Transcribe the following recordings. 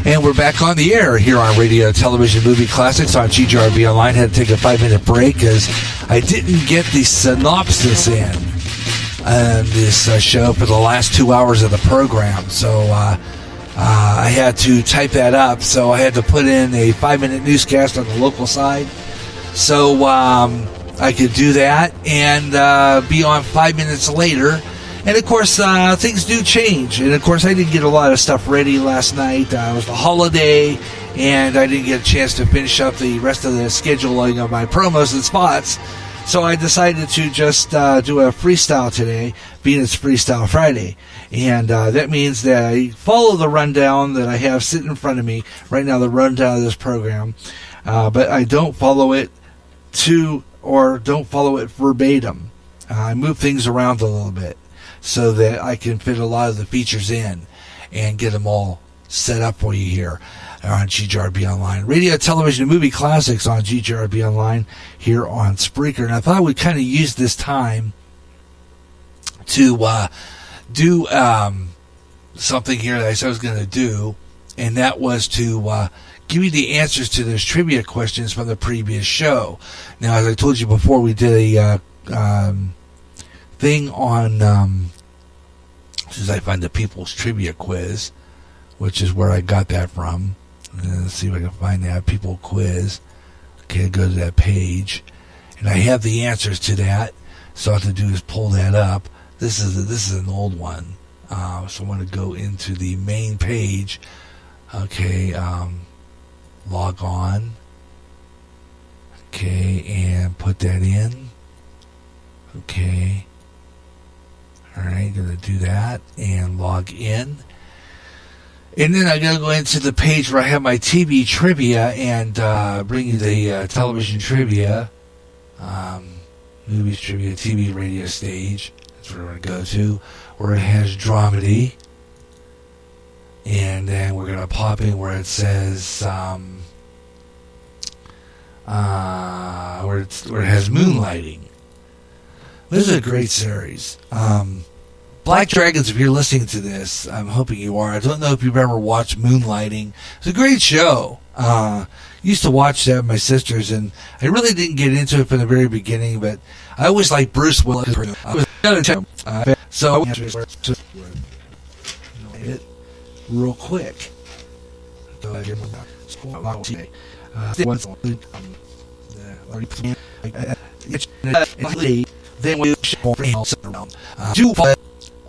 And we're back on the air here on Radio Television Movie Classics on GJRB Online. Had to take a 5-minute break because I didn't get the synopsis in this show for the last 2 hours of the program. So I had to type that up. So I had to put in a 5-minute newscast on the local side. So I could do that and be on 5 minutes later. And, of course, things do change. And, of course, I didn't get a lot of stuff ready last night. It was the holiday, and I didn't get a chance to finish up the rest of the scheduling of my promos and spots. So I decided to just do a freestyle today, being it's Freestyle Friday. And that means that I follow the rundown that I have sitting in front of me right now, the rundown of this program. But I don't follow it don't follow it verbatim. I move things around a little bit, so that I can fit a lot of the features in and get them all set up for you here on GJRB Online. Radio, television, and movie classics on GJRB Online here on Spreaker. And I thought we'd kind of use this time to do something here that I said I was going to do, and that was to give you the answers to those trivia questions from the previous show. Now, as I told you before, we did a thing on as I find the People's Trivia Quiz, which is where I got that from. Let's see if I can find that People Quiz. Okay, go to that page, and I have the answers to that. So all I have to do is pull that up. This is an old one, so I want to go into the main page. Okay, log on. Okay, and put that in. Okay. Alright, going to do that and log in. And then I'm going to go into the page where I have my TV trivia and bring you the television trivia, movies trivia, TV radio stage. That's where we're going to go to, where it has dramedy. And then we're going to pop in where it says, where it has Moonlighting. This is a great series. Black Dragons, if you're listening to this, I'm hoping you are. I don't know if you've ever watched Moonlighting. It's a great show. Used to watch that with my sisters, and I really didn't get into it from the very beginning, but I always liked Bruce Willis. So it real quick. Then we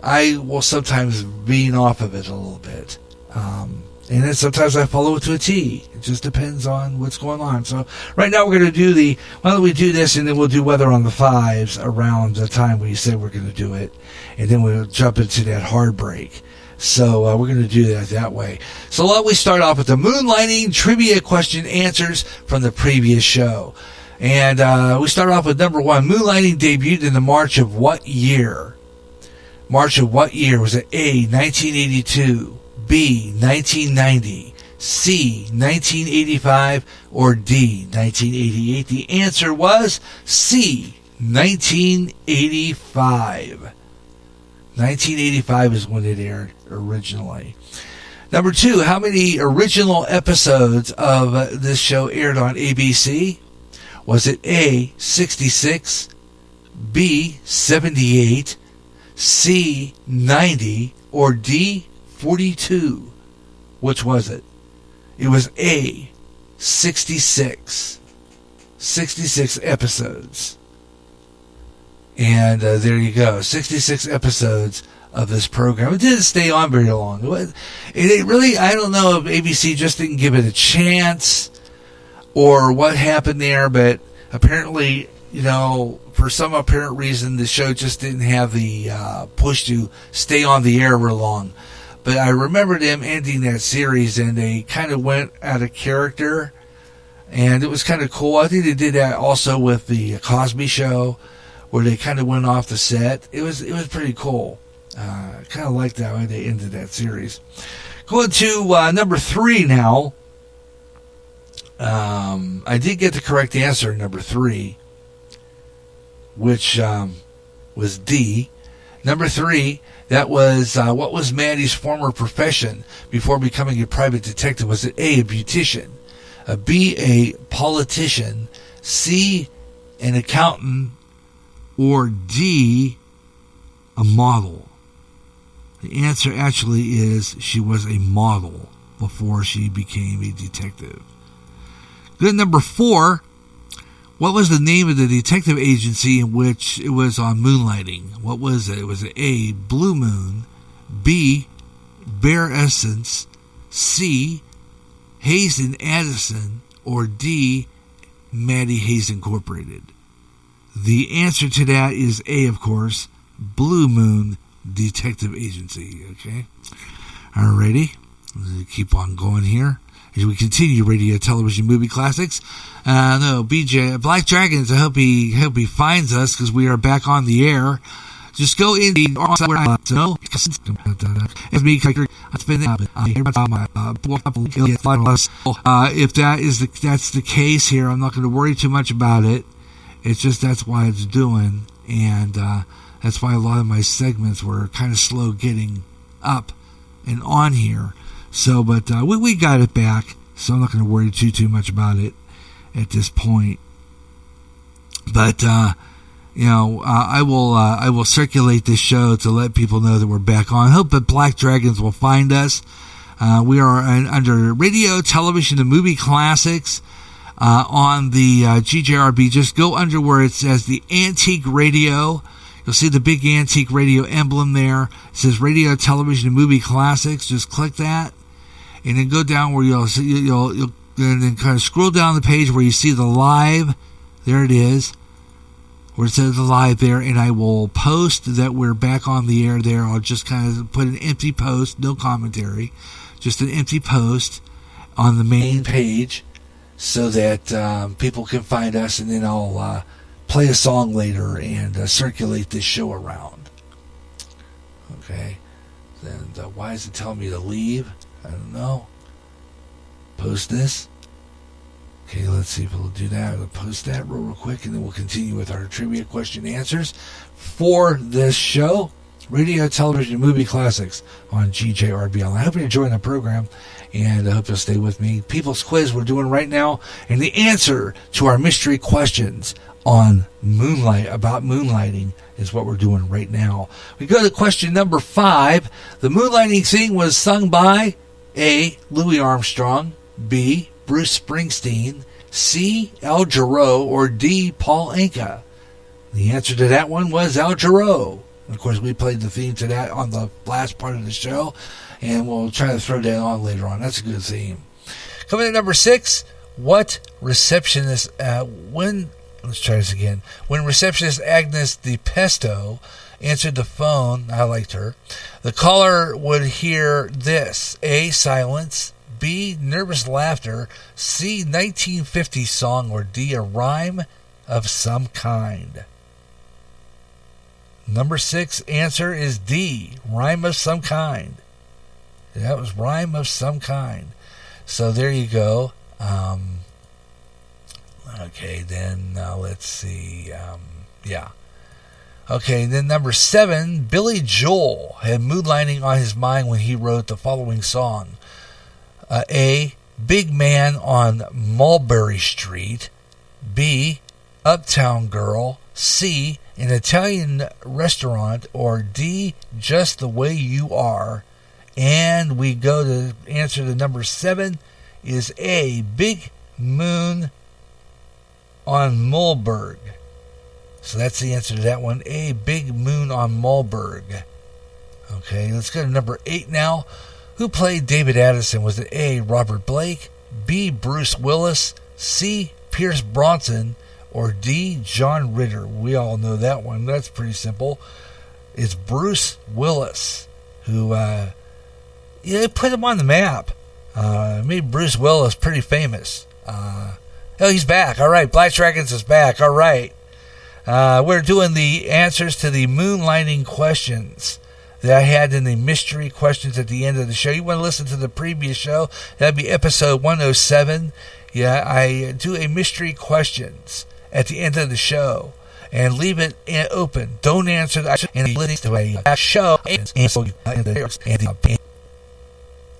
I will sometimes veer off of it a little bit, and then sometimes I follow it to a T. It just depends on what's going on. So right now we're going to do why don't we do this, and then we'll do Weather on the Fives around the time we said we're going to do it, and then we'll jump into that hard break. So we're going to do that way. So why don't we start off with the Moonlighting trivia question answers from the previous show. And we start off with number one. Moonlighting debuted in the March of what year? March of what year? Was it A, 1982, B, 1990, C, 1985, or D, 1988? The answer was C, 1985. 1985 is when it aired originally. Number two, how many original episodes of this show aired on ABC? Was it A, 66, B, 78, C, 90, or D, 42? Which was it? It was A, 66. 66 episodes. And there you go. 66 episodes of this program. It didn't stay on very long. It really, I don't know if ABC just didn't give it a chance or what happened there, but apparently, for some apparent reason, the show just didn't have the push to stay on the air real long. But I remember them ending that series, and they kind of went out of character, and it was kind of cool. I think they did that also with the Cosby Show, where they kind of went off the set. It was pretty cool. Kind of like that way they ended that series. Going to number three now. I did get the correct answer, number three, which was D. Number 3, that was, what was Maddie's former profession before becoming a private detective? Was it A, a beautician, B, a politician, C, an accountant, or D, a model? The answer actually is she was a model before she became a detective. Good. Number 4, what was the name of the detective agency in which it was on Moonlighting? What was it? Was it A, Blue Moon, B, Bare Essence, C, Hayes and Addison, or D, Maddie Hayes Incorporated? The answer to that is A, of course, Blue Moon Detective Agency. Okay? Alrighty. Keep on going here as we continue radio, television, movie classics. No, BJ, Black Dragons, I hope he finds us because we are back on the air. Just go in the if that's the case here, I'm not going to worry too much about it. It's just that's why it's doing, and that's why a lot of my segments were kind of slow getting up and on here. So, but we got it back, so I'm not going to worry too much about it at this point. But I will circulate this show to let people know that we're back on. I hope that Black Dragons will find us. We are under radio, television, and movie classics on the GJRB. Just go under where it says the Antique Radio. You'll see the big Antique Radio emblem there. It says radio, television, and movie classics. Just click that, and then go down where you'll and then kind of scroll down the page where you see the live. There it is, where it says the live there, and I will post that we're back on the air there. I'll just kind of put an empty post, no commentary, just an empty post on the main page so that people can find us, and then I'll play a song later and circulate this show around. Okay. Then why is it telling me to leave? I don't know. Post this. Okay, let's see if we'll do that. We'll post that real quick, and then we'll continue with our trivia question and answers for this show. Radio, television, movie classics on GJRB Online. I hope you're enjoying the program, and I hope you'll stay with me. People's Quiz we're doing right now, and the answer to our mystery questions on Moonlighting is what we're doing right now. We go to question number 5. The Moonlighting theme was sung by A, Louis Armstrong, B, Bruce Springsteen, C, Al Jarreau, or D, Paul Anka. The answer to that one was Al Jarreau. Of course, we played the theme to that on the last part of the show, and we'll try to throw that on later on. That's a good theme. Coming at number 6, what receptionist, let's try this again. When receptionist Agnes DiPesto answered the phone, I liked her, the caller would hear this: A, silence, B, nervous laughter, C, 1950s song, or D, a rhyme of some kind. Number 6 answer is D, rhyme of some kind. That was rhyme of some kind. So there you go. Okay, then let's see. Okay, then number 7, Billy Joel had Moonlighting on his mind when he wrote the following song. A, Big Man on Mulberry Street. B, Uptown Girl. C, An Italian Restaurant. Or D, Just the Way You Are. And we go to answer to number 7 is A, Big Moon on Mulberg. So that's the answer to that one. A, Big Moon on Mulberg. Okay, let's go to number 8 now. Who played David Addison? Was it A, Robert Blake, B, Bruce Willis, C, Pierce Bronson, or D, John Ritter? We all know that one. That's pretty simple. It's Bruce Willis, who put him on the map. Made Bruce Willis pretty famous. He's back. All right, Black Dragons is back. All right. We're doing the answers to the Moonlighting questions that I had in the mystery questions at the end of the show. You want to listen to the previous show? That'd be episode 107. Yeah, I do a mystery questions at the end of the show. and leave it open. Don't answer that and listening to a show and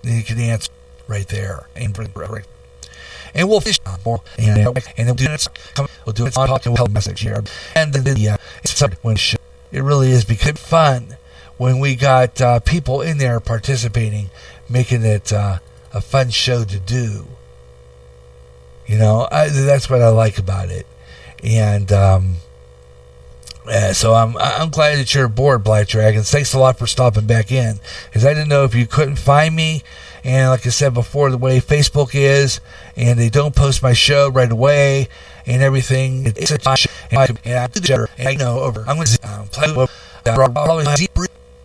you can answer right there and we'll fish more and we'll do it. We'll do it on talking. We'll message here and then it's when it really is becoming fun when we got people in there participating, making it a fun show to do. You know, that's what I like about it. And so I'm glad that you're aboard, Black Dragons. Thanks a lot for stopping back in, because I didn't know if you couldn't find me. And like I said before, the way Facebook is, and they don't post my show right away and everything. It's a fun show, and I do better. And I know over. I'm going to play over probably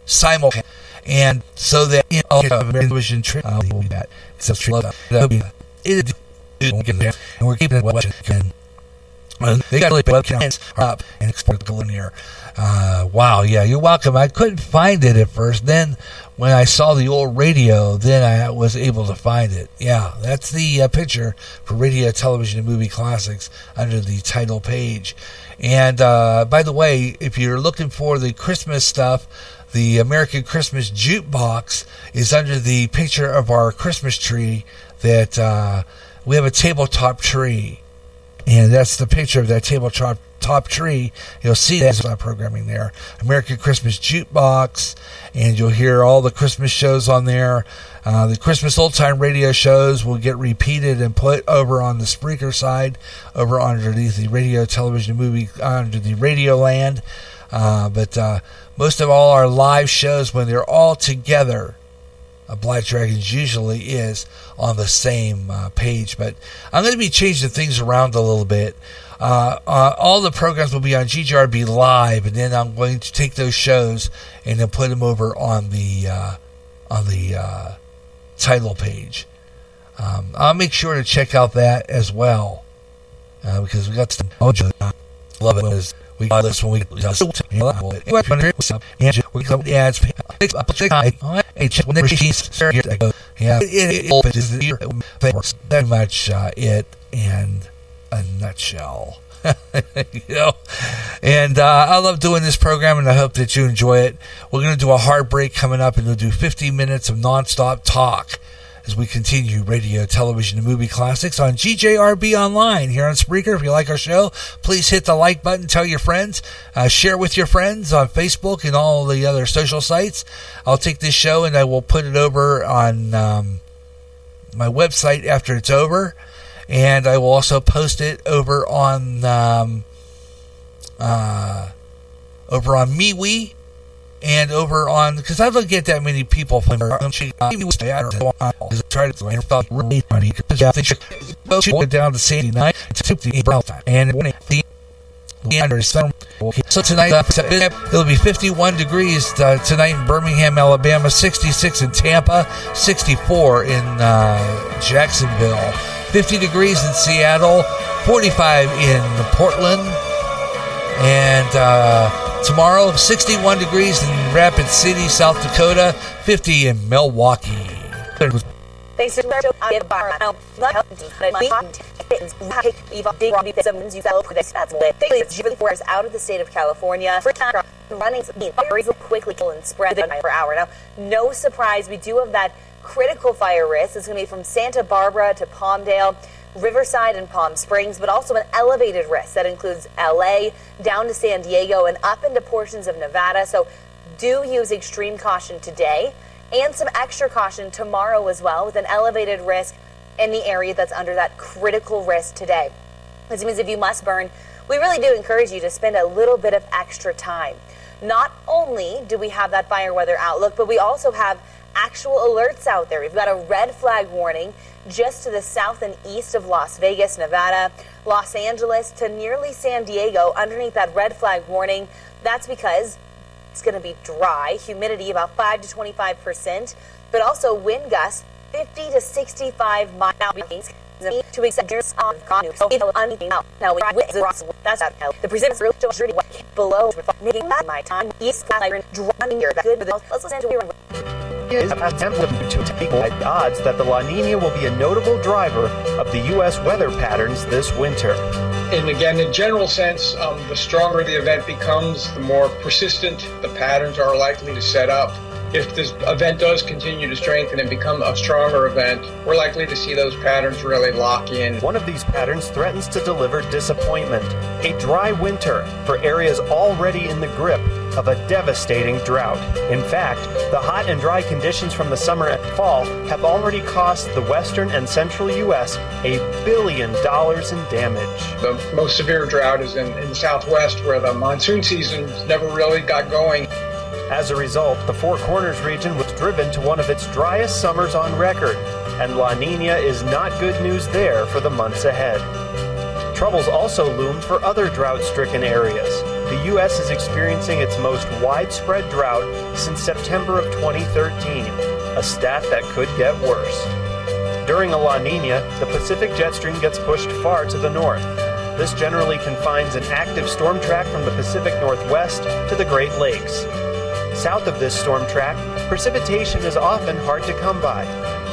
simul, and so that television trip will be that. So it and we're keeping it watching. They got really webcams up and export the linear. Wow, yeah, you're welcome. I couldn't find it at first. Then when I saw the old radio, then I was able to find it. Yeah, that's the picture for Radio, Television, and Movie Classics under the title page. And by the way, if you're looking for the Christmas stuff, the American Christmas Jukebox is under the picture of our Christmas tree that we have a tabletop tree. And that's the picture of that tabletop tree. You'll see that's programming there. American Christmas Jukebox. And you'll hear all the Christmas shows on there. The Christmas old time radio shows will get repeated and put over on the Spreaker side, over underneath the Radio, Television, Movie, under the Radio Land. But most of all our live shows, when they're all together, Black Dragons usually is on the same page. But I'm going to be changing things around a little bit. All the programs will be on GJRB Live, and then I'm going to take those shows and then put them over on the title page. I'll make sure to check out that as well, because we got to love it. We got this when we just and we come ads. Yeah, it is very much it in a nutshell. You know, and I love doing this program, and I hope that you enjoy it. We're going to do a hard break coming up, and we'll do 50 minutes of nonstop talk as we continue Radio, Television, and Movie Classics on GJRB Online here on Spreaker. If you like our show, please hit the like button, tell your friends, share with your friends on Facebook and all the other social sites. I'll take this show and I will put it over on my website after it's over, and I will also post it over on MeWe. And over on, because I don't get that many people from try to really funny because go down to 79 and so tonight it'll be 51 degrees tonight in Birmingham, Alabama, 66 in Tampa, 64 in Jacksonville, 50 degrees in Seattle, 45 in Portland, and tomorrow, 61 degrees in Rapid City, South Dakota, 50 in Milwaukee. Thanks to out of the state of California. Running quickly and spread per hour. Now, no surprise, we do have that critical fire risk. It's going to be from Santa Barbara to Palmdale, Riverside and Palm Springs, but also an elevated risk that includes LA down to San Diego and up into portions of Nevada. So do use extreme caution today and some extra caution tomorrow as well, with an elevated risk in the area that's under that critical risk today. This means if you must burn, we really do encourage you to spend a little bit of extra time. Not only do we have that fire weather outlook, but we also have actual alerts out there. We've got a red flag warning just to the south and east of Las Vegas, Nevada, Los Angeles to nearly San Diego underneath that red flag warning. That's because it's going to be dry, humidity about 5 to 25%, but also wind gusts 50 to 65 miles to exaggerate on now that's out. The precipitation below making my time east drowning your good. Let's listen to is to take odds that the La Nina will be a notable driver of the U.S. weather patterns this winter. And again, in general sense, the stronger the event becomes, the more persistent the patterns are likely to set up. If this event does continue to strengthen and become a stronger event, we're likely to see those patterns really lock in. One of these patterns threatens to deliver disappointment, a dry winter for areas already in the grip of a devastating drought. In fact, the hot and dry conditions from the summer and fall have already cost the western and central U.S. $1 billion in damage. The most severe drought is in the southwest, where the monsoon season never really got going. As a result, the Four Corners region was driven to one of its driest summers on record, and La Niña is not good news there for the months ahead. Troubles also loom for other drought-stricken areas. The U.S. is experiencing its most widespread drought since September of 2013, a stat that could get worse. During a La Niña, the Pacific jet stream gets pushed far to the north. This generally confines an active storm track from the Pacific Northwest to the Great Lakes. South of this storm track, precipitation is often hard to come by.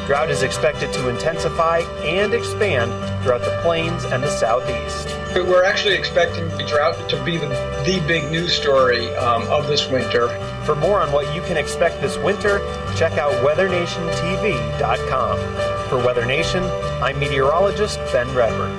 Drought is expected to intensify and expand throughout the plains and the southeast. We're actually expecting the drought to be the big news story of this winter. For more on what you can expect this winter, check out weathernationtv.com. For Weather Nation, I'm meteorologist Ben Redford.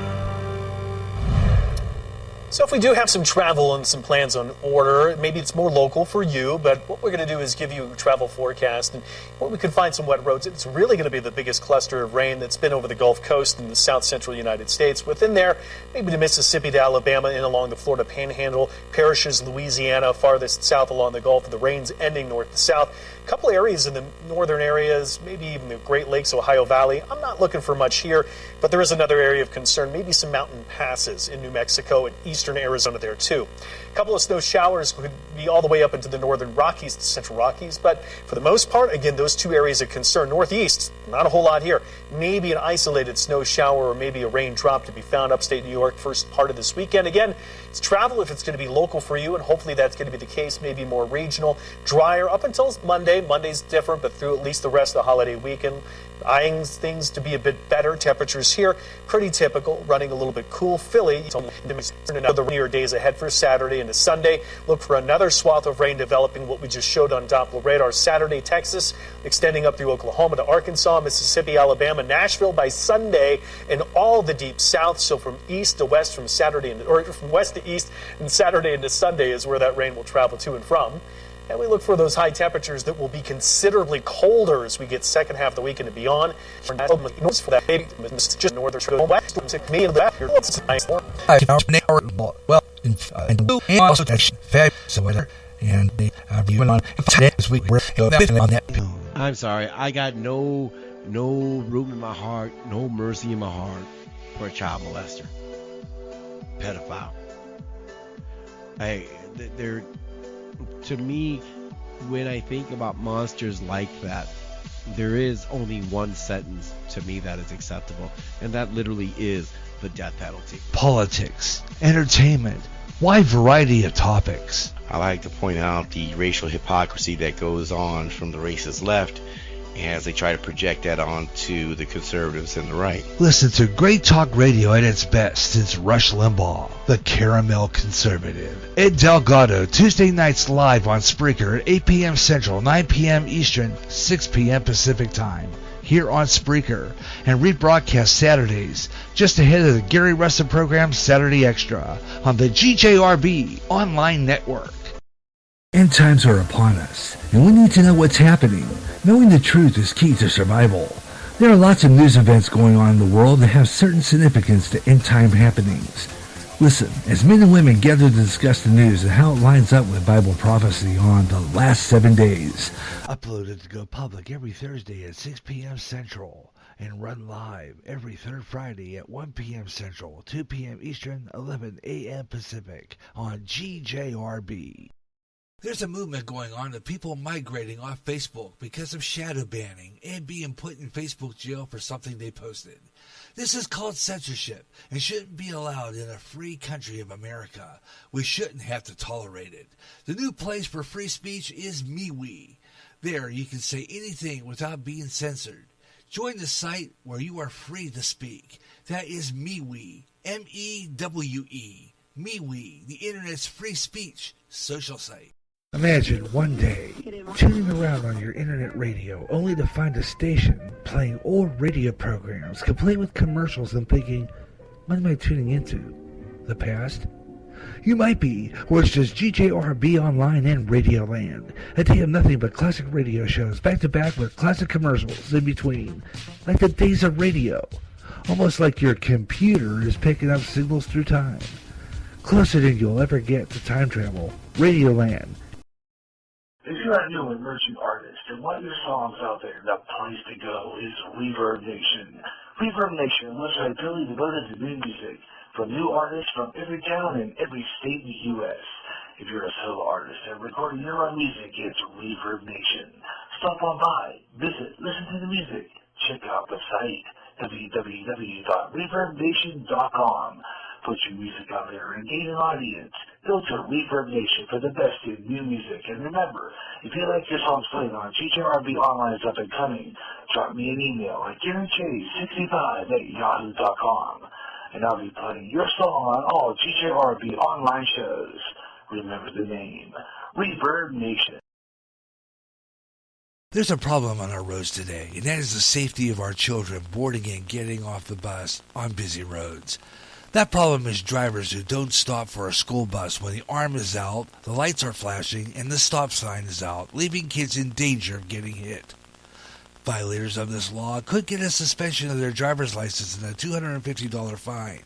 So if we do have some travel and some plans on order, maybe it's more local for you, but what we're going to do is give you a travel forecast and where we could find some wet roads. It's really going to be the biggest cluster of rain that's been over the Gulf Coast in the south central United States. Within there, maybe to Mississippi to Alabama and along the Florida Panhandle, parishes Louisiana, farthest south along the Gulf, the rain's ending north to south. A couple areas in the northern areas, maybe even the Great Lakes, Ohio Valley. I'm not looking for much here, but there is another area of concern, maybe some mountain passes in New Mexico and eastern Arizona there too. A couple of snow showers could be all the way up into the northern Rockies, central Rockies, but for the most part, again, those two areas of concern. Northeast, not a whole lot here. Maybe an isolated snow shower or maybe a raindrop to be found upstate New York first part of this weekend. Again, it's travel if it's going to be local for you, and hopefully that's going to be the case, maybe more regional, drier up until Monday. Monday's different, but through at least the rest of the holiday weekend, eyeing things to be a bit better. Temperatures here, pretty typical, running a little bit cool. Philly, another rainier days ahead for Saturday into Sunday. Look for another swath of rain developing, what we just showed on Doppler radar. Saturday, Texas, extending up through Oklahoma to Arkansas, Mississippi, Alabama, Nashville by Sunday, and all the deep south. So from east to west, from west to east, and Saturday into Sunday is where that rain will travel to and from. And we look for those high temperatures that will be considerably colder as we get second half of the weekend and beyond. For that, maybe just northern west, me and that. Well, and also fabulous weather, and even on this week we're on that. I'm sorry, I got no room in my heart, no mercy in my heart for a child molester, pedophile. They're to me, when I think about monsters like that, there is only one sentence to me that is acceptable, and that literally is the death penalty. Politics, entertainment, wide variety of topics. I like to point out the racial hypocrisy that goes on from the racist left as they try to project that onto the conservatives and the right. Listen to great talk radio at its best since Rush Limbaugh, the Caramel Conservative. Ed Delgado, Tuesday nights live on Spreaker at 8 p.m. Central, 9 p.m. Eastern, 6 p.m. Pacific Time, here on Spreaker, and rebroadcast Saturdays, just ahead of the Gary Russell program Saturday Extra, on the GJRB online network. End times are upon us, and we need to know what's happening. Knowing the truth is key to survival. There are lots of news events going on in the world that have certain significance to end-time happenings. Listen, as men and women gather to discuss the news and how it lines up with Bible prophecy on the last 7 days. Uploaded to go public every Thursday at 6 p.m. Central and run live every third Friday at 1 p.m. Central, 2 p.m. Eastern, 11 a.m. Pacific on GJRB. There's a movement going on of people migrating off Facebook because of shadow banning and being put in Facebook jail for something they posted. This is called censorship and shouldn't be allowed in a free country of America. We shouldn't have to tolerate it. The new place for free speech is MeWe. There you can say anything without being censored. Join the site where you are free to speak. That is MeWe, M-E-W-E, MeWe, the Internet's free speech social site. Imagine one day tuning around on your internet radio only to find a station playing old radio programs complete with commercials and thinking, what am I tuning into? The past? You might be, or it's just GJRB Online and Radioland. A day of nothing but classic radio shows back to back with classic commercials in between. Like the days of radio. Almost like your computer is picking up signals through time. Closer than you'll ever get to time travel. Radioland. If you're a new emerging artist and want your songs out there, the place to go is Reverb Nation. Reverb Nation, a website totally devoted to new music from new artists from every town and every state in the U.S. If you're a solo artist and recording your own music, it's Reverb Nation. Stop on by, visit, listen to the music, check out the site, www.reverbnation.com. Put your music out there and gain an audience. Go to Reverb Nation for the best in new music. And remember, if you like your songs played on GJRB Online's Up and Coming, drop me an email at GaryChase65@yahoo.com. And I'll be playing your song on all GJRB Online shows. Remember the name, Reverb Nation. There's a problem on our roads today, and that is the safety of our children boarding and getting off the bus on busy roads. That problem is drivers who don't stop for a school bus when the arm is out, the lights are flashing, and the stop sign is out, leaving kids in danger of getting hit. Violators of this law could get a suspension of their driver's license and a $250 fine.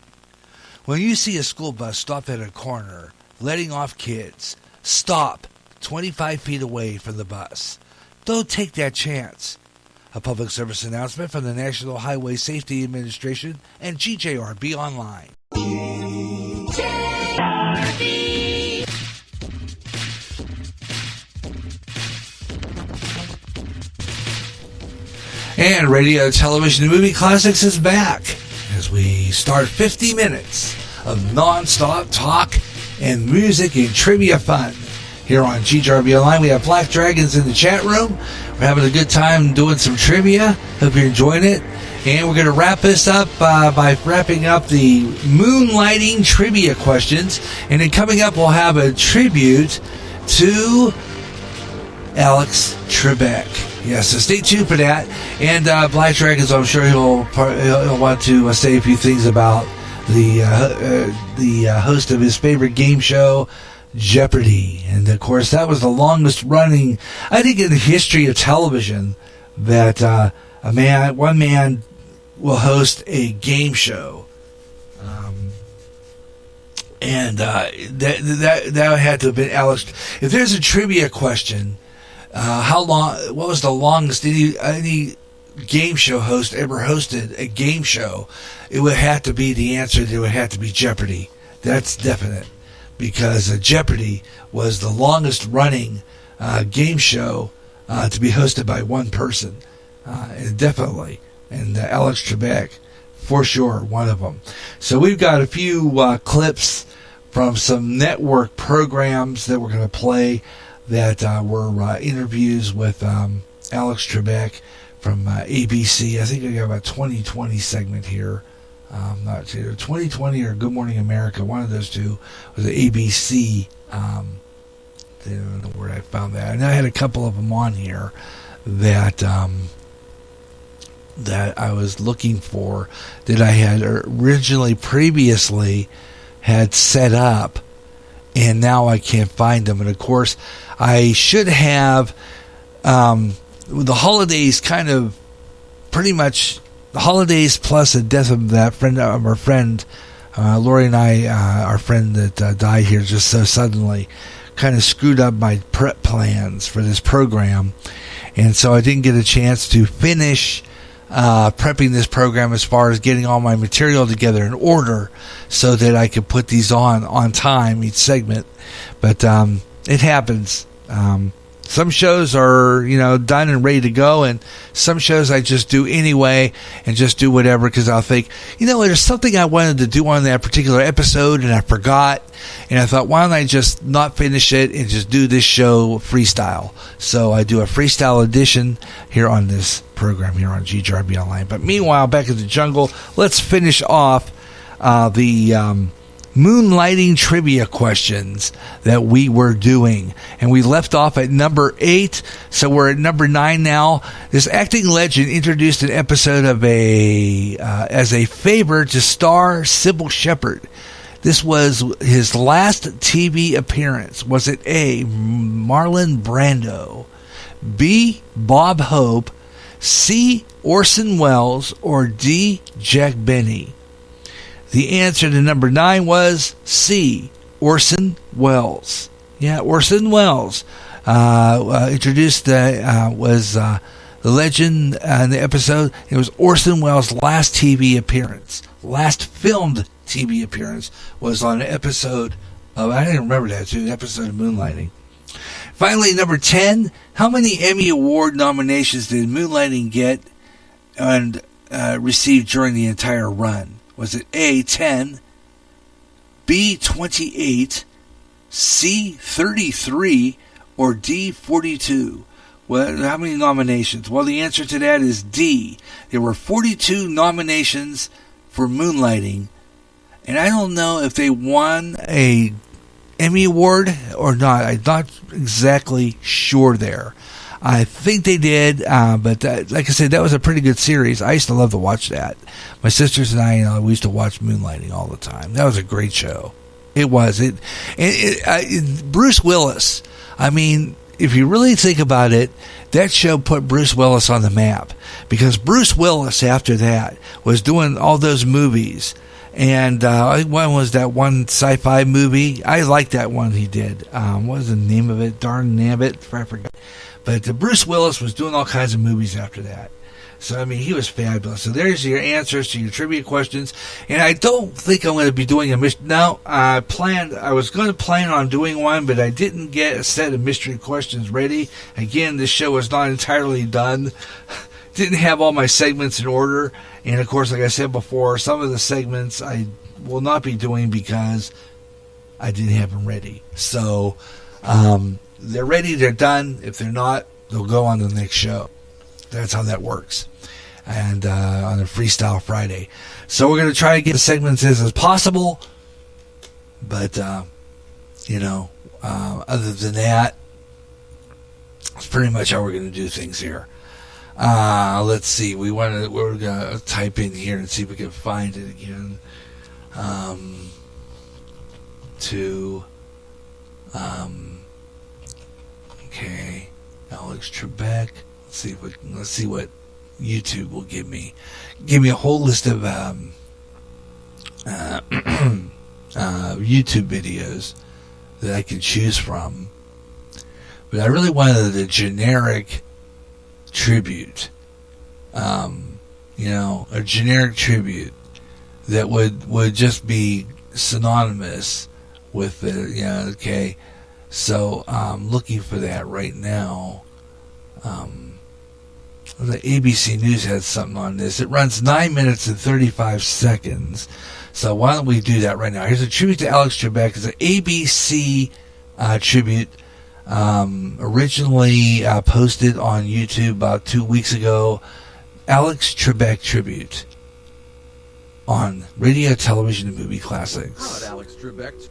When you see a school bus stop at a corner, letting off kids, stop 25 feet away from the bus. Don't take that chance. A public service announcement from the National Highway Safety Administration and GJRB Online. GJRB. And Radio, Television, and Movie Classics is back as we start 50 minutes of non-stop talk and music and trivia fun. Here on GJRB Online, we have Black Dragons in the chat room. We're having a good time doing some trivia. Hope you're enjoying it. And we're going to wrap this up by wrapping up the Moonlighting trivia questions. And then coming up, we'll have a tribute to Alex Trebek. Yes, so stay tuned for that. And Black Dragons, I'm sure he'll want to say a few things about the host of his favorite game show, Jeopardy. And of course that was the longest running, I think, in the history of television, that one man will host a game show, and that had to have been Alex. If there's a trivia question, what was the longest any game show host ever hosted a game show? It would have to be, the answer, it would have to be Jeopardy. That's definite. Because Jeopardy was the longest running game show to be hosted by one person. Definitely. And Alex Trebek, for sure, one of them. So we've got a few clips from some network programs that we're going to play that were interviews with Alex Trebek from ABC. I think I got about 2020 segment here. Not sure, 2020 or Good Morning America, one of those two was the ABC. I don't know where I found that. And I had a couple of them on here that I was looking for, that I had previously had set up, and now I can't find them. And of course, I should have the holidays kind of pretty much. The holidays plus the death of our friend, Lori and I, our friend that died here just so suddenly, kind of screwed up my prep plans for this program. And so I didn't get a chance to finish prepping this program as far as getting all my material together in order so that I could put these on time, each segment. But it happens. Some shows are, done and ready to go, and some shows I just do anyway and just do whatever because I'll think, there's something I wanted to do on that particular episode and I forgot, and I thought, why don't I just not finish it and just do this show freestyle? So I do a freestyle edition here on this program here on GJRB Online. But meanwhile, back in the jungle, let's finish off the Moonlighting trivia questions that we were doing, and we left off at number 8, so we're at number 9 now. This acting legend introduced an episode of as a favor to star Sybil Shepherd. This was his last TV appearance. Was it A, Marlon Brando, B, Bob Hope, C, Orson Welles, or D, Jack Benny? The answer to number 9 was C, Orson Welles. Yeah, Orson Welles introduced was the legend in the episode. It was Orson Welles' last TV appearance. Last filmed TV appearance was on an episode of, I didn't remember that too, an episode of Moonlighting. Finally, number 10, how many Emmy Award nominations did Moonlighting get and receive during the entire run? Was it A, 10, B, 28, C, 33, or D, 42? Well, how many nominations? Well, the answer to that is D. There were 42 nominations for Moonlighting, and I don't know if they won a Emmy Award or not. I'm not exactly sure there. I think they did, but like I said, that was a pretty good series. I used to love to watch that. My sisters and I, we used to watch Moonlighting all the time. That was a great show. It was. Bruce Willis, I mean, if you really think about it, that show put Bruce Willis on the map, because Bruce Willis, after that, was doing all those movies. And one was that one sci-fi movie. I liked that one he did. What was the name of it? Darn nabbit, I forgot. But Bruce Willis was doing all kinds of movies after that. So, I mean, he was fabulous. So there's your answers to your trivia questions. And I don't think I'm going to be doing a mystery. No, I was going to plan on doing one, but I didn't get a set of mystery questions ready. Again, this show is not entirely done. Didn't have all my segments in order. And, of course, like I said before, some of the segments I will not be doing because I didn't have them ready. So, they're ready, they're done. If they're not, they'll go on to the next show. That's how that works. And on a Freestyle Friday. So we're going to try to get the segments as possible. But, other than that, that's pretty much how we're going to do things here. Let's see. We're going to type in here and see if we can find it again. Okay, Alex Trebek. Let's see what YouTube will give me. Give me a whole list of YouTube videos that I can choose from. But I really wanted a generic tribute. A generic tribute that would just be synonymous with it. Okay. So I'm looking for that right now. The ABC News has something on this. It runs 9 minutes and 35 seconds. So why don't we do that right now? Here's a tribute to Alex Trebek. It's an ABC tribute. Originally posted on YouTube about 2 weeks ago. Alex Trebek tribute on radio, television, and movie classics. Brought Alex Trebek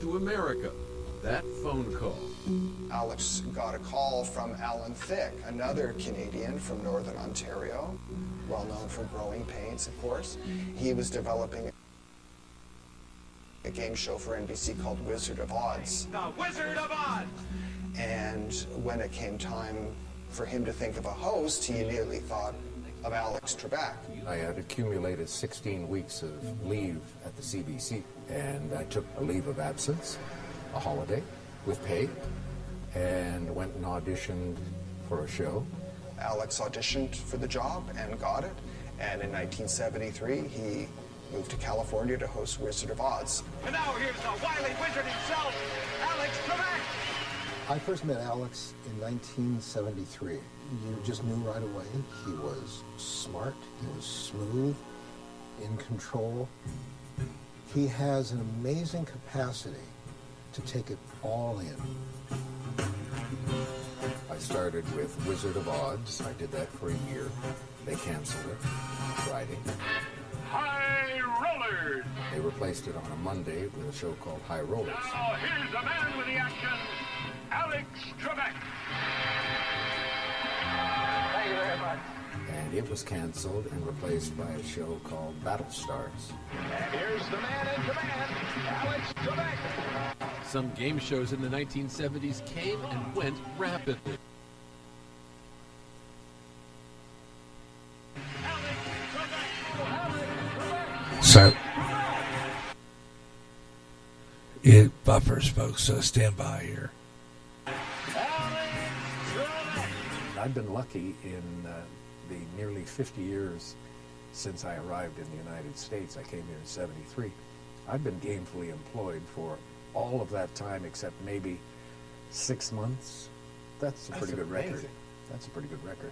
to America. That phone call. Alex got a call from Alan Thicke, another Canadian from Northern Ontario, well known for Growing Pains, of course. He was developing a game show for NBC called Wizard of Oz. The Wizard of Oz! And when it came time for him to think of a host, he immediately thought of Alex Trebek. I had accumulated 16 weeks of leave at the CBC, and I took a leave of absence, a holiday, with pay, and went and auditioned for a show. Alex auditioned for the job and got it, and in 1973 he moved to California to host Wizard of Oz. And now here's the wily wizard himself, Alex Trebek. I first met Alex in 1973. You just knew right away he was smart, he was smooth, in control. He has an amazing capacity to take it all in. I started with Wizard of Oz. I did that for a year. They canceled it Friday. High Rollers! They replaced it on a Monday with a show called High Rollers. Now here's the man with the action, Alex Trebek. Thank you very much. And it was canceled and replaced by a show called Battle Stars. And here's the man in command, Alex Trebek. Some game shows in the 1970s came and went rapidly. So it buffers, folks, so stand by here. I've been lucky in the nearly 50 years since I arrived in the United States. I came here in 73. I've been gainfully employed for all of that time except maybe 6 months. That's a pretty good record. That's a pretty good record.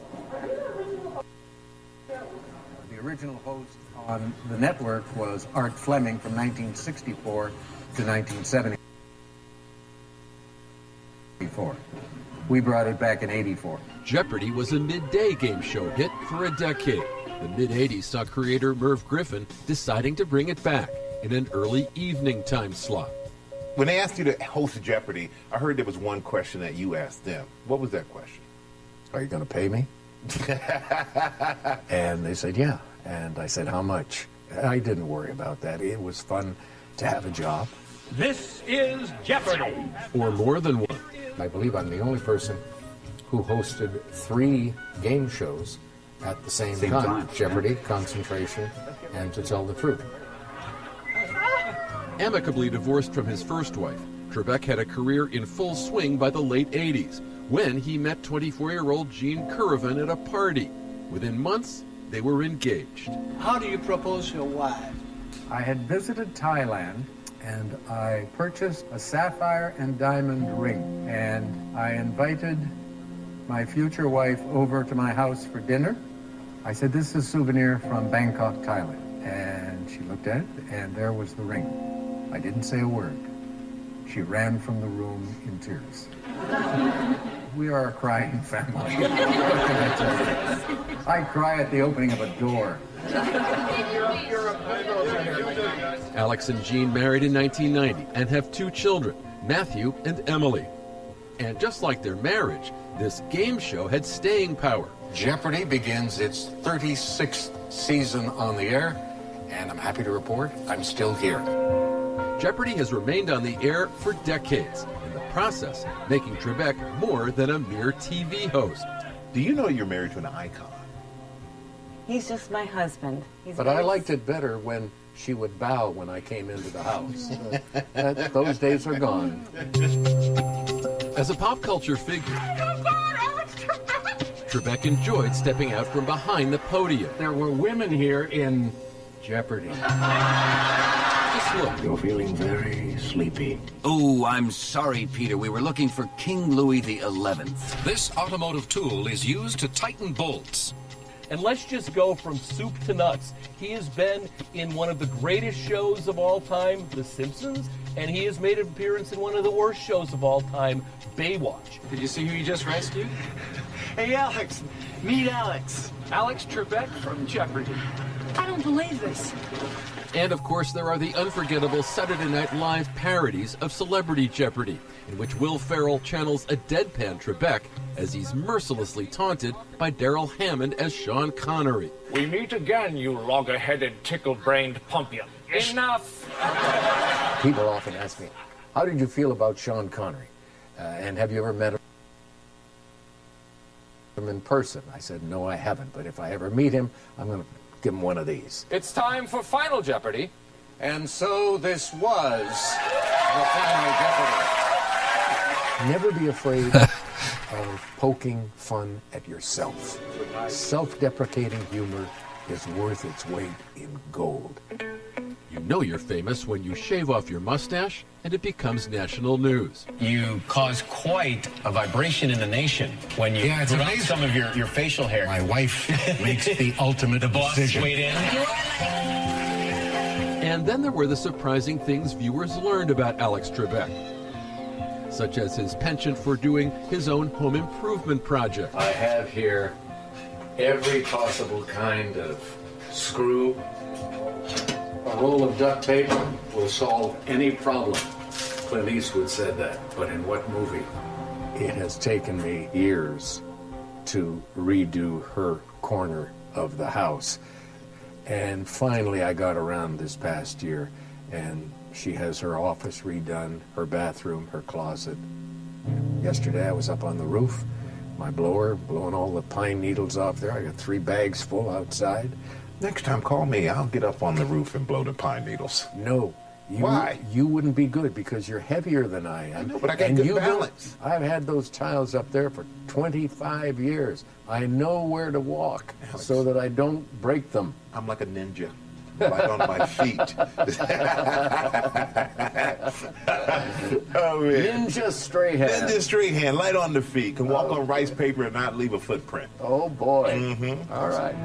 The original host on the network was Art Fleming from 1964 to 1974. We brought it back in 84. Jeopardy was a midday game show hit for a decade. The mid-'80s saw creator Merv Griffin deciding to bring it back in an early evening time slot. When they asked you to host Jeopardy, I heard there was one question that you asked them. What was that question? Are you going to pay me? And they said, yeah. And I said, how much? I didn't worry about that. It was fun to have a job. This is Jeopardy! Or more than one. I believe I'm the only person who hosted 3 game shows at the same time. Jeopardy, Concentration, and To Tell the Truth. Amicably divorced from his first wife, Trebek had a career in full swing by the late 80s when he met 24-year-old Jean Curvin at a party. Within months, they were engaged. How do you propose your wife? I had visited Thailand and I purchased a sapphire and diamond ring. And I invited my future wife over to my house for dinner. I said, this is a souvenir from Bangkok, Thailand. And she looked at it, and there was the ring. I didn't say a word. She ran from the room in tears. We are a crying family. What can I tell you? I cry at the opening of a door. Alex and Jean married in 1990 and have 2 children, Matthew and Emily. And just like their marriage, this game show had staying power. Jeopardy begins its 36th season on the air, and I'm happy to report I'm still here. Jeopardy has remained on the air for decades, in the process making Trebek more than a mere TV host. Do you know you're married to an icon? He's just my husband. But I liked it better when she would bow when I came into the house. Those days are gone. As a pop culture figure, Trebek enjoyed stepping out from behind the podium. There were women here in Jeopardy. Just look. You're feeling very sleepy. Oh, I'm sorry, Peter. We were looking for King Louis XI. This automotive tool is used to tighten bolts. And let's just go from soup to nuts. He has been in one of the greatest shows of all time, The Simpsons, and he has made an appearance in one of the worst shows of all time, Baywatch. Did you see who you just rescued? Hey, Alex. Meet Alex. Alex Trebek from Jeopardy. I don't believe this. And of course, there are the unforgettable Saturday Night Live parodies of Celebrity Jeopardy, in which Will Ferrell channels a deadpan Trebek as he's mercilessly taunted by Daryl Hammond as Sean Connery. We meet again, you logger-headed, tickle-brained pumpkin. Enough! People often ask me, how did you feel about Sean Connery? And have you ever met him in person? I said, no, I haven't. But if I ever meet him, I'm going to give him one of these. It's time for Final Jeopardy. And so this was the Final Jeopardy. Never be afraid of poking fun at yourself. Self-deprecating humor is worth its weight in gold. You know you're famous when you shave off your mustache and it becomes national news. You cause quite a vibration in the nation when you it's put on amazing. some of your facial hair. My wife makes the ultimate The boss decision. weighed in. And then there were the surprising things viewers learned about Alex Trebek, such as his penchant for doing his own home improvement project. I have here every possible kind of screw. A roll of duct paper will solve any problem. Clint Eastwood said that, but in what movie? It has taken me years to redo her corner of the house. And finally I got around this past year, and she has her office redone, her bathroom, her closet. Yesterday I was up on the roof, my blower, blowing all the pine needles off there. I got 3 bags full outside. Next time, call me. I'll get up on the roof and blow the pine needles. No. Why? You wouldn't be good because you're heavier than I am. I know, but I got good balance. I've had those tiles up there for 25 years. I know where to walk, Alex, so that I don't break them. I'm like a ninja. Light on my feet. Oh, man. Ninja straight hand. Ninja straight hand. Light on the feet. Can walk on rice paper and not leave a footprint. Oh, boy. Mm-hmm. All right.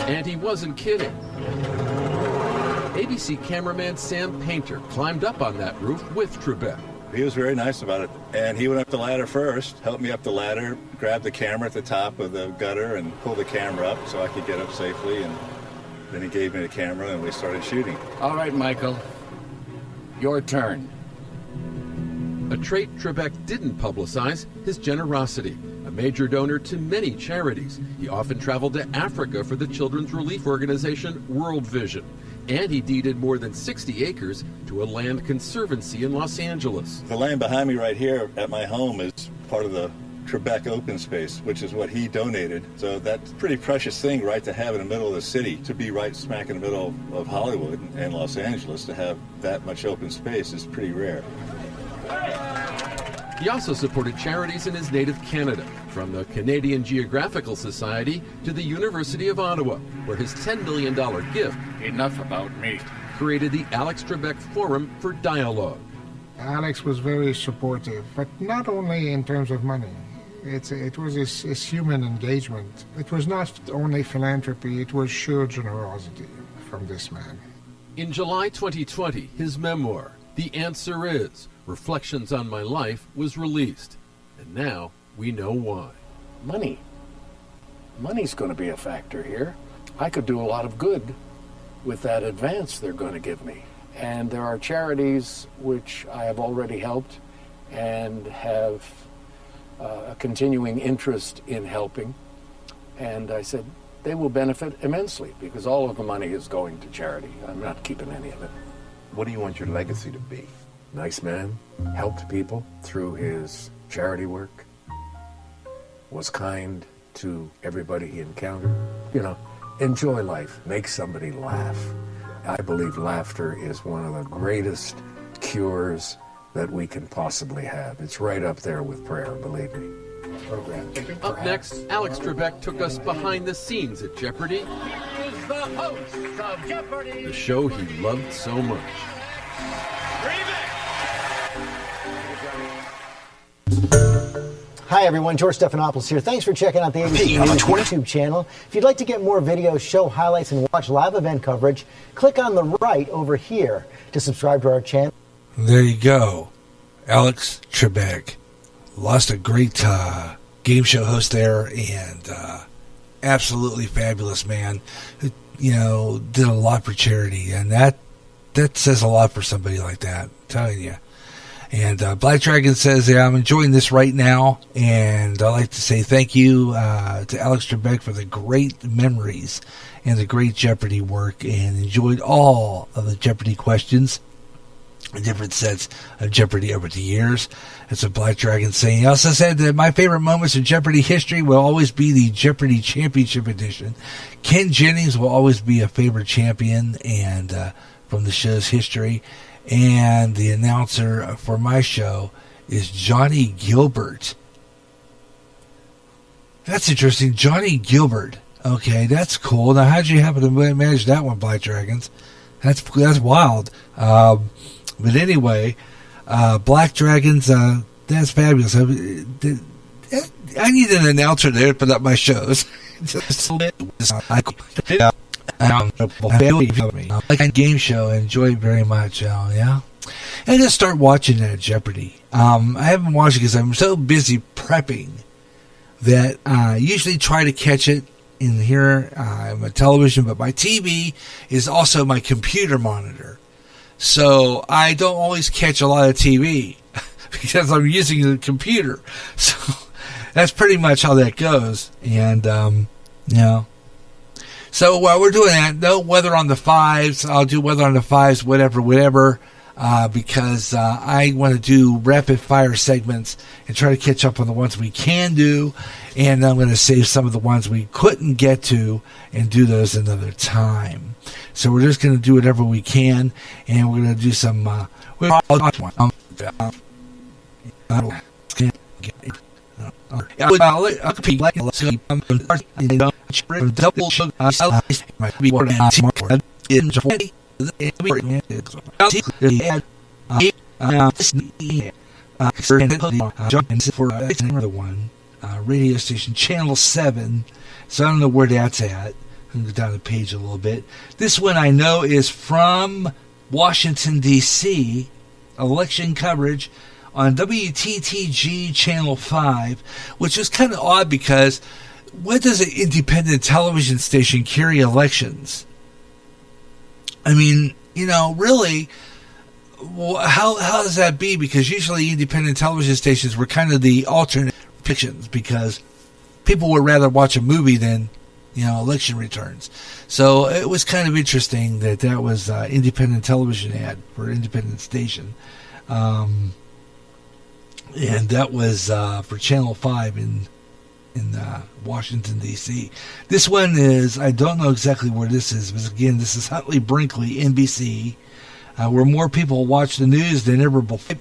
And he wasn't kidding. ABC cameraman Sam Painter climbed up on that roof with Trebek. He was very nice about it. And he went up the ladder first, helped me up the ladder, grabbed the camera at the top of the gutter and pulled the camera up so I could get up safely. And then he gave me the camera and we started shooting. All right, Michael. Your turn. A trait Trebek didn't publicize, his generosity. A major donor to many charities. He often traveled to Africa for the children's relief organization World Vision. And he deeded more than 60 acres to a land conservancy in Los Angeles. The land behind me right here at my home is part of the Trebek open space, which is what he donated. So that's a pretty precious thing, right, to have in the middle of the city, to be right smack in the middle of Hollywood and Los Angeles, to have that much open space is pretty rare. He also supported charities in his native Canada, from the Canadian Geographical Society to the University of Ottawa, where his $10 million gift, Enough about me. created the Alex Trebek Forum for Dialogue. Alex was very supportive, but not only in terms of money. It was his human engagement. It was not only philanthropy, it was sheer generosity from this man. In July 2020, his memoir, The Answer Is, Reflections on My Life, was released. And now we know why. Money. Money's going to be a factor here. I could do a lot of good with that advance they're going to give me. And there are charities which I have already helped and have a continuing interest in helping. And I said, they will benefit immensely because all of the money is going to charity. I'm not keeping any of it. What do you want your legacy to be? Nice man, helped people through his charity work, was kind to everybody he encountered. You know, enjoy life, make somebody laugh. I believe laughter is one of the greatest cures that we can possibly have. It's right up there with prayer, believe me. Program. Up next, Alex Trebek took us behind the scenes at Jeopardy! Here is the host of Jeopardy! The show he loved so much. Hi everyone, George Stephanopoulos here. Thanks for checking out the ABC News YouTube channel. If you'd like to get more videos, show highlights, and watch live event coverage, click on the right over here to subscribe to our channel. There you go. Alex Trebek. Lost a great game show host there, and absolutely fabulous man who, you know, did a lot for charity, and that says a lot for somebody like that, I'm telling you. And Black Dragon says, yeah, I'm enjoying this right now, and I'd like to say thank you to Alex Trebek for the great memories and the great Jeopardy work, and enjoyed all of the Jeopardy questions, different sets of Jeopardy over the years. That's what Black Dragon saying. He also said that my favorite moments in Jeopardy history will always be the Jeopardy Championship Edition. Ken Jennings will always be a favorite champion and from the show's history. And the announcer for my show is Johnny Gilbert. That's interesting. Johnny Gilbert. Okay, that's cool. Now, how'd you happen to manage that one, Black Dragons? That's wild. But anyway, Black Dragons, that's fabulous. I need an announcer there to put up my shows. Just a bit. Like game show, I enjoy it very much. Yeah, and just start watching that Jeopardy. I haven't watched it because I'm so busy prepping that I usually try to catch it in here on my television, but my TV is also my computer monitor, so I don't always catch a lot of TV because I'm using the computer. So that's pretty much how that goes. And so while we're doing that, no weather on the fives. I'll do weather on the fives, whatever. Because I want to do rapid fire segments and try to catch up on the ones we can do, and I'm going to save some of the ones we couldn't get to and do those another time. So we're just going to do whatever we can, and we're going to do some. For another one, radio station channel 7. So I don't know where that's at. I'm going to go down the page a little bit. This one I know is from Washington D.C. election coverage on WTTG channel 5, which is kind of odd because what does an independent television station carry elections? I mean, really, how does that be? Because usually independent television stations were kind of the alternate fictions because people would rather watch a movie than, election returns. So it was kind of interesting that was independent television ad for an independent station. And that was for Channel 5 in Washington, D.C. This one is, I don't know exactly where this is, but again, this is Huntley Brinkley, NBC, where more people watch the news than ever before.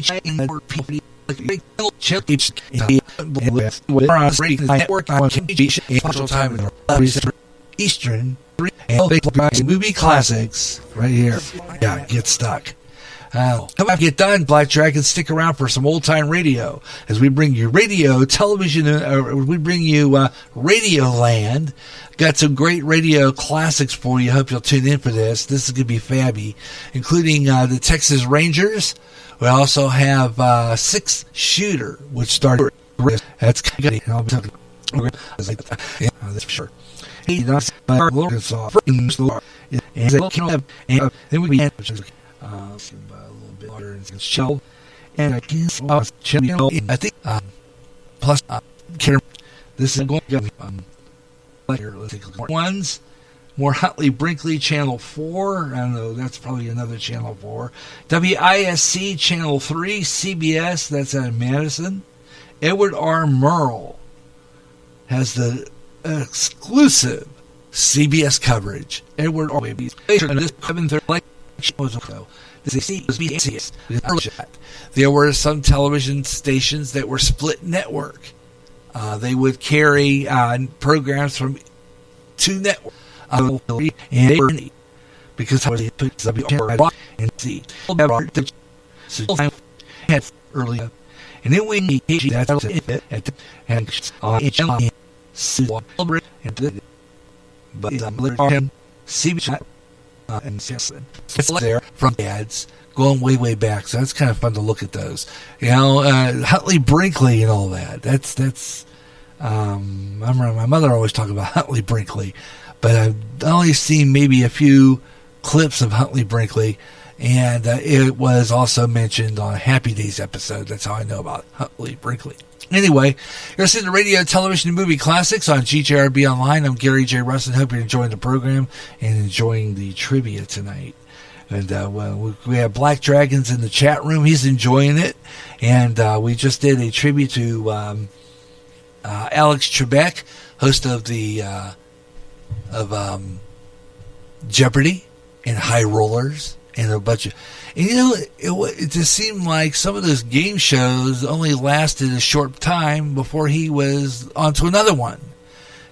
Eastern movie classics right here. Yeah, get stuck. Come on, get done, Black Dragon. Stick around for some old-time radio as we bring you radio, television, we bring you Radio Land. Got some great radio classics for you. Hope you'll tune in for this. This is going to be fabby, including the Texas Rangers. We also have Six Shooter, which started. That's good. That's for sure. Arkansas. And then we have a little bit harder and shell. And I guess I think plus this is going to here. Let's take a look. Ones more Huntley Brinkley channel 4. I don't know, that's probably another channel 4. WISC channel 3, CBS, that's out of Madison. Edward R. Murrell has the exclusive CBS coverage. Edward R. There were some television stations that were split network. They would carry programs from two networks, and they were because I was and see had earlier, and then we need that and but CBS and it's there from ads going way back, so that's kind of fun to look at those. Huntley Brinkley and all that. That's I remember my mother always talked about Huntley Brinkley, but I've only seen maybe a few clips of Huntley Brinkley, and it was also mentioned on a Happy Days episode. That's how I know about Huntley Brinkley. Anyway, you're listening to Radio, Television, and Movie Classics on GJRB Online. I'm Gary J. Rustin. Hope you're enjoying the program and enjoying the trivia tonight. And we have Black Dragons in the chat room. He's enjoying it. And we just did a tribute to Alex Trebek, host of the Jeopardy and High Rollers and a bunch of... And it just seemed like some of those game shows only lasted a short time before he was on to another one.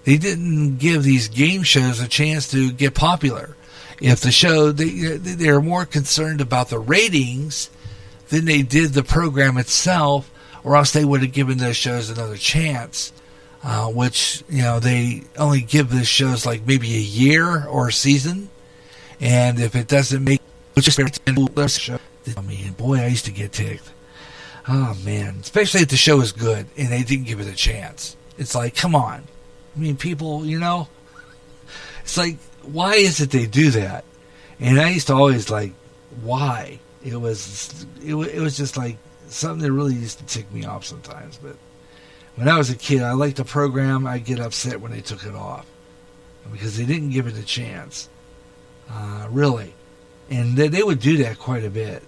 They didn't give these game shows a chance to get popular. if the show, they're more concerned about the ratings than they did the program itself, or else they would have given those shows another chance, which, they only give those shows like maybe a year or a season. And if it doesn't make, I mean, boy, I used to get ticked. Oh, man. Especially if the show is good and they didn't give it a chance. It's like, come on. I mean, people, it's like, why is it they do that? And I used to always like, why? It was just like something that really used to tick me off sometimes. But when I was a kid, I liked the program. I'd get upset when they took it off because they didn't give it a chance. Really. And they would do that quite a bit.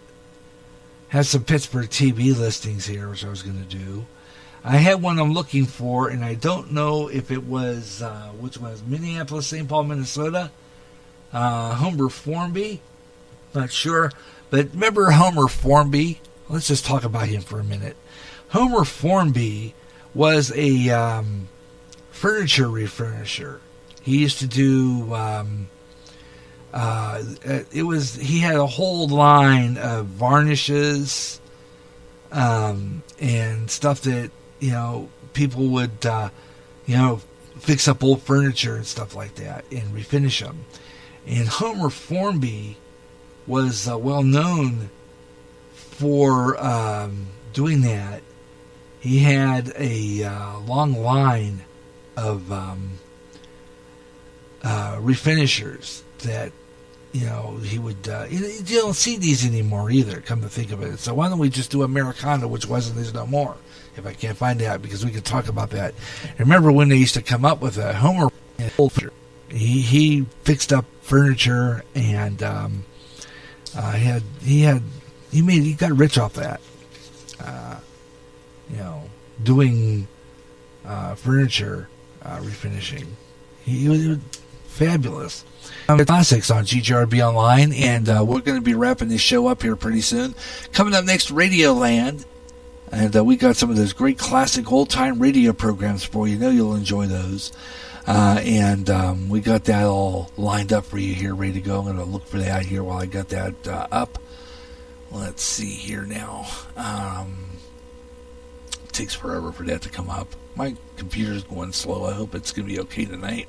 Have some Pittsburgh TV listings here, which I was going to do. I had one I'm looking for, and I don't know if it was, which was Minneapolis, St. Paul, Minnesota. Homer Formby. Not sure. But remember Homer Formby? Let's just talk about him for a minute. Homer Formby was a furniture refurnisher. He used to do... he had a whole line of varnishes and stuff that, people would, fix up old furniture and stuff like that and refinish them. And Homer Formby was well known for doing that. He had a long line of refinishers that, he would, you don't see these anymore either, come to think of it. So why don't we just do Americana, which wasn't, there's no more, if I can't find out, because we could talk about that. Remember when they used to come up with a Homer, he fixed up furniture and he got rich off that, doing furniture refinishing. He was fabulous. Classics on GJRB Online, and we're going to be wrapping this show up here pretty soon. Coming up next, Radioland, and we got some of those great classic old-time radio programs for you. You'll enjoy those, and we got that all lined up for you here, ready to go. I'm going to look for that here while I got that up. Let's see here now. It takes forever for that to come up. My computer's going slow. I hope it's going to be okay tonight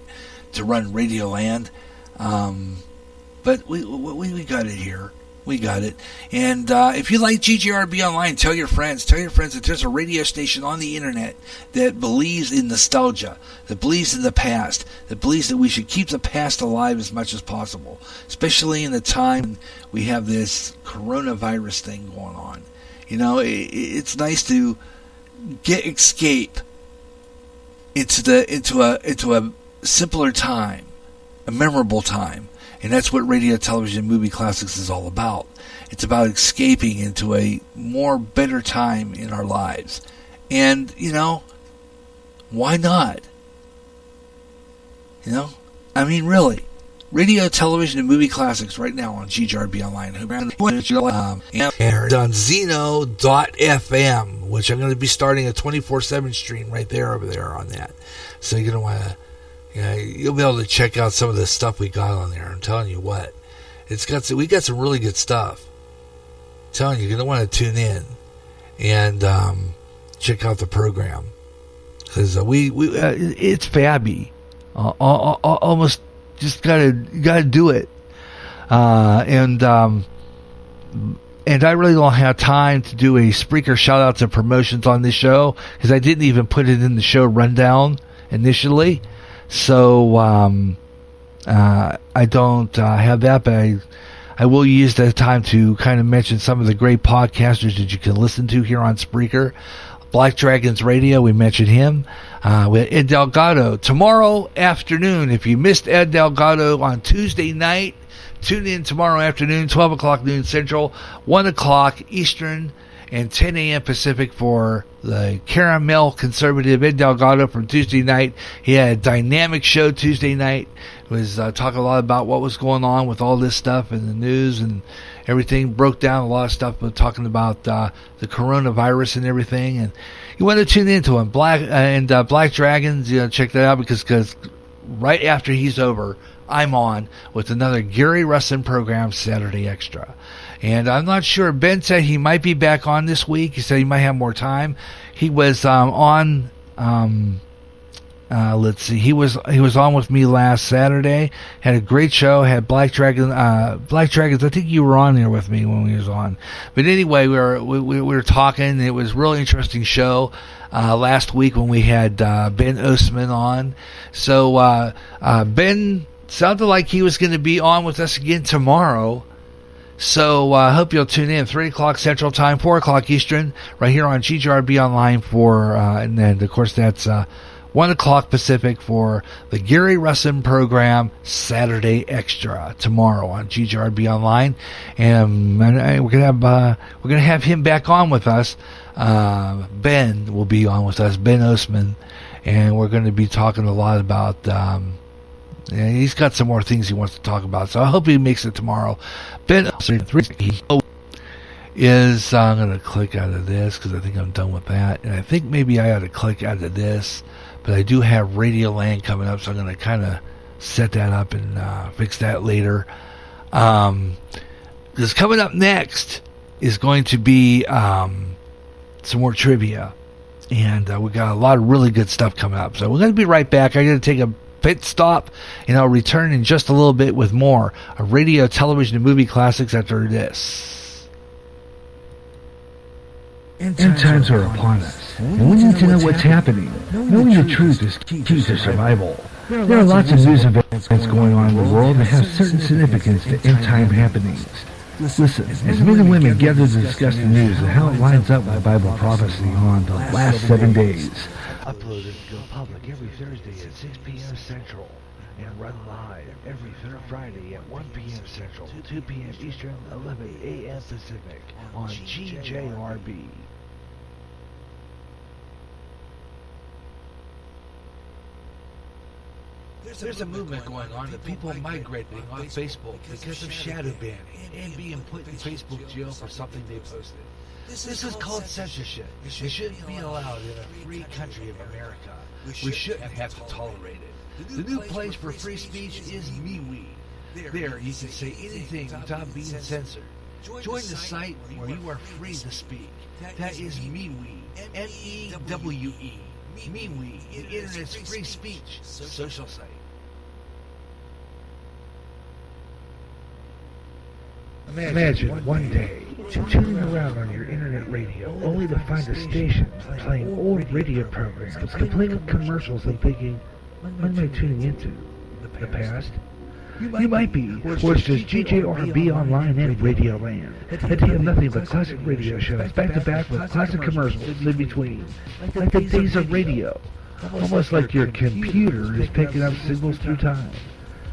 to run Radioland. But we got it here. We got it. And if you like GJRB Online, tell your friends that there's a radio station on the internet that believes in nostalgia, that believes in the past, that believes that we should keep the past alive as much as possible, especially in the time we have this coronavirus thing going on. It's nice to escape into a simpler time, a memorable time. And that's what radio, television, movie classics is all about. It's about escaping into a better time in our lives. And, why not? Really. Radio, television, and movie classics right now on GJRB Online. And on Zeno.fm, which I'm going to be starting a 24/7 stream right there over there on that. So you're going to want to... you'll be able to check out some of the stuff we got on there. I'm telling you what, we got some really good stuff. I'm telling you, you're gonna want to tune in and check out the program because it's fabby. Almost just gotta do it. And I really don't have time to do a Spreaker shout outs and promotions on this show because I didn't even put it in the show rundown initially. So I don't have that, but I will use that time to kind of mention some of the great podcasters that you can listen to here on Spreaker. Black Dragons Radio, we mentioned him. We had Ed Delgado tomorrow afternoon. If you missed Ed Delgado on Tuesday night, tune in tomorrow afternoon, 12 o'clock noon Central, 1 o'clock Eastern, and 10 a.m. Pacific for the Caramel Conservative Ed Delgado from Tuesday night. He had a dynamic show Tuesday night. It was talking a lot about what was going on with all this stuff in the news and everything. Broke down a lot of stuff, but talking about the coronavirus and everything. And you want to tune into him. Black Dragons, check that out because right after he's over, I'm on with another Gary Russin program, Saturday Extra. And I'm not sure. Ben said he might be back on this week. He said he might have more time. He was on. Let's see. He was on with me last Saturday. Had a great show. Had Black Dragons. I think you were on there with me when we was on. But anyway, we were talking. It was a really interesting show last week when we had Ben Osman on. So Ben sounded like he was going to be on with us again tomorrow. So I hope you'll tune in 3 o'clock Central Time, 4 o'clock Eastern, right here on GJRB Online and then of course that's 1 o'clock Pacific for the Gary Russin program, Saturday Extra, tomorrow on GJRB Online, and we're gonna have him back on with us. Ben will be on with us, Ben Osman, and we're going to be talking a lot about. He's got some more things he wants to talk about, so I hope he makes it tomorrow. Ben is. I'm going to click out of this because I think I'm done with that, and I think maybe I ought to click out of this. But I do have Radio Land coming up, so I'm going to kind of set that up and fix that later. Because coming up next is going to be some more trivia. And we got a lot of really good stuff coming up. So we're going to be right back. I'm going to take a pit stop, and I'll return in just a little bit with more radio, television, and movie classics after this. End times are upon us, and we need to know what's happening. Knowing the truth is key to survival. There are lots of news events going on in the world that have certain significance to end-time happenings. Listen, as men and women gather to discuss the news and how it lines up with Bible prophecy on the last 7 days. Uploaded to go public every Thursday at 6 p.m. Central and run live every third Friday at 1 p.m. Central, 2 p.m. Eastern, 11 a.m. Pacific on GJRB. There's a movement going on of people migrating off Facebook because of shadow banning and being put in Facebook jail for something they posted. This is called censorship. It shouldn't be allowed in a free country of America. We shouldn't have to tolerate it. The new place for free speech is MeWe. There you can say anything without being censored. Join the site where you are free to speak. That is MeWe. M-E-W-E. MeWe, the internet's free speech social site. Imagine one day tuning around on your internet radio only to find a station playing old radio programs complete with commercials and thinking, what am I tuning into? The past? You might be, or it's just GJRB Online and Radio Land. And they have nothing but classic radio shows back to back with classic commercials in between. Like the days of radio. Almost like your computer is picking up signals through time.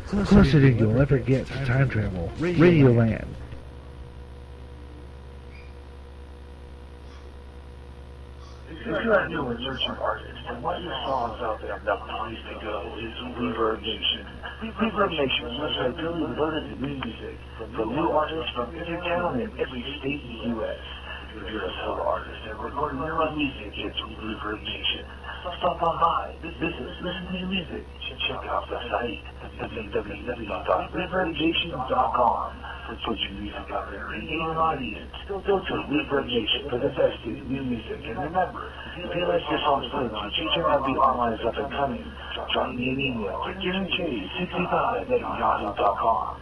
Closer than you'll ever get to time travel. Radio Land. If you're a new emerging artist and want your songs out there, the place to go is Reverb Nation. Reverb Nation is a website totally devoted to new music from new artists from every town in every state in the U.S. If you're a solo artist and recording your own music, it's Reverb Nation. Stop on by, visit, listen to your music. Check out the site at www.reverbnation.com. Put your music out there and gain an audience. Go to Reverb Nation for the best in new music. And remember, if you like your songs played on GJRB Online is up and coming, drop me an email at guarantee65@yahoo.com.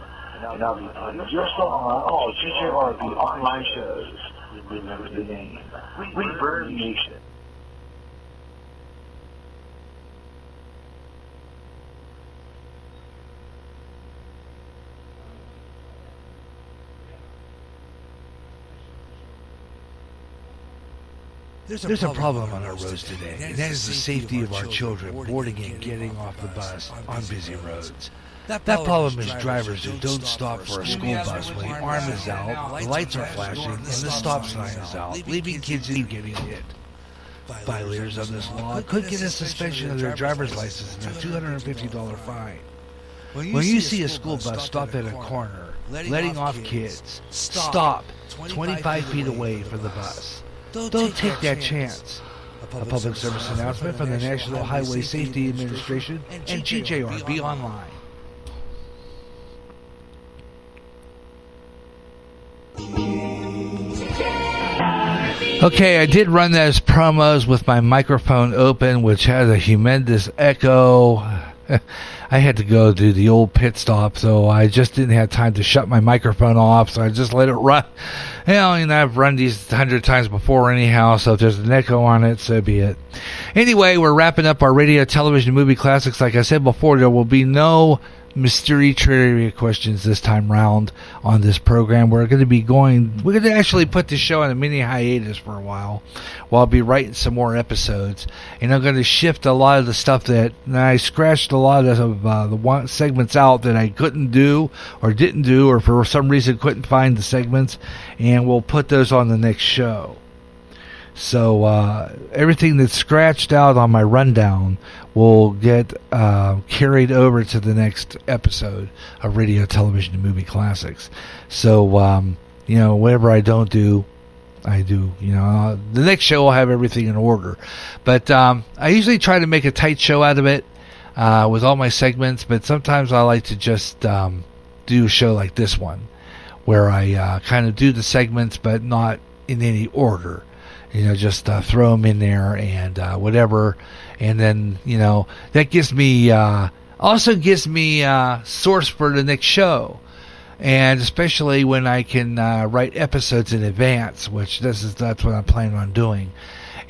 And I'll be playing your song on all GJRB Online shows. Remember the name, Reverb Nation. There's a problem on our roads today, and that is the safety of our children boarding and getting off the bus on busy roads. That problem is drivers who don't stop for a school bus when the arm is out, the lights are flashing, and the stop sign is out, leaving kids in getting hit. Violators of this law could get a suspension of their driver's license and a $250 fine. When you see a school bus stop at a corner, letting off kids, stop 25 feet away from the bus. Don't take that chance. A public service announcement from the National Highway Safety Administration and GJRB Online. Okay, I did run those promos with my microphone open, which has a humongous echo. I had to go do the old pit stop, so I just didn't have time to shut my microphone off, so I just let it run. I've run these 100 times before anyhow, so if there's an echo on it, so be it. Anyway, we're wrapping up our radio, television, movie classics. Like I said before, there will be no mystery trivia questions this time round on this program. We're going to actually put this show on a mini hiatus for a while I'll be writing some more episodes, and I'm going to shift a lot of the stuff that I scratched a lot of the segments out that I couldn't do or didn't do, or for some reason couldn't find the segments, and we'll put those on the next show. So everything that's scratched out on my rundown will get carried over to the next episode of Radio, Television, and Movie Classics. So, whatever I don't do, I do. The next show will have everything in order. But I usually try to make a tight show out of it with all my segments, but sometimes I like to just do a show like this one, where I kind of do the segments, but not in any order. Just throw them in there and whatever. And then, that gives me, also gives me source for the next show. And especially when I can write episodes in advance, which that's what I'm planning on doing.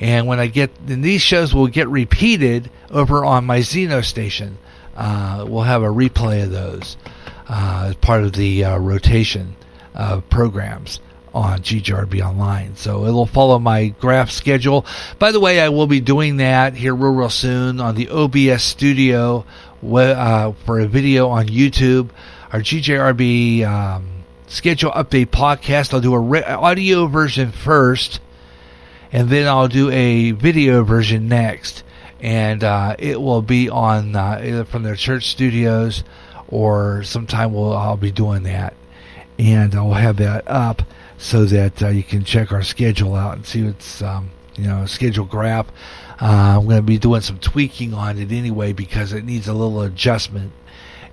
And when these shows will get repeated over on my Zeno station. We'll have a replay of those as part of the rotation of programs on GJRB Online. So it'll follow my graph schedule. By the way, I will be doing that here real soon on the OBS Studio for a video on YouTube. Our GJRB schedule update podcast. I'll do a audio version first, and then I'll do a video version next. And it will be on either from their church studios, or sometime I'll be doing that. And I'll have that up so that you can check our schedule out and see what's, schedule graph. I'm going to be doing some tweaking on it anyway because it needs a little adjustment.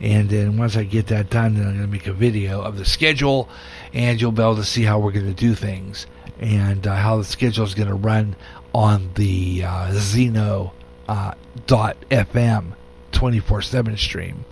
And then once I get that done, then I'm going to make a video of the schedule, and you'll be able to see how we're going to do things and how the schedule is going to run on the Zeno .fm 24/7 stream,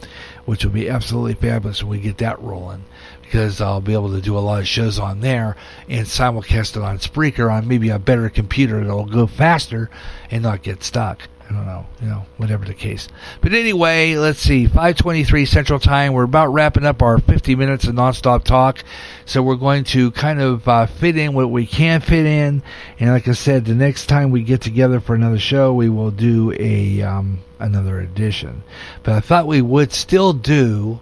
which will be absolutely fabulous when we get that rolling, because I'll be able to do a lot of shows on there and simulcast it on Spreaker on maybe a better computer that'll go faster and not get stuck. I don't know, whatever the case. But anyway, let's see, 5:23 Central Time. We're about wrapping up our 50 minutes of nonstop talk. So we're going to kind of fit in what we can fit in. And like I said, the next time we get together for another show, we will do another edition. But I thought we would still do,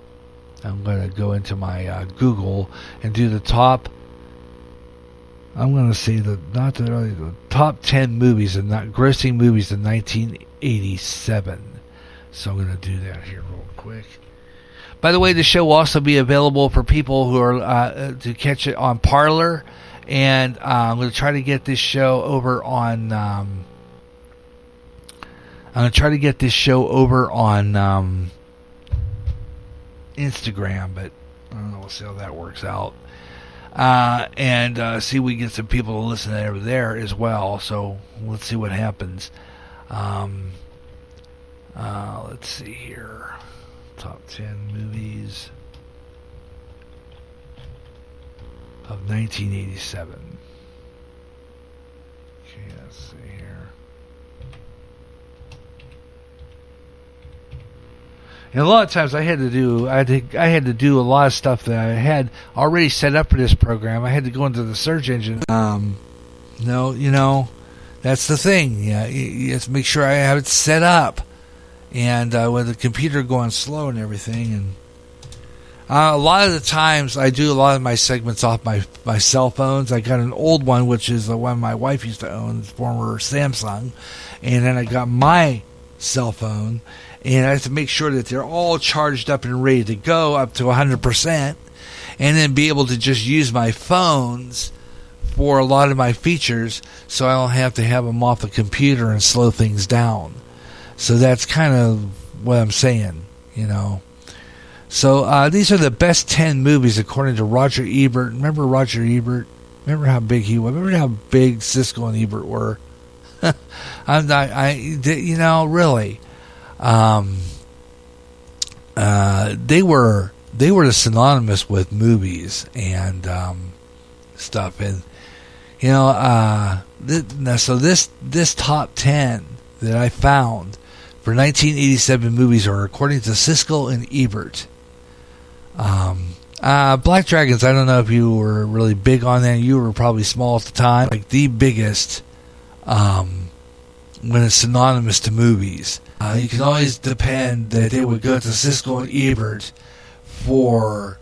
I'm going to go into my Google and do the top, I'm going to say the top 10 movies and not grossing movies in 1987. So I'm going to do that here real quick. By the way, the show will also be available for people who are to catch it on Parler, and I'm going to try to get this show over on. I'm going to try to get this show over on Instagram, but I don't know. We'll see how that works out. And see if we can get some people to listen over there as well. So let's see what happens. Let's see here. Top 10 movies of 1987. Okay, let's see here. And a lot of times I had to do a lot of stuff that I had already set up for this program. I had to go into the search engine. That's the thing. Yeah, you have to make sure I have it set up, and with the computer going slow and everything. And a lot of the times I do a lot of my segments off my cell phones. I got an old one, which is the one my wife used to own, former Samsung, and then I got my cell phone. And I have to make sure that they're all charged up and ready to go up to 100%, and then be able to just use my phones for a lot of my features, so I don't have to have them off the computer and slow things down. So that's kind of what I'm saying, So these are the best 10 movies according to Roger Ebert. Remember Roger Ebert? Remember how big he was. Remember how big Siskel and Ebert were. Really. They were synonymous with movies and stuff, and so this top 10 that I found for 1987 movies are according to Siskel and Ebert. Black Dragons, I don't know if you were really big on that. You were probably small at the time. Like the biggest when it's synonymous to movies. You can always depend that they would go to Siskel and Ebert for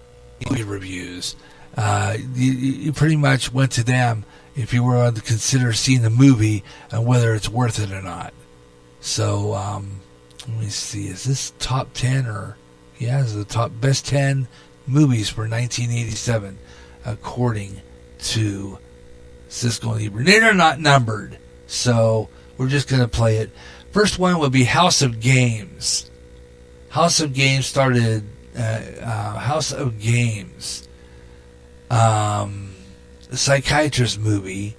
movie reviews. You pretty much went to them if you were to consider seeing the movie and whether it's worth it or not. So, let me see. Is this top 10 or... Yeah, this is the top best 10 movies for 1987, according to Siskel and Ebert. They're not numbered, so we're just going to play it. First one would be House of Games. House of Games started... House of Games. A psychiatrist movie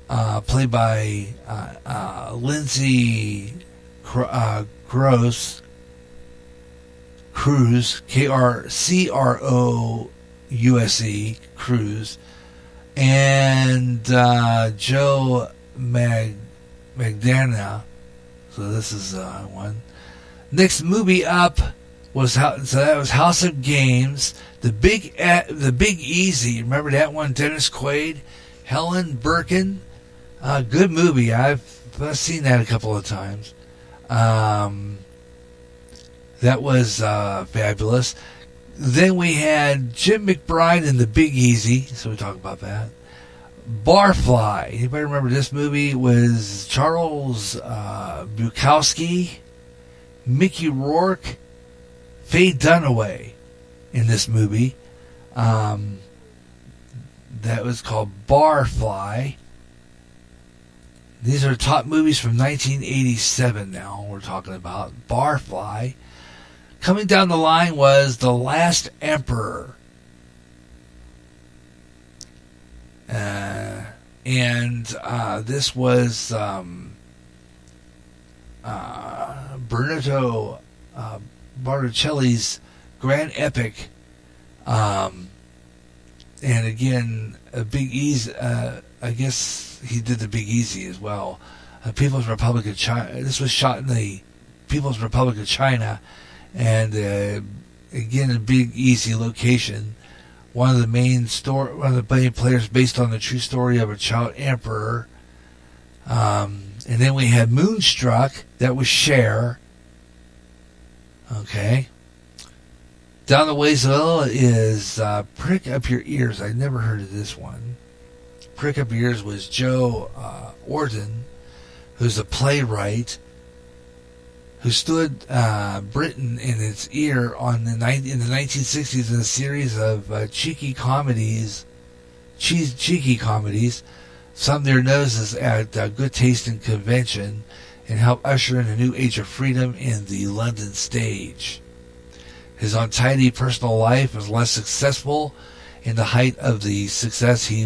played by Lindsay Cruz, Crouse, Cruz, and Joe Magdalena. So this is one. Next movie up was that was House of Games. The Big Easy. Remember that one? Dennis Quaid, Helen Birkin. Good movie. I've seen that a couple of times. That was fabulous. Then we had Jim McBride and The Big Easy. So we talk about that. Barfly. Anybody remember this movie? It was Charles Bukowski, Mickey Rourke, Faye Dunaway in this movie. That was called Barfly. These are top movies from 1987 now we're talking about. Barfly. Coming down the line was The Last Emperor. And this was Bernardo Barticelli's grand epic. And again, a Big Easy. I guess he did The Big Easy as well. People's Republic of China. This was shot in the People's Republic of China, and again, a Big Easy location. One of the main players based on the true story of a child emperor. And then we had Moonstruck. That was Cher. Okay. Down the ways is Prick Up Your Ears. I never heard of this one. Prick Up Your Ears was Joe Orton, who's a playwright who stood Britain in its ear in the 1960s in a series of cheeky comedies. Some their noses at Good Taste and Convention, and helped usher in a new age of freedom in the London stage. His untidy personal life was less successful. In the height of the success, he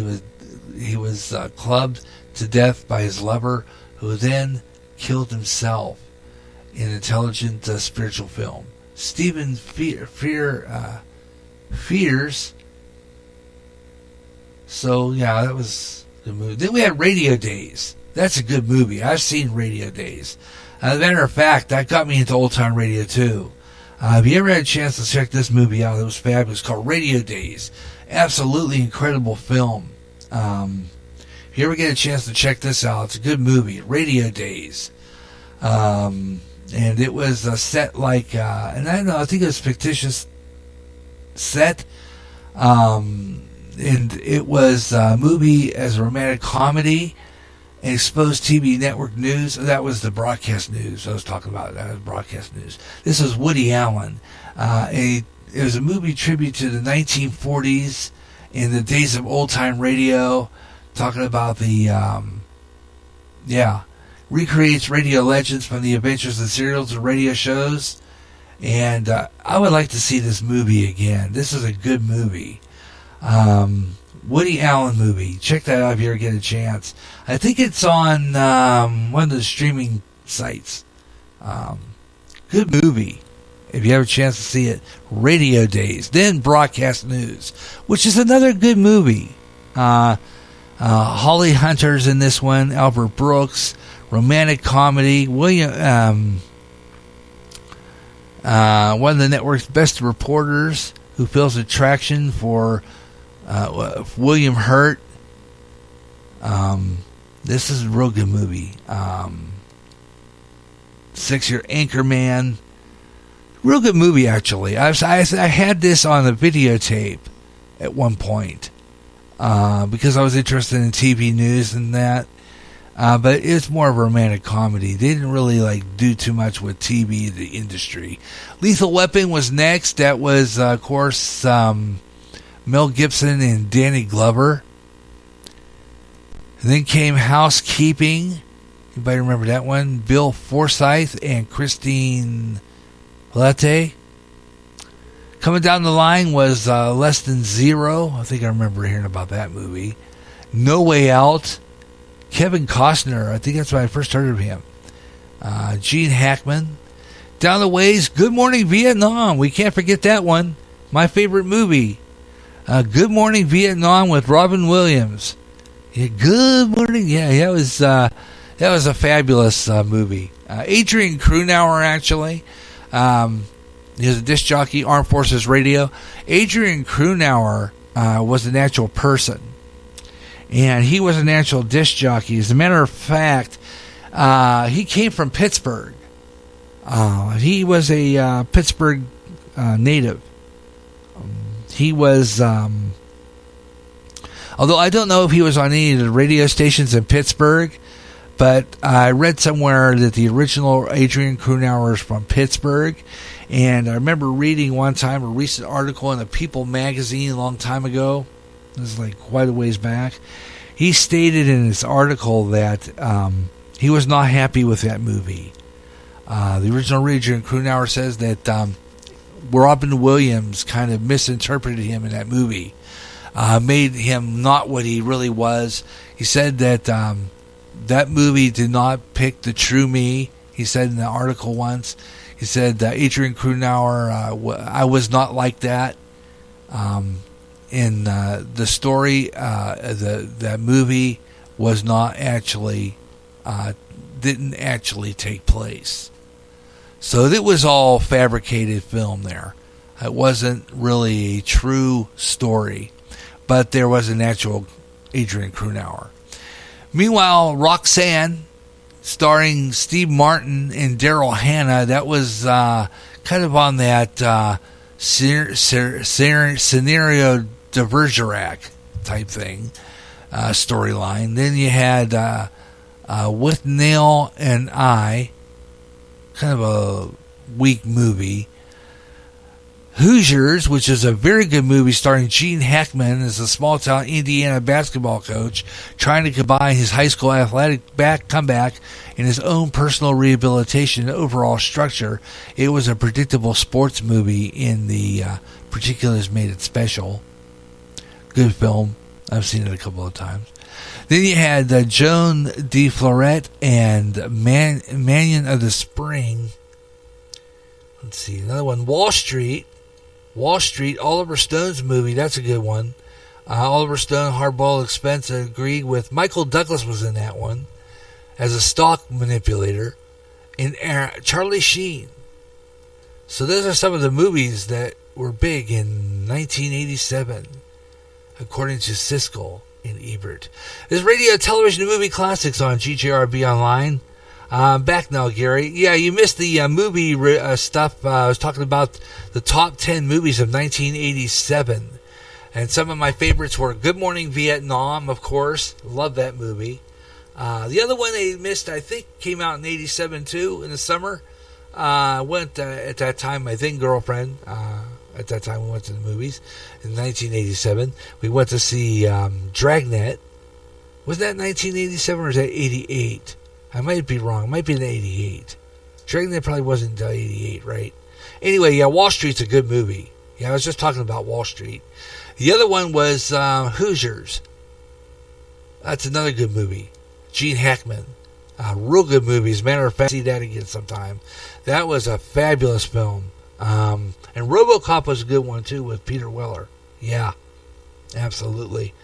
was clubbed to death by his lover, who then killed himself in an intelligent spiritual film. Stephen Frears. So yeah, that was a good movie. Then we had Radio Days. That's a good movie. I've seen Radio Days. As a matter of fact, that got me into old time radio too. If you ever had a chance to check this movie out, it was fabulous. It's called Radio Days. Absolutely incredible film. If you ever get a chance to check this out, it's a good movie. Radio Days. And it was set like, and I don't know, I think it was fictitious set. And it was a movie as a romantic comedy. Exposed TV network news. That was the broadcast news I was talking about. That was broadcast news. This was Woody Allen. It was a movie tribute to the 1940s in the days of old time radio, talking about the recreates radio legends from the adventures and serials and radio shows. And I would like to see this movie again. This is a good movie. Woody Allen movie. Check that out if you ever get a chance. I think it's on one of the streaming sites. Good movie. If you have a chance to see it. Radio Days. Then Broadcast News, which is another good movie. Holly Hunter's in this one. Albert Brooks. Romantic comedy. William, one of the network's best reporters who feels attraction for William Hurt. This is a real good movie. 6-Year Anchorman. Real good movie, actually. I had this on a videotape at one point because I was interested in TV news and that. But it's more of a romantic comedy. They didn't really do too much with TV, the industry. Lethal Weapon was next. That was, of course, Mel Gibson and Danny Glover. And then came Housekeeping. Anybody remember that one? Bill Forsyth and Christine Latte. Coming down the line was Less Than Zero. I think I remember hearing about that movie. No Way Out. Kevin Costner. I think that's when I first heard of him. Gene Hackman. Down the Ways. Good Morning Vietnam. We can't forget that one. My favorite movie. Good Morning Vietnam with Robin Williams. Yeah, Good Morning. Yeah, that was a fabulous movie. Adrian Cronauer, actually. He was a disc jockey, Armed Forces Radio. Adrian Cronauer was an actual person. And he was an actual disc jockey. As a matter of fact, he came from Pittsburgh. He was a Pittsburgh native. He was, although I don't know if he was on any of the radio stations in Pittsburgh, but I read somewhere that the original Adrian Cronauer is from Pittsburgh. And I remember reading one time a recent article in the People magazine a long time ago. This is quite a ways back. He stated in his article that he was not happy with that movie. The original Adrian Cronauer says that Robin Williams kind of misinterpreted him in that movie. Made him not what he really was. He said that that movie did not pick the true me. He said in the article once. He said Adrian Cronauer, I was not like that. In the story, that movie was not actually, didn't actually take place. So it was all fabricated film there. It wasn't really a true story, but there was an actual Adrian Cronauer. Meanwhile, Roxanne, starring Steve Martin and Daryl Hannah, that was kind of on that scenario de Bergerac type thing, storyline. Then you had With Nail and I, kind of a weak movie. Hoosiers, which is a very good movie starring Gene Hackman as a small-town Indiana basketball coach trying to combine his high school athletic comeback and his own personal rehabilitation and overall structure. It was a predictable sports movie in the particulars made it special. Good film. I've seen it a couple of times. Then you had Joan D. Florette and Manion of the Spring. Let's see, another one, Wall Street, Oliver Stone's movie. That's a good one. Oliver Stone, Hardball Expense, agreed with Michael Douglas was in that one as a stock manipulator, and Charlie Sheen. So those are some of the movies that were big in 1987, according to Siskel and Ebert. This is Radio, Television, and Movie Classics on GJRB Online. Back now, Gary. Yeah, you missed the movie stuff. I was talking about the top 10 movies of 1987. And some of my favorites were Good Morning Vietnam, of course. Love that movie. The other one they missed, I think, came out in 87 too, in the summer. Went at that time, my then girlfriend, at that time we went to the movies in 1987. We went to see Dragnet. Was that 1987 or was that 88? I might be wrong. It might be in 88. Dragnet probably wasn't until 88, right? Anyway, yeah, Wall Street's a good movie. Yeah, I was just talking about Wall Street. The other one was Hoosiers. That's another good movie. Gene Hackman. Real good movie. As a matter of fact, see that again sometime. That was a fabulous film. And RoboCop was a good one too with Peter Weller. Yeah, absolutely.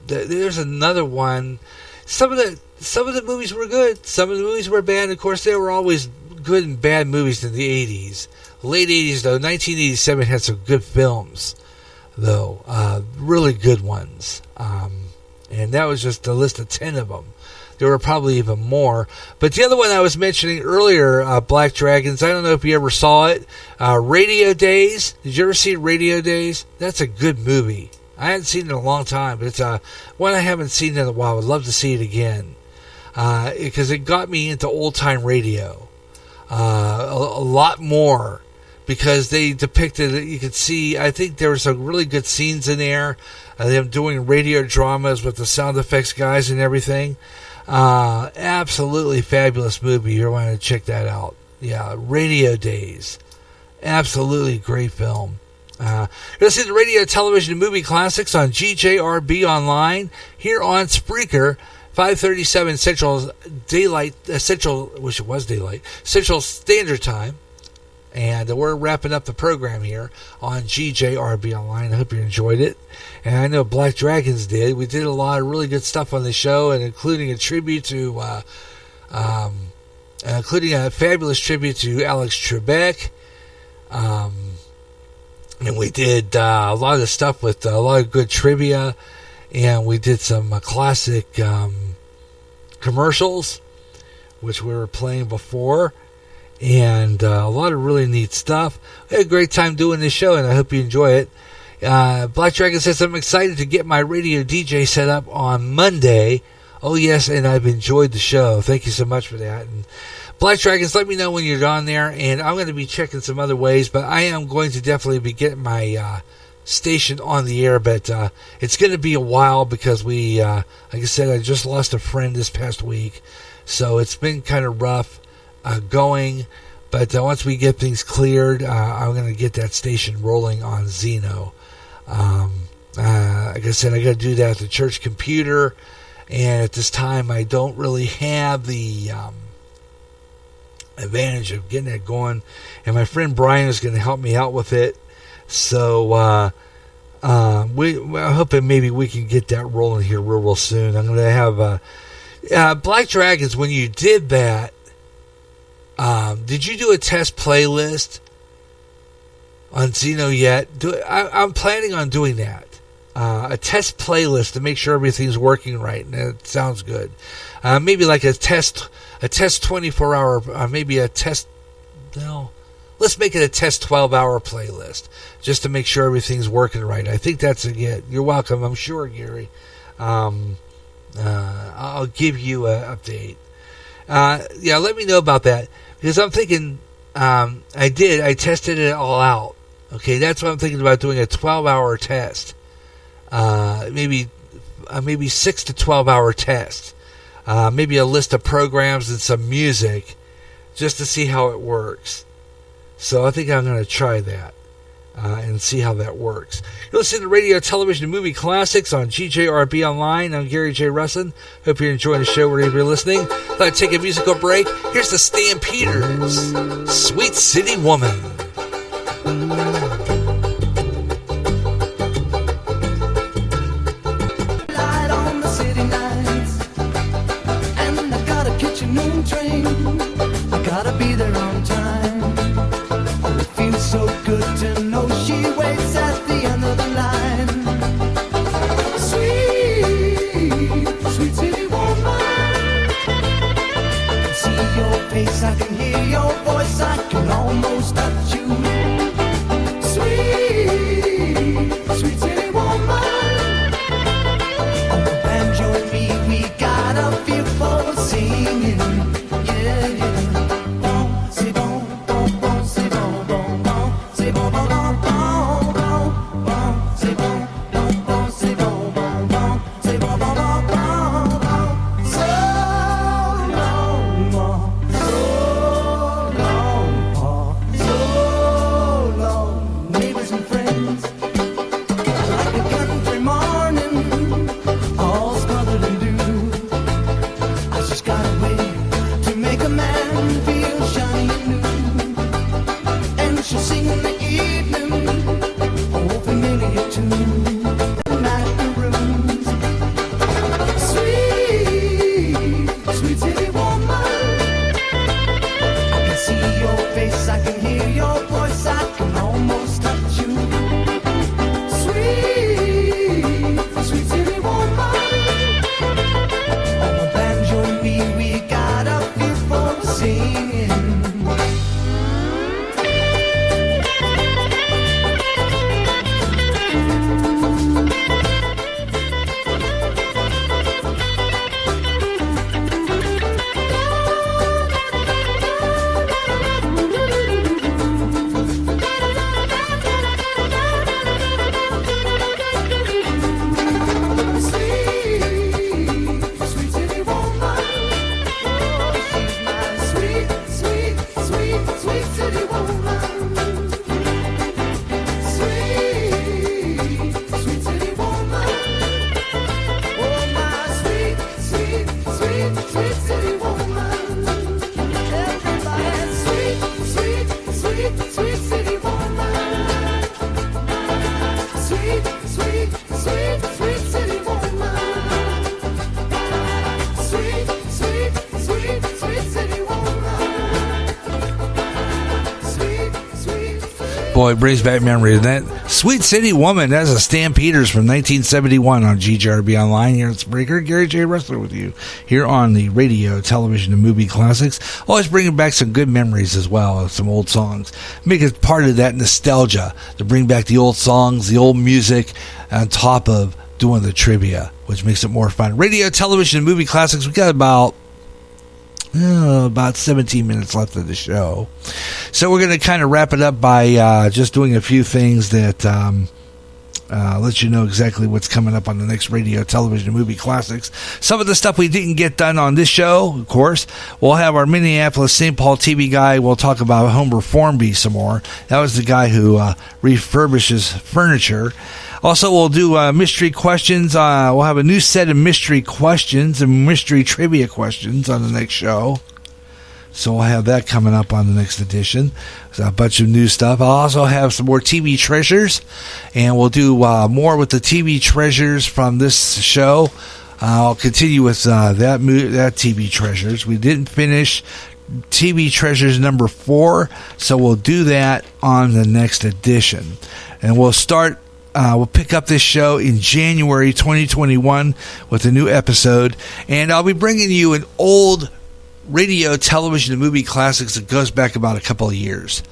There's another one. Some of the movies were good. Some of the movies were bad. Of course, there were always good and bad movies in the 80s. Late 80s, though, 1987 had some good films, though. Really good ones. And that was just a list of 10 of them. There were probably even more. But the other one I was mentioning earlier, Black Dragons, I don't know if you ever saw it. Radio Days. Did you ever see Radio Days? That's a good movie. I hadn't seen it in a long time, but it's one I haven't seen in a while. I would love to see it again. Because it got me into old-time radio. A lot more. Because they depicted, you could see, I think there were some really good scenes in there. Them doing radio dramas with the sound effects guys and everything. Absolutely fabulous movie. You're going to check that out. Yeah, Radio Days. Absolutely great film. You're listening to Radio, Television, and Movie Classics on GJRB Online here on Spreaker, 537 Central Standard Time. And we're wrapping up the program here on GJRB Online. I hope you enjoyed it. And I know Black Dragons did. We did a lot of really good stuff on the show, and including a tribute to, including a fabulous tribute to Alex Trebek. And we did a lot of stuff with a lot of good trivia. And we did some classic commercials, which we were playing before. And a lot of really neat stuff. We had a great time doing this show, and I hope you enjoy it. Black Dragon says, I'm excited to get my radio DJ set up on Monday. Oh, yes, and I've enjoyed the show. Thank you so much for that. And Black Dragons, let me know when you're on there, and I'm going to be checking some other ways, but I am going to definitely be getting my station on the air, but it's going to be a while because we, like I said, I just lost a friend this past week, so it's been kind of rough. Going, but once we get things cleared, I'm going to get that station rolling on Zeno. Like I said, I got to do that at the church computer, and at this time, I don't really have the advantage of getting it going. And my friend Brian is going to help me out with it, so we're hoping maybe we can get that rolling here real soon. I'm going to have Black Dragons. When you did that. Did you do a test playlist on Zeno yet? I'm planning on doing that. A test playlist to make sure everything's working right, and it sounds good. Maybe like a test 24-hour, maybe a test. No, let's make it a test 12-hour playlist just to make sure everything's working right. I think that's it. You're welcome. I'm sure, Gary. I'll give you an update. Yeah, let me know about that. Because I'm thinking, I tested it all out. Okay, that's what I'm thinking about, doing a 12-hour test. Maybe 6 to 12-hour test. Maybe a list of programs and some music, just to see how it works. So I think I'm going to try that and see how that works. You're listening to Radio, Television, and Movie Classics on GJRB Online. I'm Gary J. Russin. Hope you're enjoying the show wherever you're listening. Thought I'd take a musical break. Here's the Stampeders, Sweet City Woman. Light on the city nights, and I gotta catch a noon train. I gotta be there on time. Oh, it feels so good to know she waits at the end of the line. Sweet city woman, I can see your face, I can hear your voice, I can almost touch you. Sweet city woman, on the banjo and me, we got a feel for singing, yeah. sweet city woman. Everybody, sweet, sweet, sweet, sweet city woman. Sweet, sweet, sweet, sweet city woman. Sweet, sweet, sweet, sweet city woman. Sweet, sweet. Boy, it brings back memory of that. Sweet City Woman, that's a Stan Peters from 1971 on GJRB Online. Here at Spreaker, Gary J. Rustler with you here on the radio, television, and movie classics. Always bringing back some good memories as well of some old songs. Make it part of that nostalgia to bring back the old songs, the old music, on top of doing the trivia, which makes it more fun. Radio, television, and movie classics. We got about 17 minutes left of the show. So we're going to kind of wrap it up by just doing a few things that let you know exactly what's coming up on the next radio, television, and movie classics. Some of the stuff we didn't get done on this show, of course. We'll have our Minneapolis St. Paul TV guy. We'll talk about Homer Formby some more. That was the guy who refurbishes furniture. Also, we'll do mystery questions. We'll have a new set of mystery questions and mystery trivia questions on the next show. So we'll have that coming up on the next edition. There's a bunch of new stuff. I'll also have some more TV treasures, and we'll do more with the TV treasures from this show. I'll continue with that TV treasures. We didn't finish TV treasures number 4, so we'll do that on the next edition. And we'll start. We'll pick up this show in January 2021 with a new episode, and I'll be bringing you an old radio, television, and movie classics that goes back about a couple of years.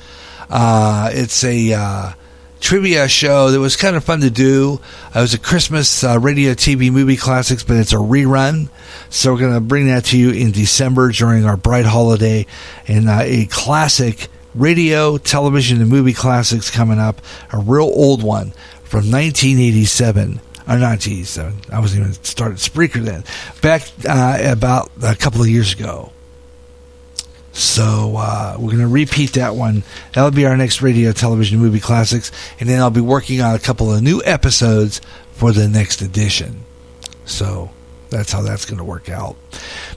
It's a trivia show that was kind of fun to do. It was a Christmas radio, TV, movie classics, but it's a rerun. So we're going to bring that to you in December during our bright holiday, and a classic radio, television, and movie classics coming up, a real old one from 1987. Or 1987. I wasn't even started Spreaker then. Back about a couple of years ago. So we're going to repeat that one. That'll be our next radio, television, movie classics. And then I'll be working on a couple of new episodes for the next edition. So that's how that's going to work out.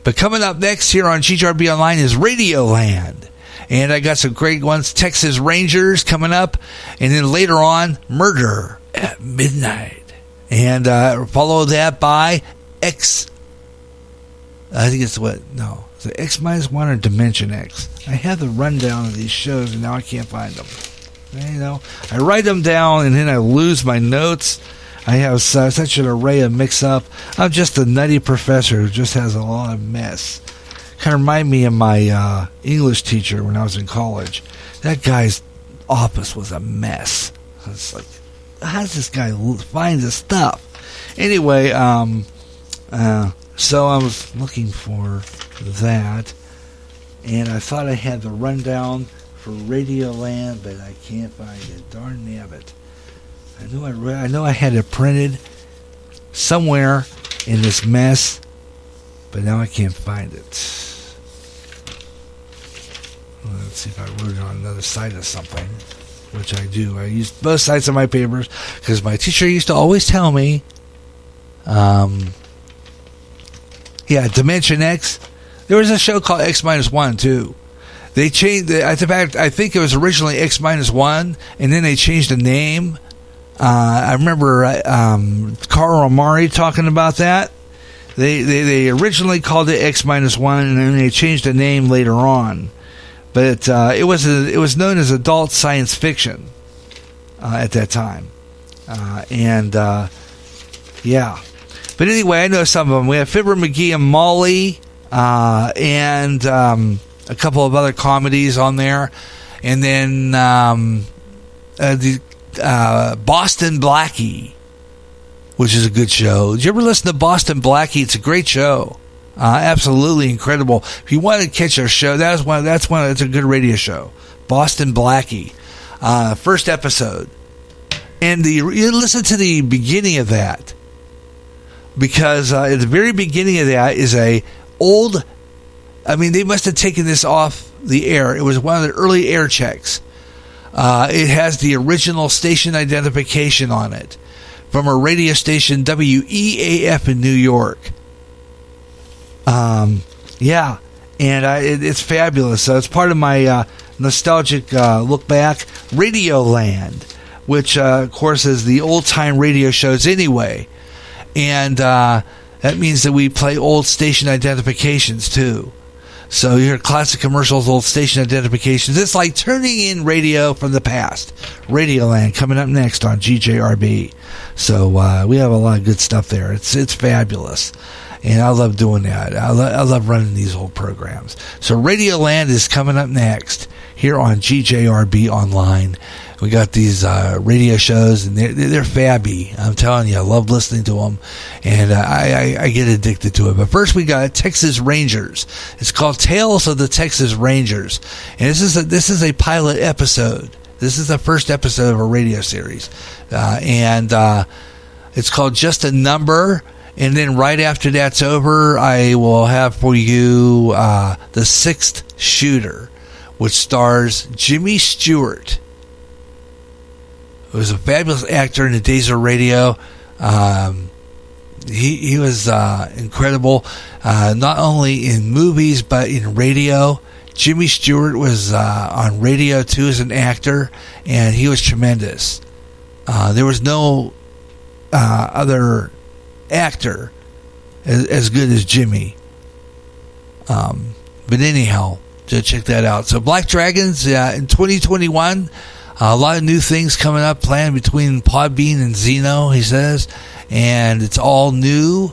But coming up next here on GJRB Online is Radioland. And I got some great ones. Texas Rangers coming up. And then later on, Murder at Midnight. And follow that by X. I think it's what? No. Is it X-1 or Dimension X? I have the rundown of these shows, and now I can't find them. You know, I write them down, and then I lose my notes. I have such an array of mix-up. I'm just a nutty professor who just has a lot of mess. Kind of remind me of my English teacher when I was in college. That guy's office was a mess. It's like, how does this guy find this stuff? Anyway, so I was looking for that, and I thought I had the rundown for Radioland, but I can't find it. Darn nabbit. I know I had it printed somewhere in this mess, but now I can't find it. Let's see if I wrote it on another side of something, which I do. I use both sides of my papers because my teacher used to always tell me, Dimension X. There was a show called X-1 too. They changed. In fact, I think it was originally X-1, and then they changed the name. I remember Carl Amari talking about that. They originally called it X-1, and then they changed the name later on. But it was known as adult science fiction at that time, yeah. But anyway, I know some of them. We have Fibber McGee and Molly, and a couple of other comedies on there, and then the Boston Blackie, which is a good show. Did you ever listen to Boston Blackie? It's a great show. Absolutely incredible. If you want to catch our show, that's a good radio show. Boston Blackie, first episode, and you listen to the beginning of that, because at the very beginning of that is a old. I mean, they must have taken this off the air. It was one of the early air checks. It has the original station identification on it from a radio station, WEAF in New York. Yeah, and it's fabulous. So it's part of my nostalgic look back. Radioland, which of course is the old time radio shows anyway, and that means that we play old station identifications too. So you hear classic commercials, old station identifications. It's like turning in radio from the past. Radioland coming up next on GJRB. So we have a lot of good stuff there. It's fabulous. And I love doing that. I love running these old programs. So Radioland is coming up next here on GJRB Online. We got these radio shows, and they're fabby. I'm telling you, I love listening to them, and I get addicted to it. But first, we got Texas Rangers. It's called Tales of the Texas Rangers, and this is a pilot episode. This is the first episode of a radio series, and it's called Just a Number. And then right after that's over, I will have for you The Sixth Shooter, which stars Jimmy Stewart, who was a fabulous actor in the days of radio. He was incredible, not only in movies but in radio. Jimmy Stewart was on radio too as an actor, and he was tremendous. There was no other actor as good as Jimmy. But anyhow, just check that out. So Black Dragons in 2021, a lot of new things coming up, planned between Podbean and Zeno, he says, and it's all new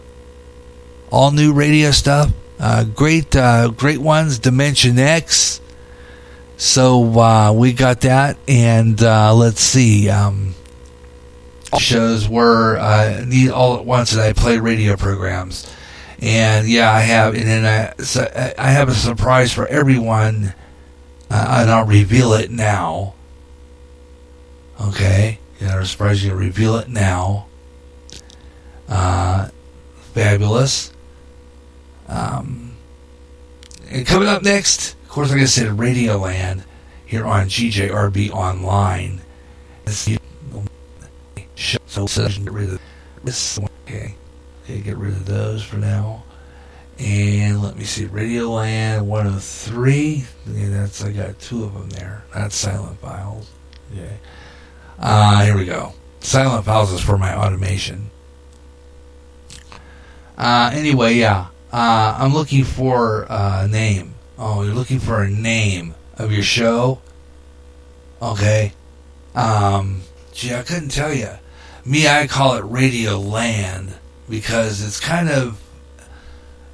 radio stuff. Great ones, Dimension X. So we got that, and let's see. Shows were Need All at Once, and I play radio programs, and I have, and then I have a surprise for everyone, and I'll reveal it now. Okay, a surprise, you reveal it now. Fabulous. And coming up next, of course, like I said, Radioland here on GJRB Online. So get rid of this. Okay, get rid of those for now. And let me see, Radioland 103. Yeah, I got two of them there. That's Silent Files. Okay. Here we go. Silent Files is for my automation. Anyway, I'm looking for a name. Oh, you're looking for a name of your show? Okay. Gee, I couldn't tell you. Me, I call it Radioland because it's kind of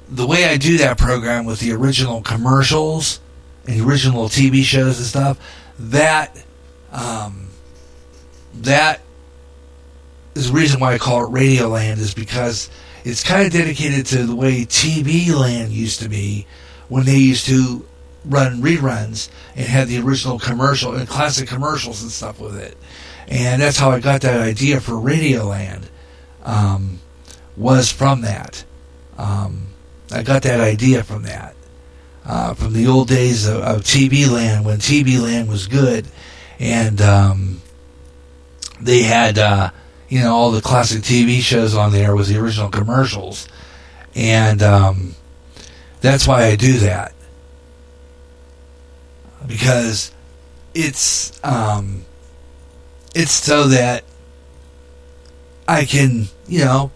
the way I do that program with the original commercials and the original TV shows and stuff. That is the reason why I call it Radioland, is because it's kind of dedicated to the way TV Land used to be when they used to run reruns and had the original commercial and classic commercials and stuff with it. And that's how I got that idea for Radioland, was from that. I got that idea from that, from the old days of TV Land, when TV Land was good, and they had all the classic TV shows on there with the original commercials, and that's why I do that, because it's so that I can,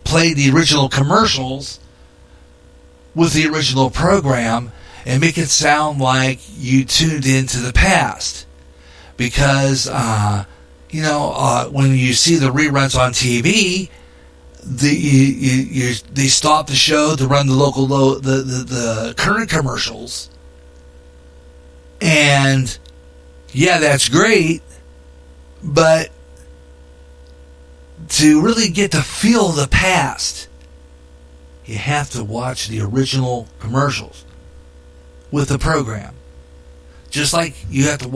play the original commercials with the original program and make it sound like you tuned into the past. Because, when you see the reruns on TV, they stop the show to run the current commercials. And, that's great. But to really get the feel of the past, you have to watch the original commercials with the program. Just like you have to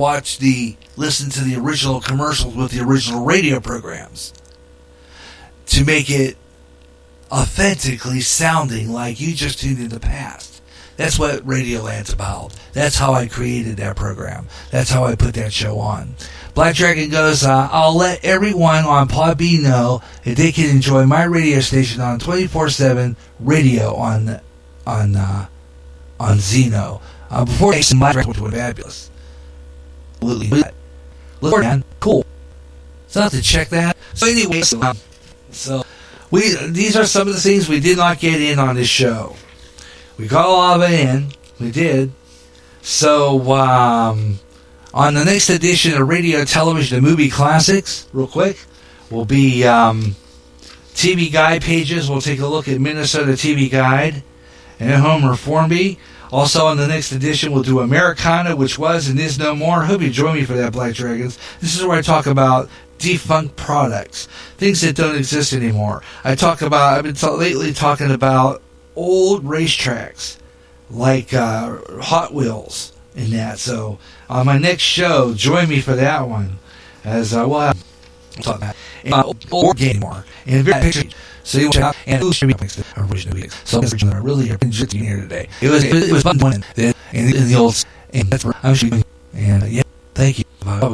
listen to the original commercials with the original radio programs to make it authentically sounding like you just tuned in the past. That's what Radioland's about. That's how I created that program. That's how I put that show on. Black Dragon goes, I'll let everyone on Podbean know that they can enjoy my radio station on 24/7 radio on Zeno. Before they some which was fabulous. Absolutely. Look, man, cool. So I have to check that. So anyway, so these are some of the things we did not get in on this show. We got a lot of it in. We did. So on the next edition of Radio, Television, and Movie Classics, real quick, will be TV Guide pages. We'll take a look at Minnesota TV Guide and Homer Formby. Also on the next edition, we'll do Americana, which was and is no more. Hope you join me for that, Black Dragons. This is where I talk about defunct products, things that don't exist anymore. I've been lately talking about old racetracks, like Hot Wheels and that. So on my next show, join me for that one, as we'll have talk about old game more and very picture. So you out and original. So I really enjoyed being here today. It was fun one in the old, and that's where I'm shooting. And yeah, thank you.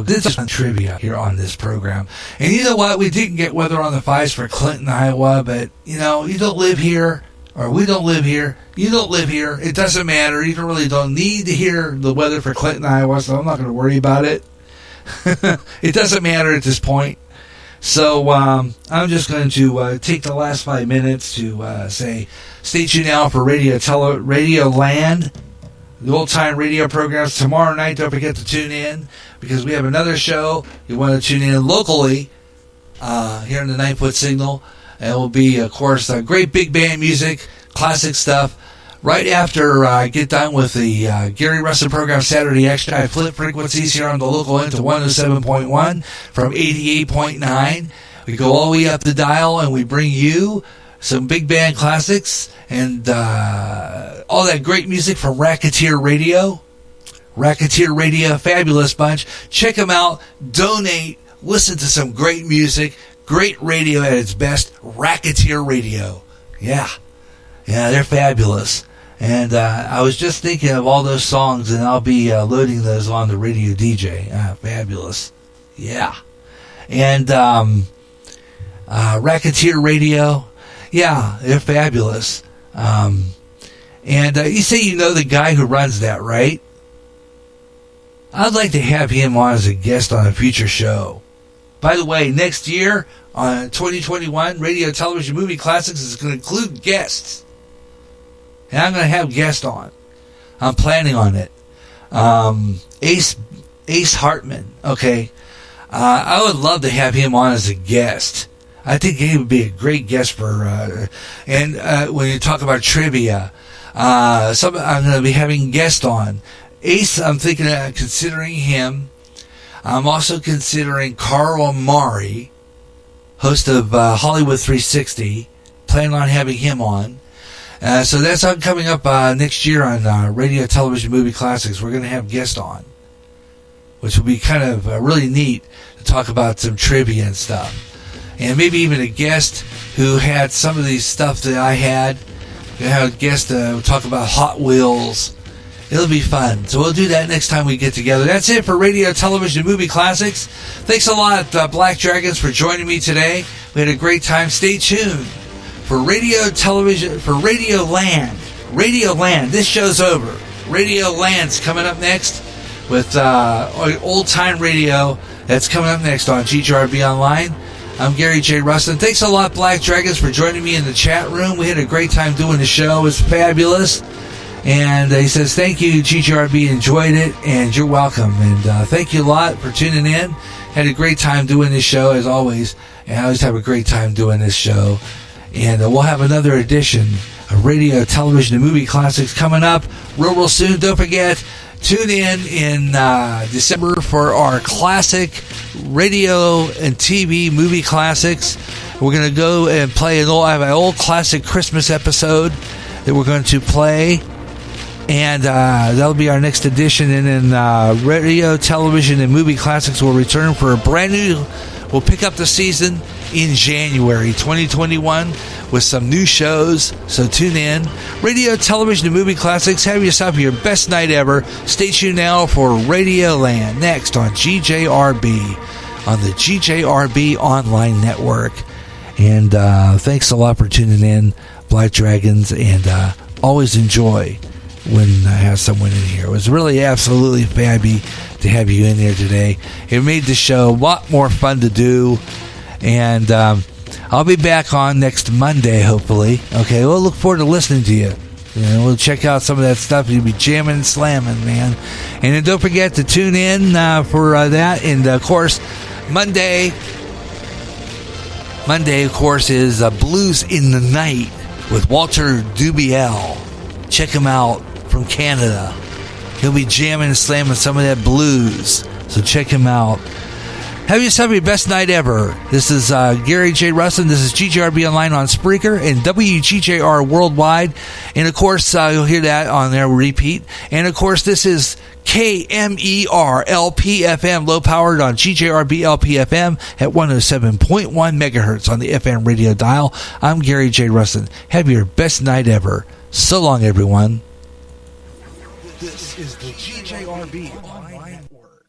This is fun trivia here on this program. And you know what? We didn't get weather on the 5s for Clinton, Iowa, but you don't live here, or we don't live here. You don't live here. It doesn't matter. You really don't need to hear the weather for Clinton, Iowa, so I'm not going to worry about it. It doesn't matter at this point. So I'm just going to take the last 5 minutes to say, stay tuned now for Radio Land, the old-time radio programs. Tomorrow night, don't forget to tune in, because we have another show. You want to tune in locally here in the 9-foot signal. And it will be, of course, great big band music, classic stuff. Right after I get done with the Gary Russell program, Saturday Extra, I flip frequencies here on the local end to 107.1 from 88.9. We go all the way up the dial and we bring you some big band classics and all that great music from Racketeer Radio. Racketeer Radio, fabulous bunch. Check them out, donate, listen to some great music, great radio at its best. Racketeer Radio. Yeah, they're fabulous. And I was just thinking of all those songs, and I'll be loading those on the Radio DJ. Fabulous. Yeah. And Racketeer Radio, yeah, they're fabulous. And you say you know the guy who runs that, right? I'd like to have him on as a guest on a future show. By the way, next year, on 2021, Radio, Television, Movie Classics is going to include guests. And I'm going to have guests on. I'm planning on it. Ace Hartman. Okay. I would love to have him on as a guest. I think he would be a great guest for, when you talk about trivia, I'm going to be having guests on. Ace, I'm thinking of considering him. I'm also considering Carl Amari, host of Hollywood 360. Planning on having him on. So that's coming up next year on Radio, Television, Movie Classics. We're going to have guests on, which will be kind of really neat to talk about some trivia and stuff. And maybe even a guest who had some of these stuff that I had. We're going to have a guest talk about Hot Wheels. It'll be fun. So we'll do that next time we get together. That's it for Radio, Television, Movie Classics. Thanks a lot, Black Dragons, for joining me today. We had a great time. Stay tuned for Radio, Television, for Radio Land. Radio Land. This show's over. Radio Land's coming up next with old-time radio. That's coming up next on GJRB Online. I'm Gary J. Rustin. Thanks a lot, Black Dragons, for joining me in the chat room. We had a great time doing the show. It was fabulous. And he says, thank you, GJRB. Enjoyed it, and you're welcome. And thank you a lot for tuning in. Had a great time doing this show, as always. And I always have a great time doing this show. And we'll have another edition of Radio, Television, and Movie Classics coming up real soon. Don't forget, tune in December for our classic radio and TV movie classics. We're going to go and play an old classic Christmas episode that we're going to play. And that'll be our next edition. And then Radio, Television, and Movie Classics will return for a brand new... We'll pick up the season in January 2021 with some new shows. So tune in. Radio, Television, and Movie Classics. Have yourself your best night ever. Stay tuned now for Radio Land next on GJRB on the GJRB Online Network. And thanks a lot for tuning in, Black Dragons, and always enjoy when I have someone in here. It was really absolutely fabby to have you in here today. It made the show a lot more fun to do, and I'll be back on next Monday, hopefully. Okay, we'll look forward to listening to you. We'll check out some of that stuff. You'll be jamming and slamming, man. And then don't forget to tune in for that. And, of course, Monday, of course, is Blues in the Night with Walter Dubiel. Check him out from Canada. He'll be jamming and slamming some of that blues. So check him out. Have yourself your best night ever. This is Gary J. Rustin. This is GJRB Online on Spreaker and WGJR Worldwide. And, of course, you'll hear that on their repeat. And, of course, this is KMER LPFM, low-powered on GJRB LPFM at 107.1 megahertz on the FM radio dial. I'm Gary J. Rustin. Have your best night ever. So long, everyone. This is the GJRB Online Work.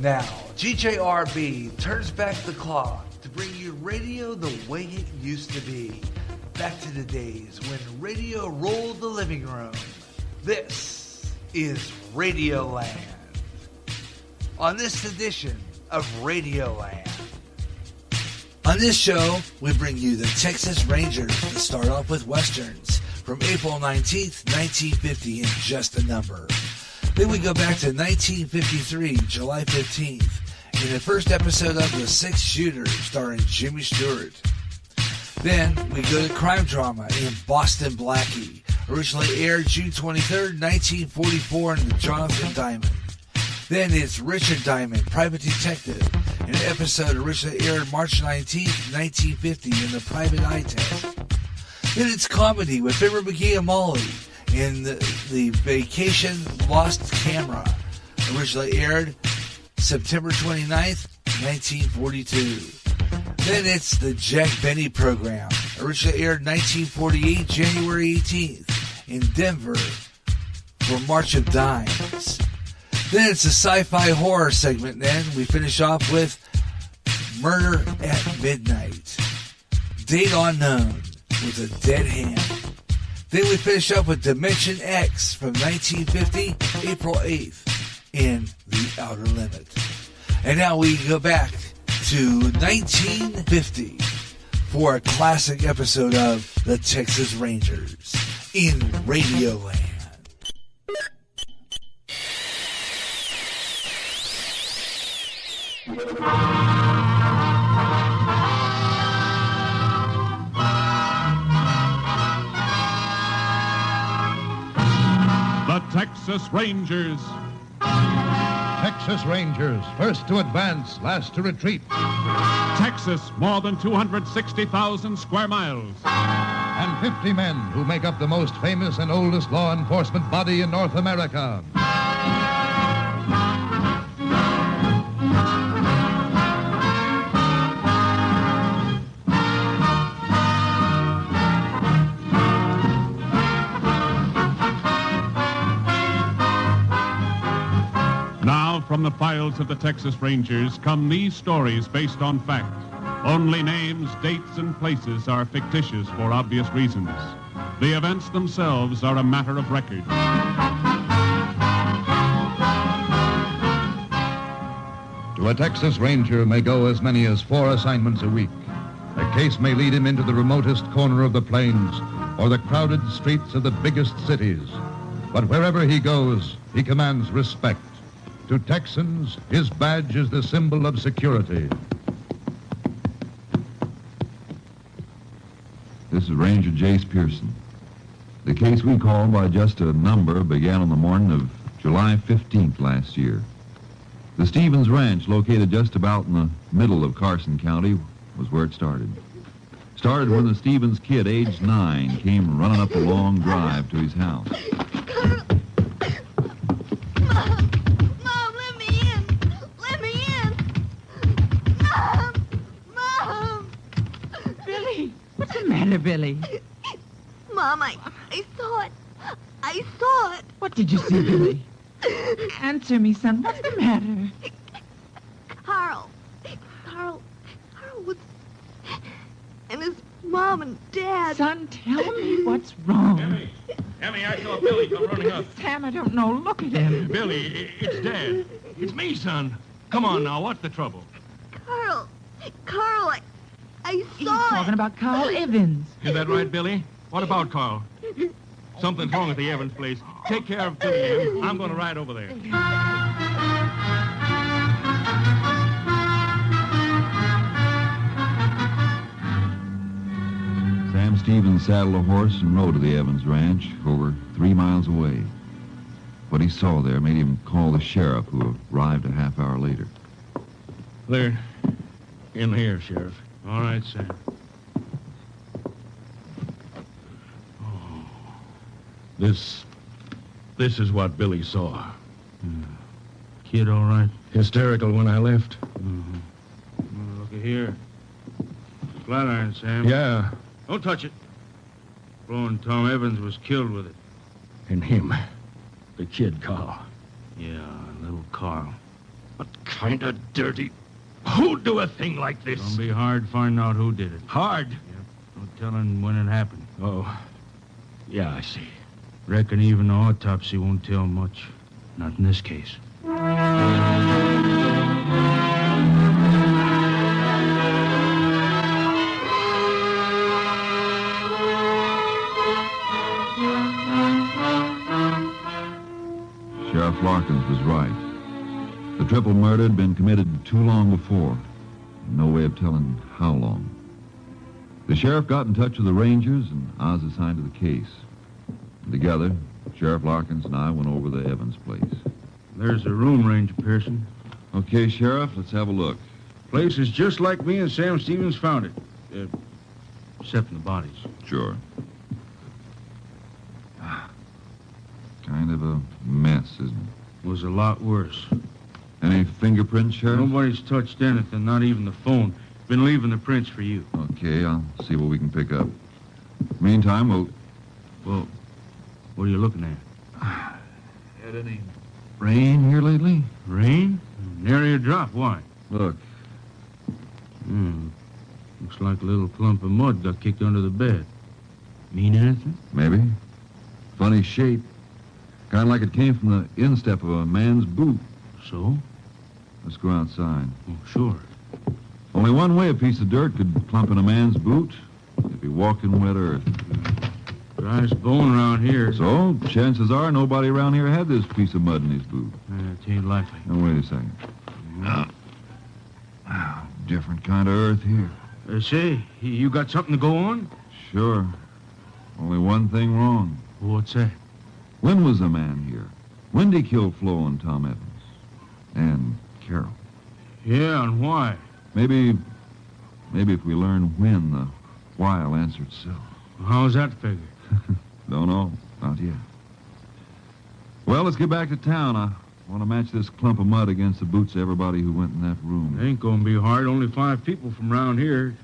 Now, GJRB turns back the clock to bring you radio the way it used to be. Back to the days when radio rolled the living room. This is Radioland. On this edition of Radioland. On this show, we bring you the Texas Rangers to start off with Westerns from April 19th, 1950 in Just a Number. Then we go back to 1953, July 15th, in the first episode of The Six Shooter, starring Jimmy Stewart. Then we go to crime drama in Boston Blackie, originally aired June 23rd, 1944 in The Jonathan Diamond. Then it's Richard Diamond, Private Detective, an episode originally aired March 19th, 1950 in The Private Eye Test. Then it's comedy with Fibber McGee and Molly in the Vacation Lost Camera, originally aired September 29th, 1942. Then it's the Jack Benny Program, originally aired 1948, January 18th in Denver for March of Dimes. Then it's a sci-fi horror segment. Then we finish off with Murder at Midnight, Date Unknown with a Dead Hand. Then we finish up with Dimension X from 1950, April 8th, in The Outer Limit. And now we go back to 1950 for a classic episode of The Texas Rangers in Radioland. The Texas Rangers. Texas Rangers, first to advance, last to retreat. Texas, more than 260,000 square miles. And 50 men who make up the most famous and oldest law enforcement body in North America. From the files of the Texas Rangers come these stories based on fact. Only names, dates, and places are fictitious for obvious reasons. The events themselves are a matter of record. To a Texas Ranger may go as many as 4 assignments a week. A case may lead him into the remotest corner of the plains or the crowded streets of the biggest cities. But wherever he goes, he commands respect. To Texans, his badge is the symbol of security. This is Ranger Jace Pearson. The case we called by just a number began on the morning of July 15th last year. The Stevens Ranch, located just about in the middle of Carson County, was where it started. Started when the Stevens kid, aged 9, came running up a long drive to his house. Billy. Mom, I saw it. I saw it. What did you see, Billy? Answer me, son. What's the matter? Carl and his mom and dad. Son, tell me what's wrong. Emmy, I saw Billy come running up. Sam, I don't know. Look at him. Billy, it's Dad. It's me, son. Come on now, what's the trouble? Carl, I He's saw talking about Carl Evans. Is that right, Billy? What about Carl? Something's wrong at the Evans place. Take care of Billy, Em. I'm going to ride over there. Sam Stevens saddled a horse and rode to the Evans Ranch, over 3 miles away. What he saw there made him call the sheriff, who arrived a half hour later. They're in here, Sheriff. All right, Sam. Oh, this is what Billy saw. Kid all right? Hysterical when I left. Look here. Flatiron, Sam. Yeah. Don't touch it. Flo and Tom Evans was killed with it. And him. The kid, Carl. Yeah, little Carl. What kind of dirty... Who'd do a thing like this? It's gonna be hard finding out who did it. Hard? Yep. No telling when it happened. Oh. Yeah, I see. Reckon even the autopsy won't tell much. Not in this case. Sheriff Larkins was right. The triple murder had been committed too long before. No way of telling how long. The sheriff got in touch with the Rangers, and I was assigned to the case. And together, Sheriff Larkins and I went over the Evans place. There's the room, Ranger Pearson. Okay, Sheriff, let's have a look. Place is just like me and Sam Stevens found it. Except in the bodies. Sure. Kind of a mess, isn't it? Was a lot worse. Any fingerprints, Sheriff? Nobody's touched anything, not even the phone. Been leaving the prints for you. Okay, I'll see what we can pick up. Meantime, Well, what are you looking at? Had any rain here lately? Rain? Nary a drop. Why? Look. Looks like a little clump of mud got kicked under the bed. Mean anything? Maybe. Funny shape. Kind of like it came from the instep of a man's boot. So? Let's go outside. Oh, sure. Only one way a piece of dirt could clump in a man's boot. If he walked in wet earth. Driest bone around here. So, chances are nobody around here had this piece of mud in his boot. It ain't likely. Now, wait a second. Different kind of earth here. Say, you got something to go on? Sure. Only one thing wrong. What's that? When was the man here? When did he kill Flo and Tom Evans? And Carol? Yeah, and why? Maybe if we learn when, the why'll answer itself. How's that figure? Don't know. Not yet. Well, let's get back to town. I want to match this clump of mud against the boots of everybody who went in that room. It ain't gonna be hard. Only 5 people from around here.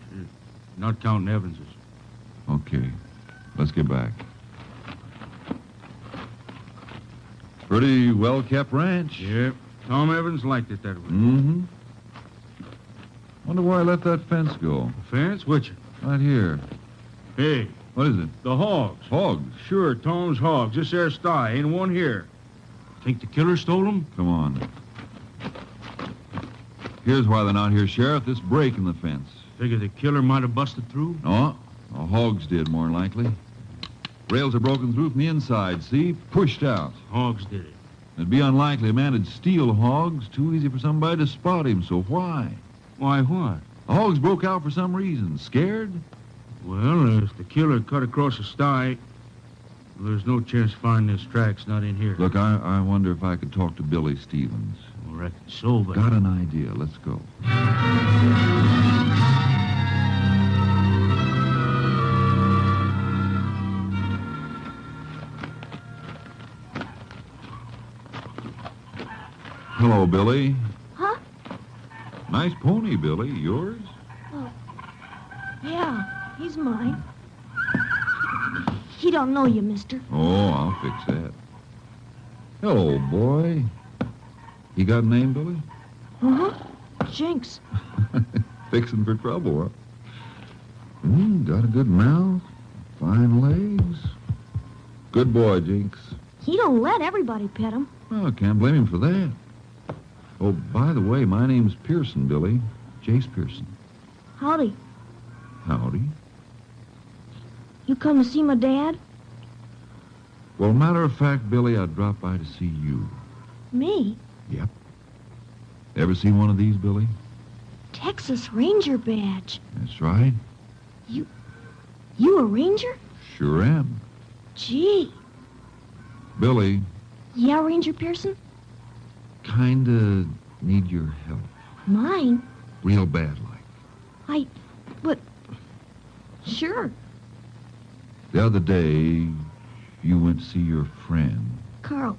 Not counting Evans's. Okay. Let's get back. Pretty well-kept ranch. Yep. Tom Evans liked it that way. Mm-hmm. Wonder where I let that fence go. The fence? Which? Right here. Hey. What is it? The hogs. Hogs? Sure, Tom's hogs. This there sty. Ain't one here. Think the killer stole them? Come on. Here's why they're not here, Sheriff. This break in the fence. Figure the killer might have busted through? No. The hogs did, more than likely. Rails are broken through from the inside, see? Pushed out. Hogs did it. It'd be unlikely a man would steal hogs. Too easy for somebody to spot him, so why? Why what? The hogs broke out for some reason. Scared? Well, if the killer cut across the sty, there's no chance of finding his tracks not in here. Look, I wonder if I could talk to Billy Stevens. I reckon so, but... Got an idea. Let's go. Hello, Billy. Huh? Nice pony, Billy. Yours? Oh, yeah, he's mine. He don't know you, mister. Oh, I'll fix that. Hello, boy. You got a name, Billy? Uh-huh. Jinx. Fixing for trouble, huh? Got a good mouth, fine legs. Good boy, Jinx. He don't let everybody pet him. Oh, can't blame him for that. Oh, by the way, my name's Pearson, Billy. Jace Pearson. Howdy. Howdy. You come to see my dad? Well, matter of fact, Billy, I dropped by to see you. Me? Yep. Ever seen one of these, Billy? Texas Ranger badge. That's right. You a ranger? Sure am. Gee. Billy, Yeah, Ranger Pearson? kinda need your help. Mine? Real bad like. But... Sure. The other day, you went to see your friend. Carl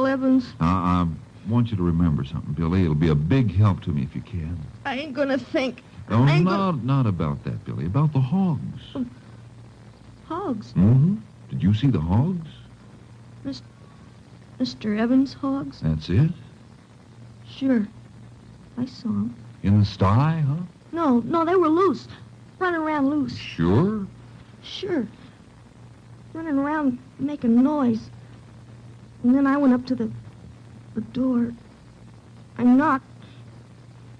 Evans. I want you to remember something, Billy. It'll be a big help to me if you can. I ain't gonna think. Oh, not about that, Billy. About the hogs. Hogs? Mm-hmm. Did you see the hogs? Mr. Evans' hogs? That's it? Sure. I saw them. In the sty, huh? No, they were loose. Running around loose. Sure? Sure. Running around making noise. And then I went up to the door. I knocked.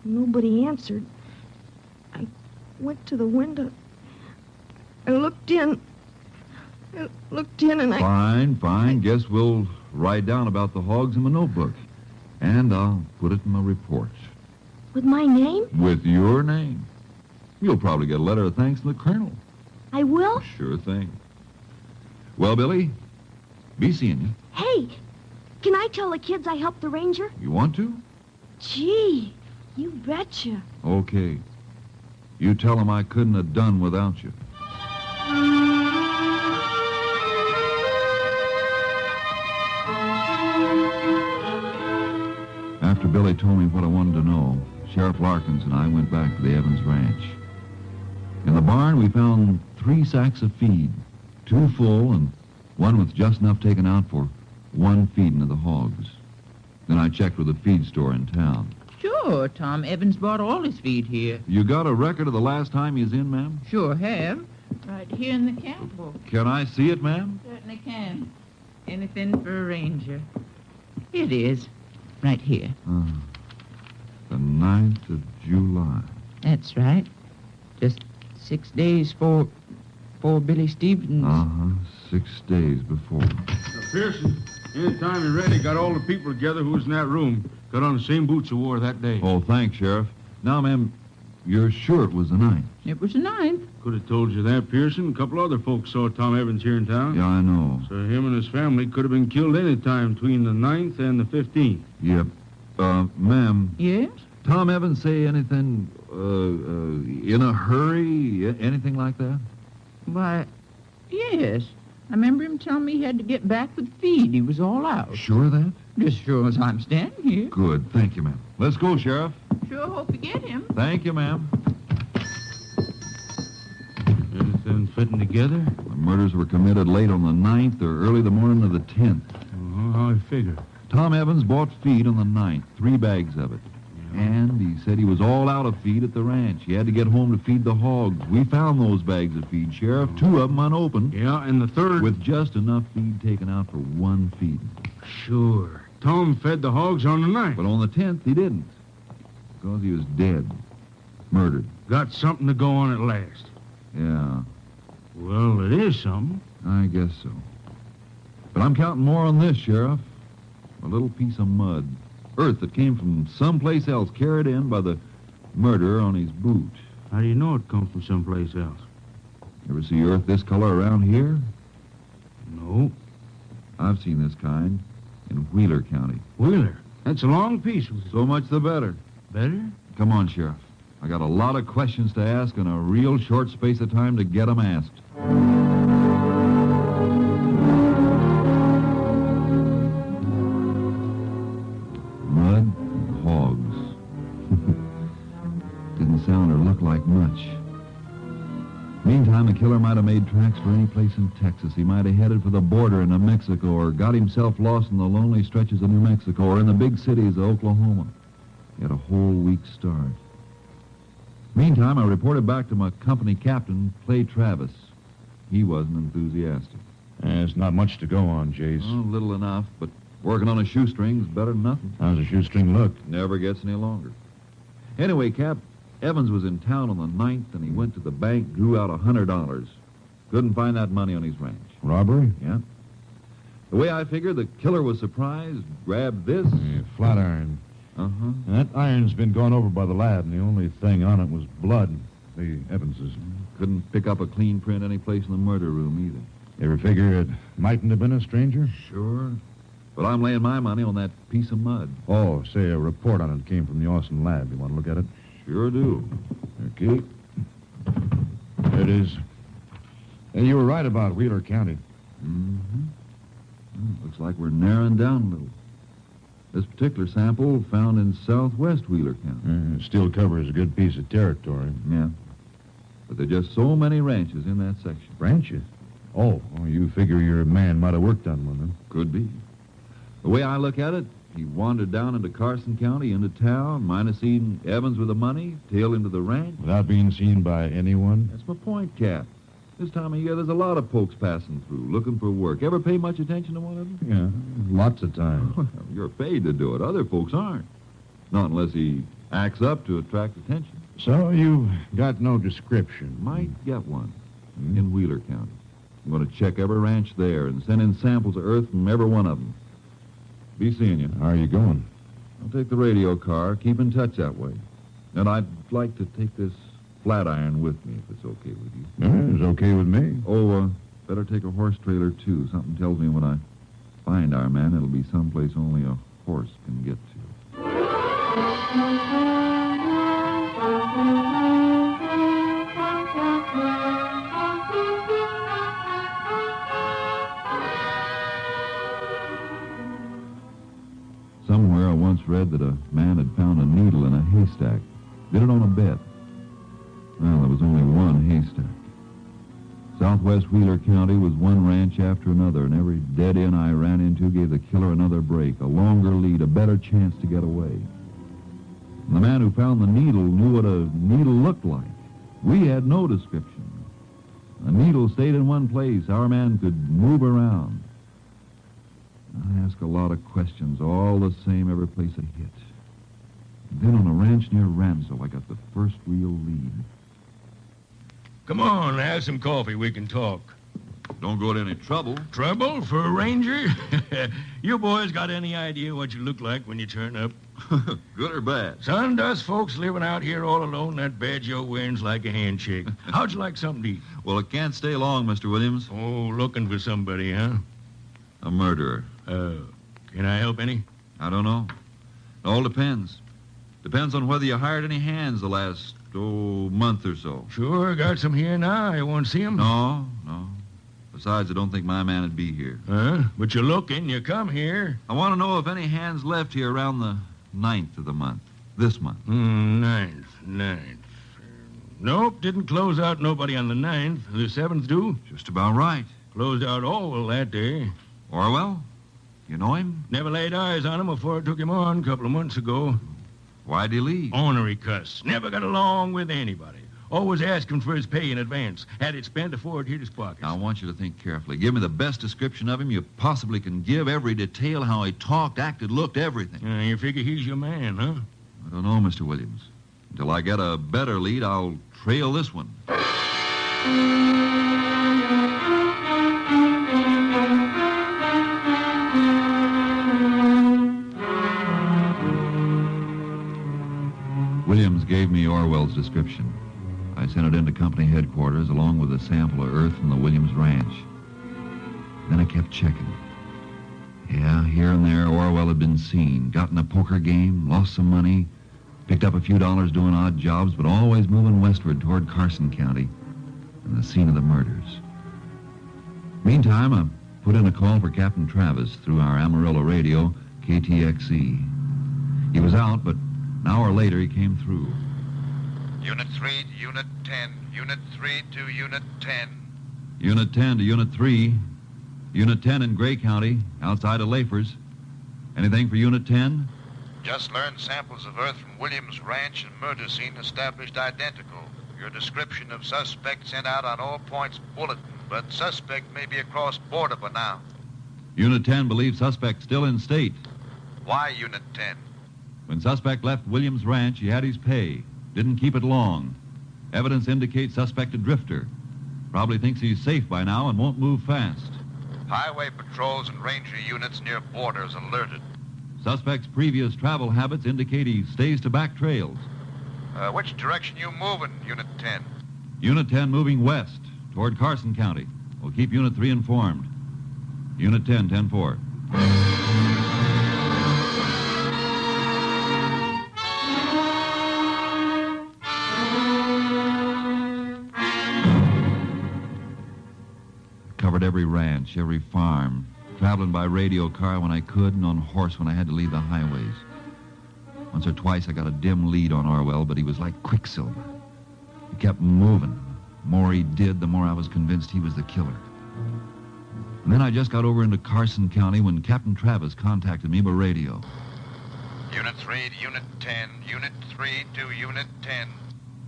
Nobody answered. I went to the window. I looked in. And Fine. Guess we'll write down about the hogs in my notebook. And I'll put it in my report. With my name? With your name. You'll probably get a letter of thanks from the colonel. I will? Sure thing. Well, Billy, be seeing you. Hey, can I tell the kids I helped the ranger? You want to? Gee, you betcha. Okay. You tell them I couldn't have done without you. After Billy told me what I wanted to know, Sheriff Larkins and I went back to the Evans Ranch. In the barn, we found 3 sacks of feed, 2 full and one with just enough taken out for 1 feeding of the hogs. Then I checked with the feed store in town. Sure, Tom Evans bought all his feed here. You got a record of the last time he was in, ma'am? Sure have. Right here in the camp book. Can I see it, ma'am? Certainly can. Anything for a ranger. Here it is. Right here. The 9th of July. That's right. Just 6 days for Billy Stevens. 6 days before. Pearson, anytime you're ready, got all the people together who was in that room. Got on the same boots you wore that day. Oh, thanks, Sheriff. Now, ma'am, you're sure it was the 9th? It was the 9th. Could have told you that, Pearson. A couple other folks saw Tom Evans here in town. Yeah, I know. So him and his family could have been killed any time between the 9th and the 15th. Yep. Ma'am. Yes? Tom Evans say anything, in a hurry, anything like that? Why, yes. I remember him telling me he had to get back with feed. He was all out. Sure of that? Just sure as I'm standing here. Good. Thank you, ma'am. Let's go, Sheriff. Sure hope you get him. Thank you, ma'am. Anything fitting together? The murders were committed late on the 9th or early the morning of the 10th. How I figure. Tom Evans bought feed on the 9th, 3 bags of it. And he said he was all out of feed at the ranch. He had to get home to feed the hogs. We found those bags of feed, Sheriff, 2 of them unopened. Yeah, and the 3rd... With just enough feed taken out for 1 feeding. Sure. Tom fed the hogs on the 9th. But on the 10th, he didn't. Because he was dead. Murdered. Got something to go on at last. Yeah. Well, it is something. I guess so. But I'm counting more on this, Sheriff. A little piece of mud. Earth that came from someplace else, carried in by the murderer on his boot. How do you know it comes from someplace else? Ever see earth this color around here? No. I've seen this kind in Wheeler County. Wheeler? That's a long piece. So much the better. Better? Come on, Sheriff. I got a lot of questions to ask and a real short space of time to get them asked. Mud and hogs. Didn't sound or look like much. Meantime, the killer might have made tracks for any place in Texas. He might have headed for the border into Mexico or got himself lost in the lonely stretches of New Mexico or in the big cities of Oklahoma. He had a whole week's start. Meantime, I reported back to my company captain, Clay Travis. He wasn't enthusiastic. There's not much to go on, Jace. Well, little enough, but working on a shoestring's better than nothing. How's a shoestring look? Never gets any longer. Anyway, Cap, Evans was in town on the 9th, and he went to the bank, drew out $100. Couldn't find that money on his ranch. Robbery? Yeah. The way I figured, the killer was surprised, grabbed this. Yeah, flat iron. Uh-huh. And that iron's been gone over by the lab, and the only thing on it was blood. The Evans's. Couldn't pick up a clean print any place in the murder room, either. You ever figure it mightn't have been a stranger? Sure. But I'm laying my money on that piece of mud. Oh, say a report on it came from the Austin lab. You want to look at it? Sure do. Okay. There it is. Hey, you were right about Wheeler County. Mm-hmm. Looks like we're narrowing down a little. This particular sample found in southwest Wheeler County. It still covers a good piece of territory. Yeah. But there are just so many ranches in that section. Ranches? Oh, you figure your man might have worked on one, then? Could be. The way I look at it, he wandered down into Carson County, into town, might have seen Evans with the money, tailed him to the ranch. Without being seen by anyone? That's my point, Cap. This time of year, there's a lot of folks passing through, looking for work. Ever pay much attention to one of them? Yeah, lots of times. Well, you're paid to do it. Other folks aren't. Not unless he acts up to attract attention. So you've got no description? Might get one in Wheeler County. I'm going to check every ranch there and send in samples of earth from every one of them. Be seeing you. How are you going? I'll take the radio car. Keep in touch that way. And I'd like to take this flat iron with me, if it's okay with you. Yeah, it's okay with me. Oh, better take a horse trailer, too. Something tells me when I find our man, it'll be someplace only a horse can get to. Somewhere I once read that a man had found a needle in a haystack. Did it on a bet. Well, there was only one haystack. Southwest Wheeler County was one ranch after another, and every dead end I ran into gave the killer another break, a longer lead, a better chance to get away. And the man who found the needle knew what a needle looked like. We had no description. A needle stayed in one place. Our man could move around. I asked a lot of questions, all the same every place I hit. Then on a ranch near Ramsell, I got the first real lead. Come on, have some coffee. We can talk. Don't go to any trouble. Trouble for a ranger? You boys got any idea what you look like when you turn up? Good or bad? Son, us folks living out here all alone, that badge you're wearing's like a handshake. How'd you like something to eat? Well, it can't stay long, Mr. Williams. Oh, looking for somebody, huh? A murderer. Can I help any? I don't know. It all depends. Depends on whether you hired any hands the last, month or so. Sure, got some here now. You want to see them? No. Besides, I don't think my man would be here. Huh? But you're looking. You come here. I want to know if any hands left here around the 9th of the month. This month. 9th. Nope, didn't close out nobody on the 9th. The 7th do? Just about right. Closed out Orwell that day. Orwell? You know him? Never laid eyes on him before I took him on a couple of months ago. Why'd he leave? Ornery cuss. Never got along with anybody. Always asking for his pay in advance. Had it spent before it hit his pockets. Now, I want you to think carefully. Give me the best description of him you possibly can give. Every detail, how he talked, acted, looked, everything. You figure he's your man, huh? I don't know, Mr. Williams. Until I get a better lead, I'll trail this one. Williams gave me Orwell's description. I sent it into company headquarters along with a sample of earth from the Williams ranch. Then I kept checking. Yeah, here and there, Orwell had been seen. Got in a poker game, lost some money, picked up a few dollars doing odd jobs, but always moving westward toward Carson County and the scene of the murders. Meantime, I put in a call for Captain Travis through our Amarillo radio, KTXE. He was out, but an hour later he came through. Unit 3 to Unit 10. Unit 3 to Unit 10. Unit 10 to Unit 3. Unit 10 in Gray County, outside of Lafers. Anything for Unit 10? Just learned samples of earth from Williams Ranch and murder scene established identical. Your description of suspect sent out on all points bulletin, but suspect may be across border by now. Unit 10 believes suspect still in state. Why Unit 10? When suspect left Williams Ranch, he had his pay. Didn't keep it long. Evidence indicates suspect a drifter. Probably thinks he's safe by now and won't move fast. Highway patrols and ranger units near borders alerted. Suspect's previous travel habits indicate he stays to back trails. Which direction you moving, Unit 10? Unit 10 moving west toward Carson County. We'll keep Unit 3 informed. Unit 10, 10-4. Covered every ranch, every farm, traveling by radio car when I could and on horse when I had to leave the highways. Once or twice I got a dim lead on Orwell, but he was like quicksilver. He kept moving. The more he did, the more I was convinced he was the killer. And then I just got over into Carson County when Captain Travis contacted me by radio. Unit 3 to Unit 10. Unit 3 to Unit 10.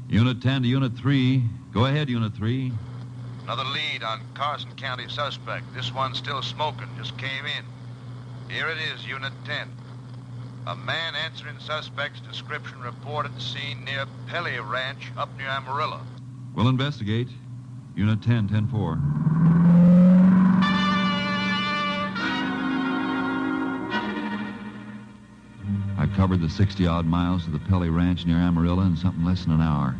Unit 10 to Unit 3. Go ahead, Unit 3. Another lead on Carson County suspect. This one's still smoking. Just came in. Here it is, Unit 10. A man answering suspect's description reported the scene near Pelly Ranch up near Amarillo. We'll investigate. Unit 10, 10-4. I covered the 60-odd miles to the Pelly Ranch near Amarillo in something less than an hour.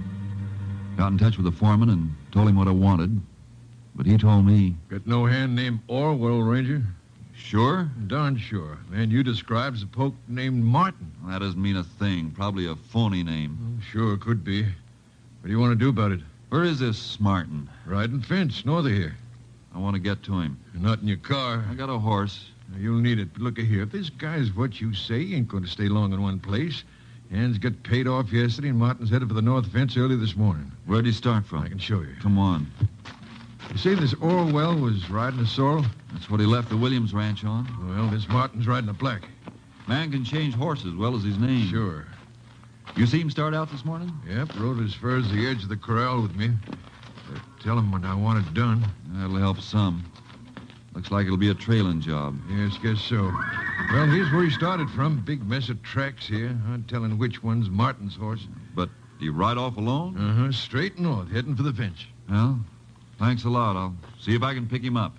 Got in touch with the foreman and told him what I wanted. But he told me... Got no hand named Orwell, Ranger? Sure? Darn sure. Man you describes a poke named Martin. Well, that doesn't mean a thing. Probably a phony name. Sure, could be. What do you want to do about it? Where is this Martin? Riding fence, north of here. I want to get to him. You're not in your car. I got a horse. You'll need it. But look here. If this guy's what you say, he ain't going to stay long in one place. Hands got paid off yesterday, and Martin's headed for the north fence early this morning. Where'd he start from? I can show you. Come on. You say this Orwell was riding a sorrel? That's what he left the Williams Ranch on. Well, this Martin's riding a black. Man can change horses as well as his name. Sure. You see him start out this morning? Yep, rode as far as the edge of the corral with me. Tell him when I want it done. That'll help some. Looks like it'll be a trailing job. Yes, guess so. Well, here's where he started from. Big mess of tracks here. I'm telling which one's Martin's horse. But do you ride off alone? Uh-huh, straight north, heading for the fence. Well, thanks a lot. I'll see if I can pick him up.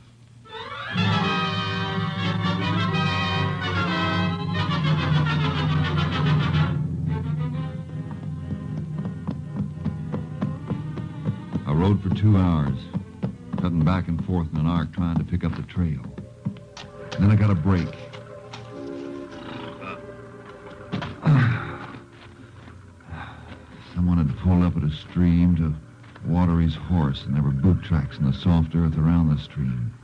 I rode for 2 hours, cutting back and forth in an arc trying to pick up the trail. Then I got a break. Someone had pulled up at a stream to water his horse, and there were boot tracks in the soft earth around the stream.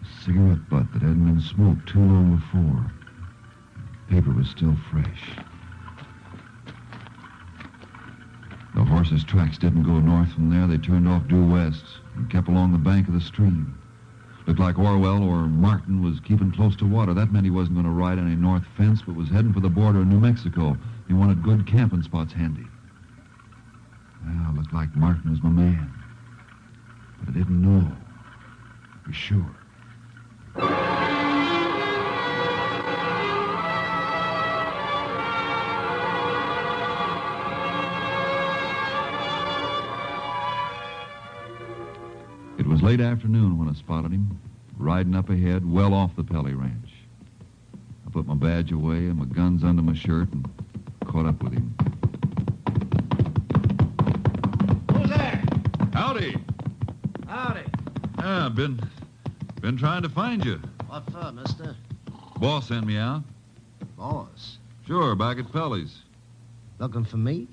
A cigarette butt that hadn't been smoked too long before. Paper was still fresh. The horse's tracks didn't go north from there. They turned off due west and kept along the bank of the stream. Looked like Orwell or Martin was keeping close to water. That meant he wasn't going to ride any north fence, but was heading for the border of New Mexico. He wanted good camping spots handy. Well, looked like Martin was my man. But I didn't know for sure. It was late afternoon when I spotted him, riding up ahead, well off the Pelly Ranch. I put my badge away and my guns under my shirt and caught up with him. Who's there? Howdy. Howdy. Yeah, been trying to find you. What for, mister? Boss sent me out. Boss. Sure, back at Pelly's. Looking for me?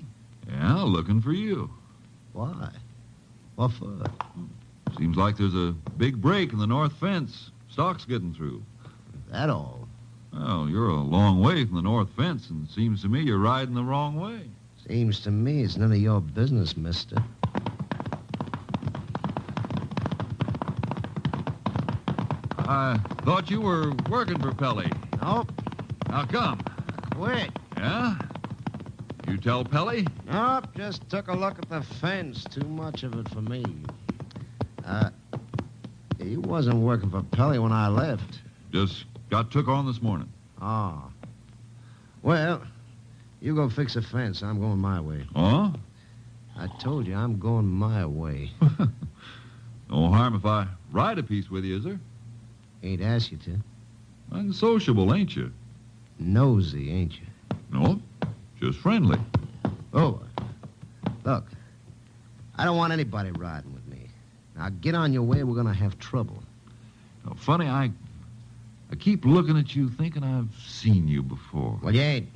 Yeah, looking for you. Why? What for? Seems like there's a big break in the north fence. Stock's getting through. That all? Well, you're a long way from the north fence, and it seems to me you're riding the wrong way. Seems to me it's none of your business, mister. I thought you were working for Pelly. Nope. How come? Quit. Yeah? You tell Pelly? Nope, just took a look at the fence. Too much of it for me. He wasn't working for Pelly when I left. Just got took on this morning. Oh. Well, you go fix the fence. I'm going my way. Oh? I told you, I'm going my way. No harm if I ride a piece with you, is there? Ain't asked you to. Unsociable, ain't you? Nosy, ain't you? No, just friendly. Oh, look, I don't want anybody riding with me. Now, get on your way. We're going to have trouble. Now, funny, I keep looking at you thinking I've seen you before. Well, you ain't.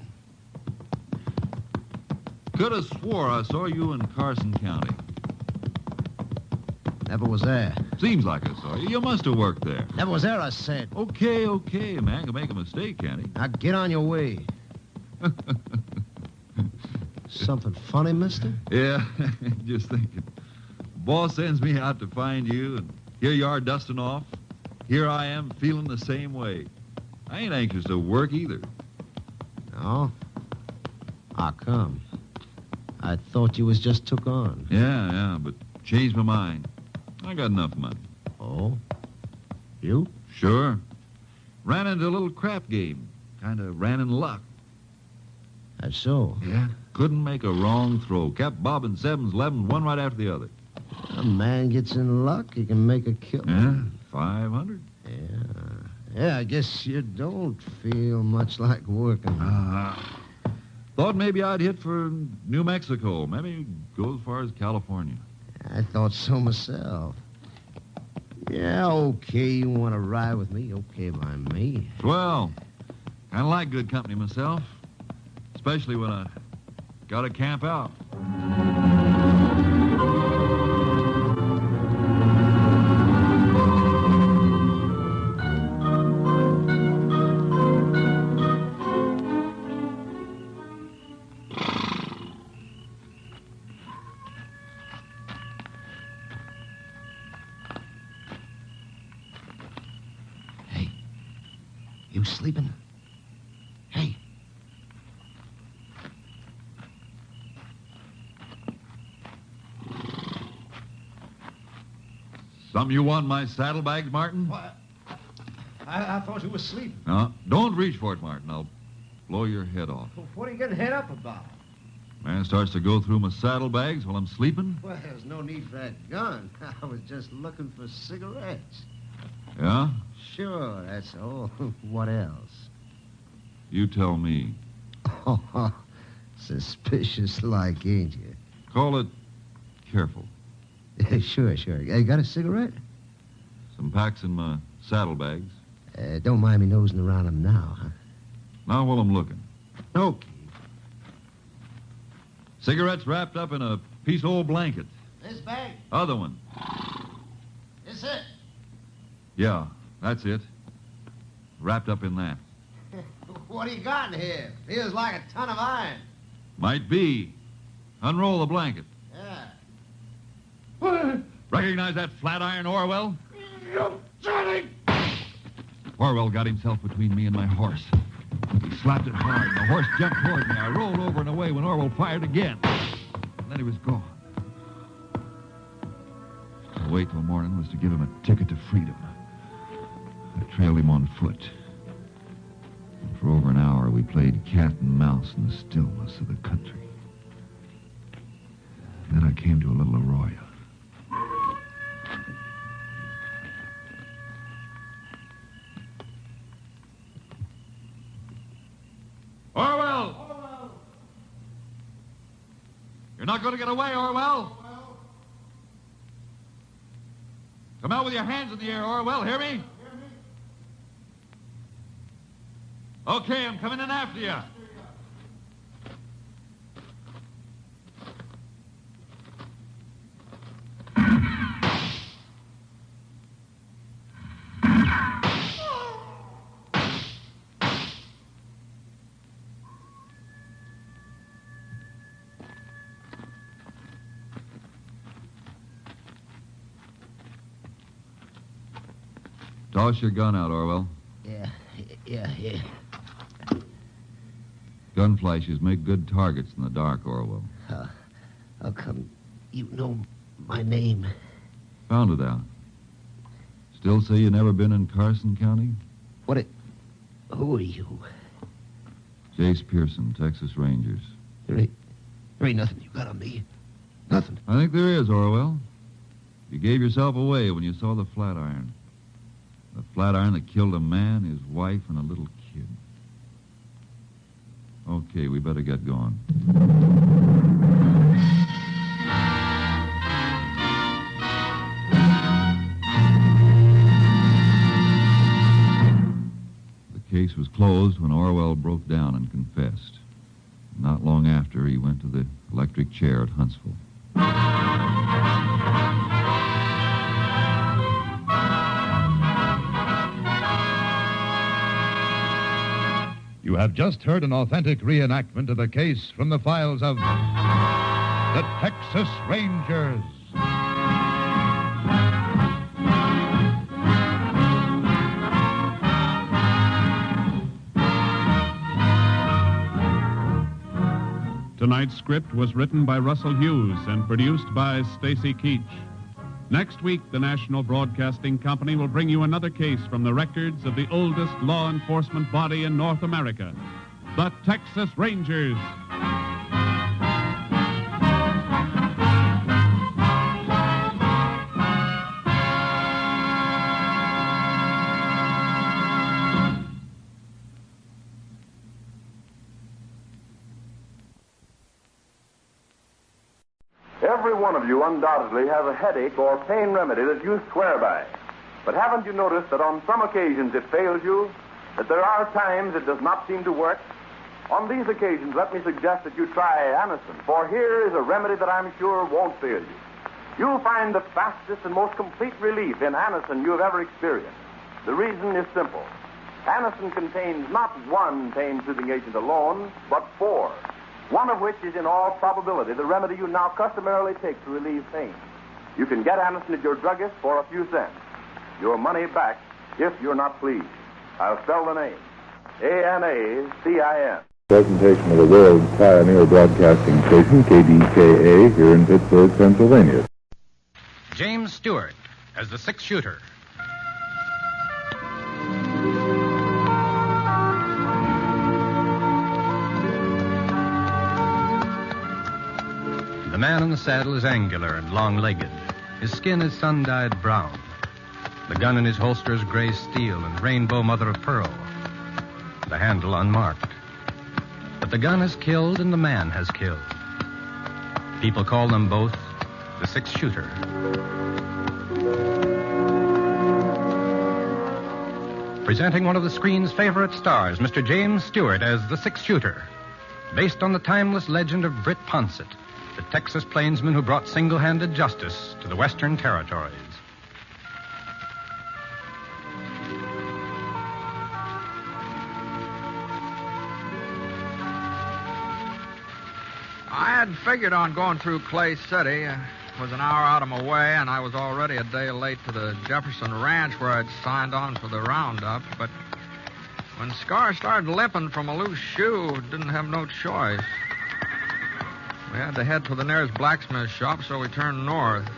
Could have swore I saw you in Carson County. Never was there. Seems like I saw you. You must have worked there. Never was there, I said. Okay. A man can make a mistake, can't he? Now, get on your way. Something funny, mister? Yeah, just thinking. Boss sends me out to find you, and here you are dusting off. Here I am feeling the same way. I ain't anxious to work either. No? How come? I thought you was just took on. Yeah, but changed my mind. I got enough money. Oh? You? Sure. Ran into a little crap game. Kind of ran in luck. That's so? Yeah. Couldn't make a wrong throw. Kept bobbing 7s, 11s, one right after the other. A man gets in luck, he can make a kill. Yeah, 500. Yeah, I guess you don't feel much like working. Thought maybe I'd hit for New Mexico. Maybe go as far as California. I thought so myself. Yeah, okay, you want to ride with me? Okay by me. Well, kind of like good company myself. Especially when I got to camp out. You sleeping? Hey. Something you want in my saddlebags, Martin? What? I thought you were asleep. No, don't reach for it, Martin. I'll blow your head off. What are you getting head up about? Man starts to go through my saddlebags while I'm sleeping. Well, there's no need for that gun. I was just looking for cigarettes. Yeah? Sure, that's all. What else? You tell me. Oh, suspicious like, ain't you? Call it careful. Sure. Hey, got a cigarette? Some packs in my saddlebags. Don't mind me nosing around them now, huh? Now while I'm looking. Okay. Cigarettes wrapped up in a piece of old blanket. This bag? Other one. This it? Yeah, that's it. Wrapped up in that. What do you got in here? Feels like a ton of iron. Might be. Unroll the blanket. Yeah. Recognize that flat iron, Orwell? Orwell got himself between me and my horse. He slapped it hard, and the horse jumped toward me. I rolled over and away when Orwell fired again. And then he was gone. To wait till morning was to give him a ticket to freedom. I trailed him on foot. And for over an hour, we played cat and mouse in the stillness of the country. Then I came to a little arroyo. Orwell! You're not going to get away, Orwell! Come out with your hands in the air, Orwell. Hear me? Okay, I'm coming in after you. Toss your gun out, Orwell. Yeah. Gun flashes make good targets in the dark, Orwell. How come you know my name? Found it out. Still say you never been in Carson County? Who are you? Jace Pearson, Texas Rangers. There ain't nothing you got on me. Nothing. I think there is, Orwell. You gave yourself away when you saw the Flatiron. The Flatiron that killed a man, his wife, and a little kid. Okay, we better get going. The case was closed when Orwell broke down and confessed. Not long after, he went to the electric chair at Huntsville. You have just heard an authentic reenactment of the case from the files of the Texas Rangers. Tonight's script was written by Russell Hughes and produced by Stacy Keach. Next week, the National Broadcasting Company will bring you another case from the records of the oldest law enforcement body in North America, the Texas Rangers. Every one of you undoubtedly has a headache or pain remedy that you swear by. But haven't you noticed that on some occasions it fails you? That there are times it does not seem to work? On these occasions, let me suggest that you try Anacin, for here is a remedy that I'm sure won't fail you. You'll find the fastest and most complete relief in Anacin you have ever experienced. The reason is simple. Anacin contains not one pain-soothing agent alone, but 4. One of which is in all probability the remedy you now customarily take to relieve pain. You can get Anacin at your druggist for a few cents. Your money back if you're not pleased. I'll spell the name. Anacin. Presentation of the world's pioneer broadcasting station, KDKA, here in Pittsburgh, Pennsylvania. James Stewart as the 6-shooter. The man in the saddle is angular and long-legged. His skin is sun-dyed brown. The gun in his holster is gray steel and rainbow mother-of-pearl. The handle unmarked. But the gun has killed and the man has killed. People call them both the 6-shooter. Presenting one of the screen's favorite stars, Mr. James Stewart as the 6-shooter. Based on the timeless legend of Britt Ponsett, the Texas plainsman who brought single-handed justice to the Western Territories. I had figured on going through Clay City. It was an hour out of my way, and I was already a day late to the Jefferson Ranch where I'd signed on for the roundup. But when Scar started limping from a loose shoe, didn't have no choice. We had to head for the nearest blacksmith shop, so we turned north.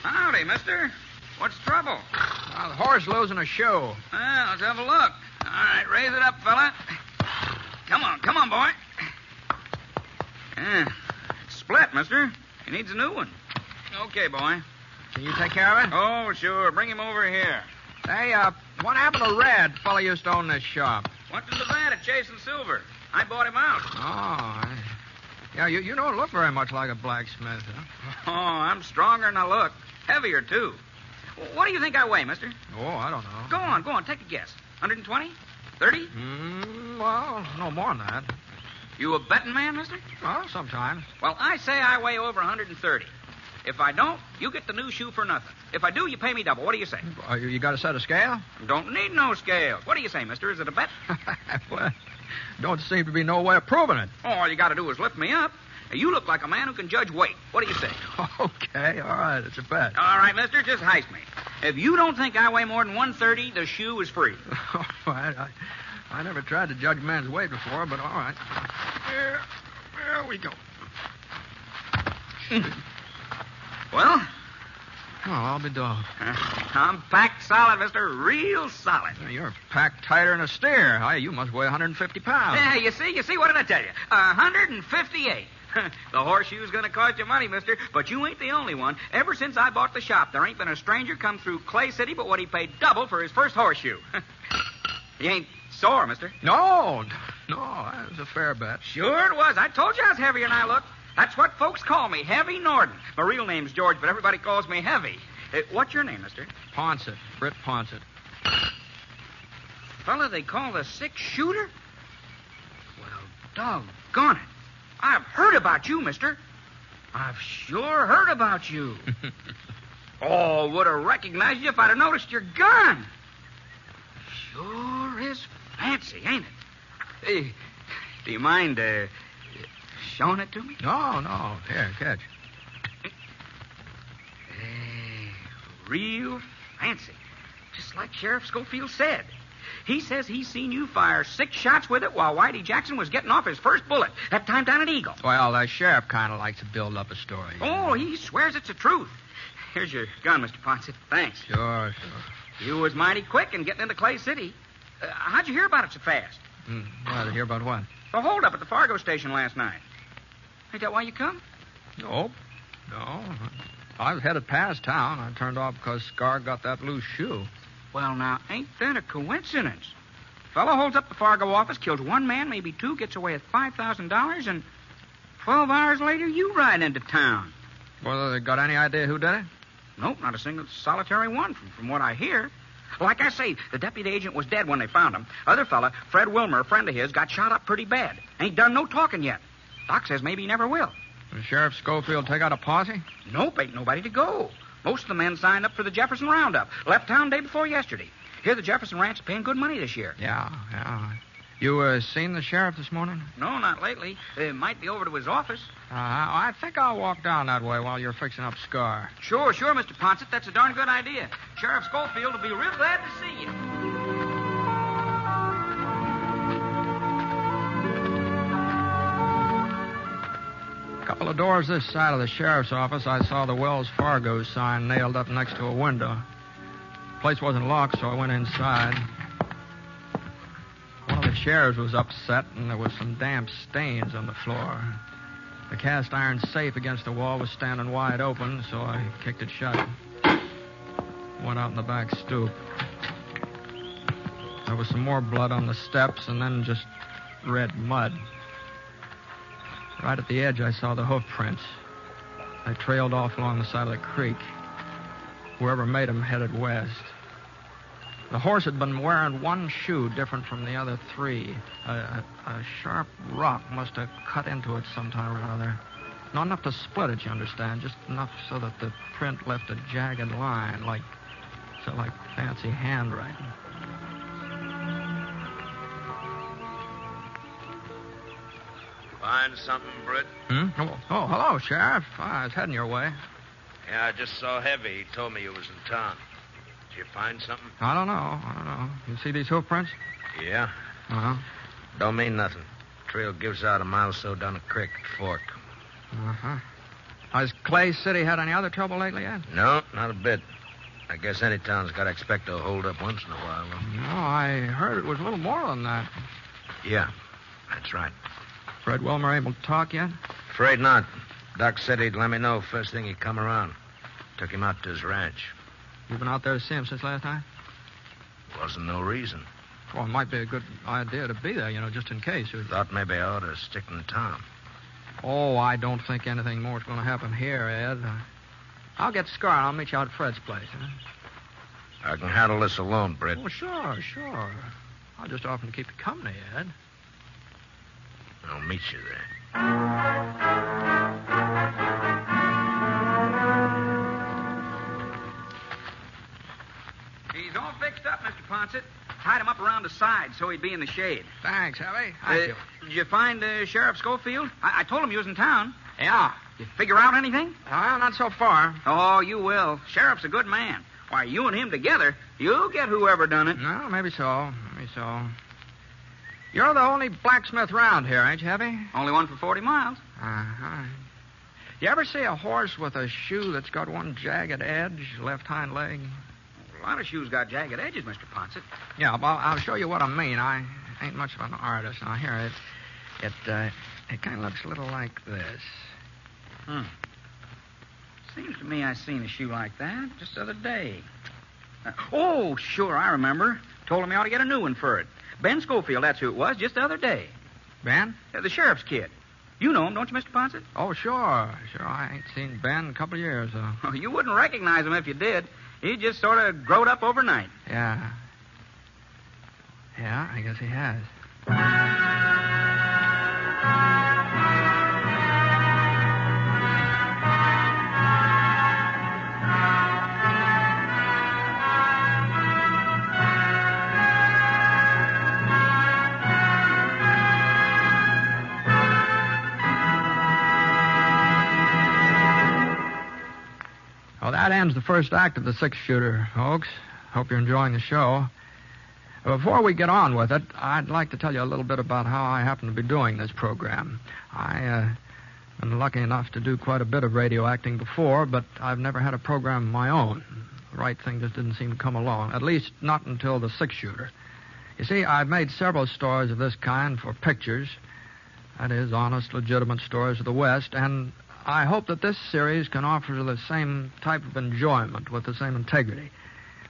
Howdy, mister. What's trouble? The horse losing a shoe. Well, let's have a look. All right, raise it up, fella. Come on, boy. It's split, mister. He needs a new one. Okay, boy. Can you take care of it? Oh, sure. Bring him over here. Hey, what happened to Red, fellow used to own this shop? Went to Nevada chasing silver. I bought him out. Oh, yeah, you don't look very much like a blacksmith, huh? Oh, I'm stronger than I look. Heavier, too. What do you think I weigh, mister? Oh, I don't know. Go on, take a guess. 120? 30? Well, no more than that. You a betting man, mister? Well, sometimes. Well, I say I weigh over 130. If I don't, you get the new shoe for nothing. If I do, you pay me double. What do you say? You got a set of scale? Don't need no scales. What do you say, mister? Is it a bet? Well, don't seem to be no way of proving it. All you got to do is lift me up. You look like a man who can judge weight. What do you say? Okay, all right, it's a bet. All right, mister, just heist me. If you don't think I weigh more than 130, the shoe is free. All right, I never tried to judge a man's weight before, but all right. There we go. Well? Oh, I'll be dogged. I'm packed solid, mister. Real solid. You're packed tighter than a steer. You must weigh 150 pounds. Yeah, you see? What did I tell you? 158. The horseshoe's going to cost you money, mister, but you ain't the only one. Ever since I bought the shop, there ain't been a stranger come through Clay City but what he paid double for his first horseshoe. You ain't sore, mister? No, that was a fair bet. Sure it was. I told you I was heavier than I look. That's what folks call me, Heavy Norden. My real name's George, but everybody calls me Heavy. What's your name, mister? Ponsett. Britt Ponsett. Fella they call the six-shooter? Well, doggone it. I've heard about you, mister. I've sure heard about you. Oh, would have recognized you if I'd have noticed your gun. Sure is fancy, ain't it? Hey, do you mind showing it to me? No. Here, catch. Real fancy. Just like Sheriff Schofield said. He says he's seen you fire 6 shots with it while Whitey Jackson was getting off his first bullet. That time down at Eagle. Well, the sheriff kind of likes to build up a story. Oh, he swears it's the truth. Here's your gun, Mr. Ponsett. Thanks. Sure. You was mighty quick in getting into Clay City. How'd you hear about it so fast? Well, to hear about what? The holdup at the Fargo station last night. Ain't that why you come? Nope. No. I was headed past town. I turned off because Scar got that loose shoe. Well, now, ain't that a coincidence? Fellow holds up the Fargo office, kills one man, maybe 2, gets away with $5,000, and 12 hours later, you ride into town. Well, they got any idea who did it? Nope, not a single solitary one, from what I hear. Like I say, the deputy agent was dead when they found him. Other fella, Fred Wilmer, a friend of his, got shot up pretty bad. Ain't done no talking yet. Doc says maybe he never will. Did Sheriff Schofield take out a posse? Nope, ain't nobody to go. Most of the men signed up for the Jefferson Roundup. Left town day before yesterday. Here, the Jefferson Ranch is paying good money this year. Yeah. You seen the sheriff this morning? No, not lately. Might be over to his office. I think I'll walk down that way while you're fixing up Scar. Sure, Mr. Ponsett. That's a darn good idea. Sheriff Schofield will be real glad to see you. A couple of doors this side of the sheriff's office, I saw the Wells Fargo sign nailed up next to a window. The place wasn't locked, so I went inside. One of the chairs was upset, and there was some damp stains on the floor. The cast iron safe against the wall was standing wide open, so I kicked it shut. Went out in the back stoop. There was some more blood on the steps, and then just red mud. Right at the edge, I saw the hoof prints. They trailed off along the side of the creek. Whoever made them headed west. The horse had been wearing one shoe different from the other 3. A sharp rock must have cut into it sometime or another. Not enough to split it, you understand. Just enough so that the print left a jagged line, like fancy handwriting. Find something, Britt? Oh, hello, Sheriff. I was heading your way. Yeah, I just saw Heavy. He told me you was in town. Did you find something? I don't know. You see these hoof prints? Yeah. Uh-huh. Don't mean nothing. Trail gives out a mile or so down the creek at Fork. Uh-huh. Has Clay City had any other trouble lately yet? No, not a bit. I guess any town's got to expect to hold up once in a while, though. No, I heard it was a little more than that. Yeah, that's right. Fred Wilmer able to talk yet? Afraid not. Doc said he'd let me know first thing he'd come around. Took him out to his ranch. You been out there to see him since last night? Wasn't no reason. Well, it might be a good idea to be there, just in case. Thought maybe I ought to stick in town. Oh, I don't think anything more is going to happen here, Ed. I'll get Scar and I'll meet you out at Fred's place. Huh? I can handle this alone, Britt. Oh, sure. I'll just offer to keep you company, Ed. I'll meet you there. Ponset. Tied him up around the side so he'd be in the shade. Thanks, Heavy. Thank you. Did you find Sheriff Schofield? I told him you was in town. Yeah. You figure out anything? Well, not so far. Oh, you will. Sheriff's a good man. Why, you and him together, you'll get whoever done it. No, maybe so. Maybe so. You're the only blacksmith around here, ain't you, Heavy? Only one for 40 miles. Uh-huh. You ever see a horse with a shoe that's got one jagged edge, left hind leg? A lot of shoes got jagged edges, Mr. Ponset. Yeah, well, I'll show you what I mean. I ain't much of an artist. Now, here, it kind of looks a little like this. Seems to me I seen a shoe like that just the other day. Oh, sure, I remember. Told him he ought to get a new one for it. Ben Schofield, that's who it was, just the other day. Ben? The sheriff's kid. You know him, don't you, Mr. Ponset? Oh, sure. I ain't seen Ben in a couple of years, though. Oh, you wouldn't recognize him if you did. He just sort of growed up overnight. Yeah. Yeah, I guess he has. Well, that ends the first act of the six-shooter, folks. Hope you're enjoying the show. Before we get on with it, I'd like to tell you a little bit about how I happen to be doing this program. I've been lucky enough to do quite a bit of radio acting before, but I've never had a program of my own. The right thing just didn't seem to come along, at least not until the six-shooter. You see, I've made several stories of this kind for pictures. That is, honest, legitimate stories of the West, and I hope that this series can offer the same type of enjoyment with the same integrity.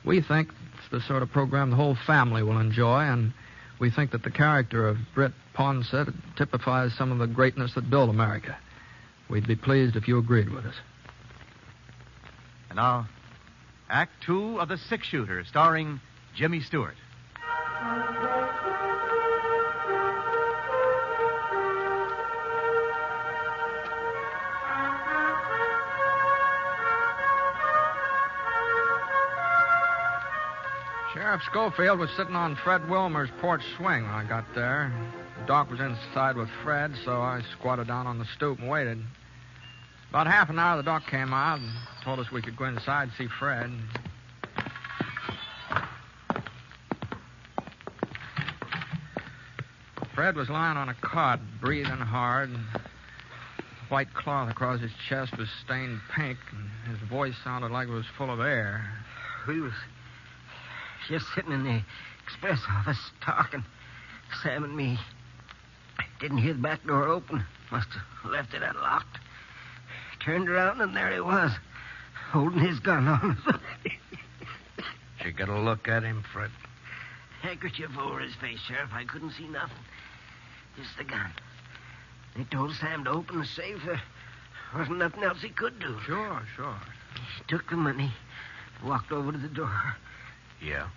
We think it's the sort of program the whole family will enjoy, and we think that the character of Britt Ponset typifies some of the greatness that built America. We'd be pleased if you agreed with us. And now, Act 2 of The Six-Shooter, starring Jimmy Stewart. Sheriff Schofield was sitting on Fred Wilmer's porch swing when I got there. The doc was inside with Fred, so I squatted down on the stoop and waited. About half an hour, the doc came out and told us we could go inside and see Fred. Fred was lying on a cot, breathing hard, and the white cloth across his chest was stained pink, and his voice sounded like it was full of air. We was just sitting in the express office talking. Sam and me didn't hear the back door open. Must have left it unlocked. Turned around and there he was, holding his gun on us. Did you get a look at him, Fred? Handkerchief over his face, Sheriff. I couldn't see nothing. Just the gun. They told Sam to open the safe. There wasn't nothing else he could do. Sure. He took the money, walked over to the door. Yeah?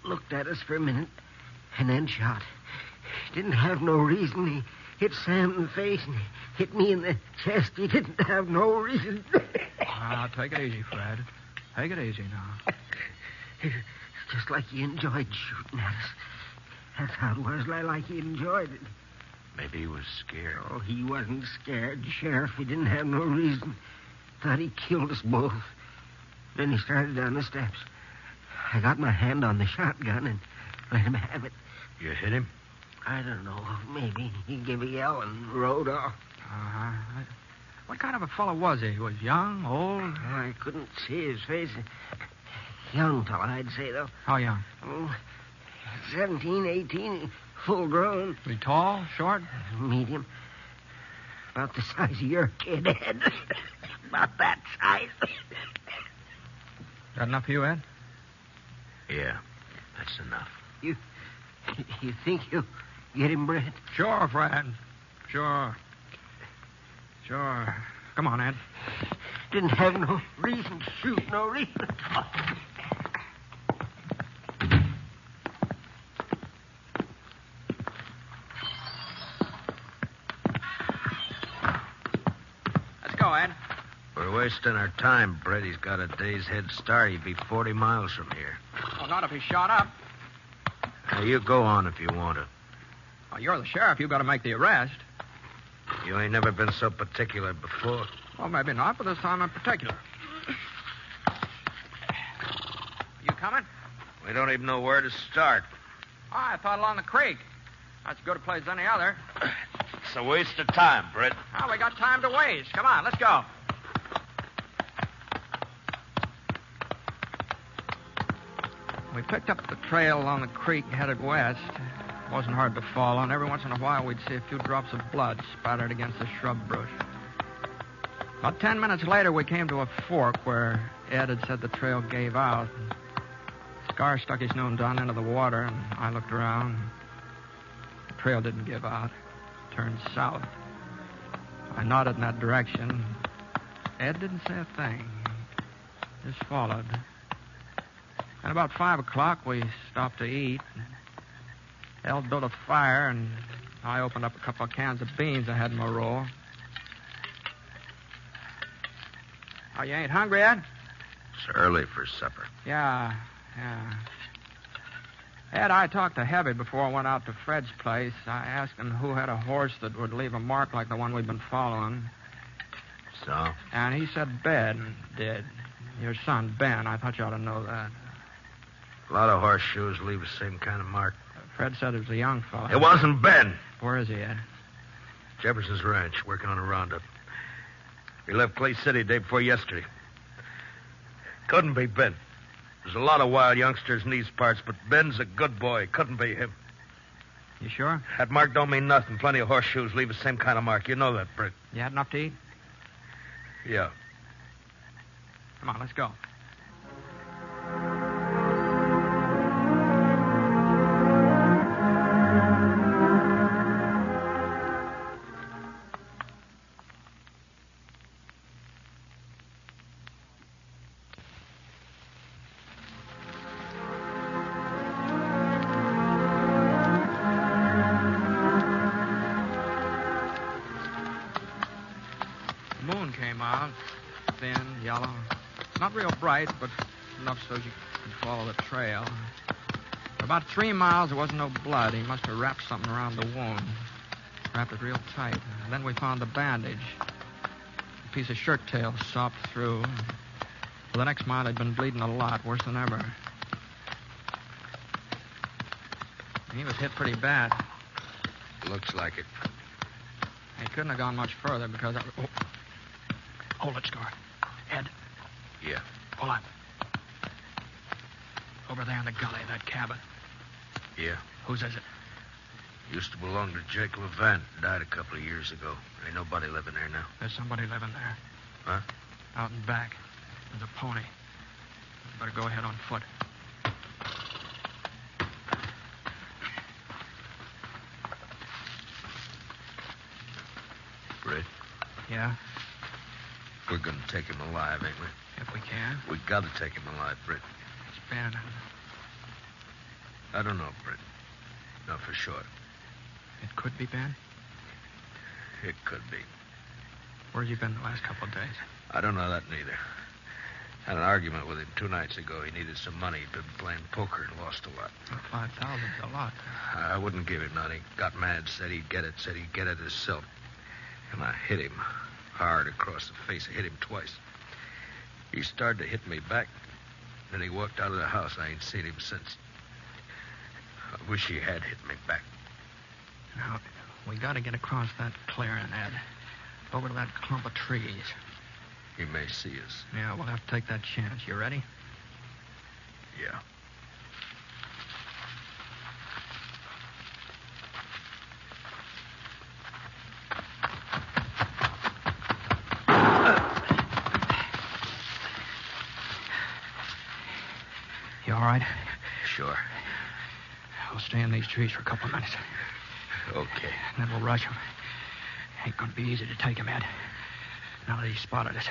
Looked at us for a minute, and then shot. Didn't have no reason. He hit Sam in the face and hit me in the chest. He didn't have no reason. Take it easy, Fred. Take it easy now. Just like he enjoyed shooting at us. That's how it was, like he enjoyed it. Maybe he was scared. Oh, he wasn't scared, Sheriff. He didn't have no reason. Thought he killed us both. Then he started down the steps. I got my hand on the shotgun and let him have it. You hit him? I don't know. Maybe he gave a yell and rode off. Uh-huh. What kind of a fellow was he? Was young, old? I couldn't see his face. Young fella, I'd say, though. How young? 17, 18, full grown. Was he tall, short? Medium. About the size of your kid, Ed. About that size. That enough for you, Ed? Yeah, that's enough. You think you'll get him, Brett? Sure, Fred. Sure. Come on, Ed. Didn't have no reason to shoot, no reason. Let's go, Ed. We're wasting our time, Brett. He's got a day's head start. He'd be 40 miles from here. Well, not if he's shot up. Now, you go on if you want to. Well, you're the sheriff. You've got to make the arrest. You ain't never been so particular before. Well, maybe not, but this time in particular. You coming? We don't even know where to start. Oh, I thought along the creek. That's as good a place as any other. It's a waste of time, Britt. Oh, we got time to waste. Come on, let's go. We picked up the trail along the creek and headed west. It wasn't hard to follow, and every once in a while we'd see a few drops of blood spattered against the shrub bush. About 10 minutes later, we came to a fork where Ed had said the trail gave out. Scar stuck his nose down into the water, and I looked around. The trail didn't give out. It turned south. I nodded in that direction. Ed didn't say a thing. Just followed. At about 5 o'clock, we stopped to eat. El built a fire, and I opened up a couple of cans of beans I had in my roll. Oh, you ain't hungry yet? It's early for supper. Yeah. Ed, I talked to Heavy before I went out to Fred's place. I asked him who had a horse that would leave a mark like the one we've been following. So? And he said Ben did. Your son, Ben. I thought you ought to know that. A lot of horseshoes leave the same kind of mark. Fred said it was a young fellow. It wasn't Ben. Where is he, Ed? Jefferson's ranch, working on a roundup. He left Clay City day before yesterday. Couldn't be Ben. There's a lot of wild youngsters in these parts, but Ben's a good boy. Couldn't be him. You sure? That mark don't mean nothing. Plenty of horseshoes leave the same kind of mark. You know that, Britt. You had enough to eat? Yeah. Come on, let's go. Yellow. Not real bright, but enough so you could follow the trail. For about 3 miles, there wasn't no blood. He must have wrapped something around the wound. Wrapped it real tight. And then we found the bandage. A piece of shirt tail sopped through. For the next mile, he'd been bleeding a lot, worse than ever. He was hit pretty bad. Looks like it. He couldn't have gone much further because... Hold it, Scar. Ed? Yeah. Hold on. Over there in the gully, that cabin. Yeah. Whose is it? Used to belong to Jake Levant. Died a couple of years ago. Ain't nobody living there now. There's somebody living there. Huh? Out in back. There's a pony. Better go ahead on foot. Britt? Yeah? We're going to take him alive, ain't we? If we can. We got to take him alive, Britt. It's Ben. I don't know, Britt. Not for sure. It could be Ben? It could be. Where have you been the last couple of days? I don't know that neither. Had an argument with him 2 nights ago. He needed some money. He'd been playing poker and lost a lot. Well, 5,000's a lot. I wouldn't give him none. He got mad, said he'd get it himself. And I hit him hard across the face. I hit him twice. He started to hit me back. Then he walked out of the house. I ain't seen him since. I wish he had hit me back. Now, we got to get across that clearing, Ed. Over to that clump of trees. He may see us. Yeah, we'll have to take that chance. You ready? Yeah. You all right? Sure. We'll stay in these trees for a couple of minutes. Okay. And then we'll rush him. Ain't gonna be easy to take him, Ed. Now that he's spotted us.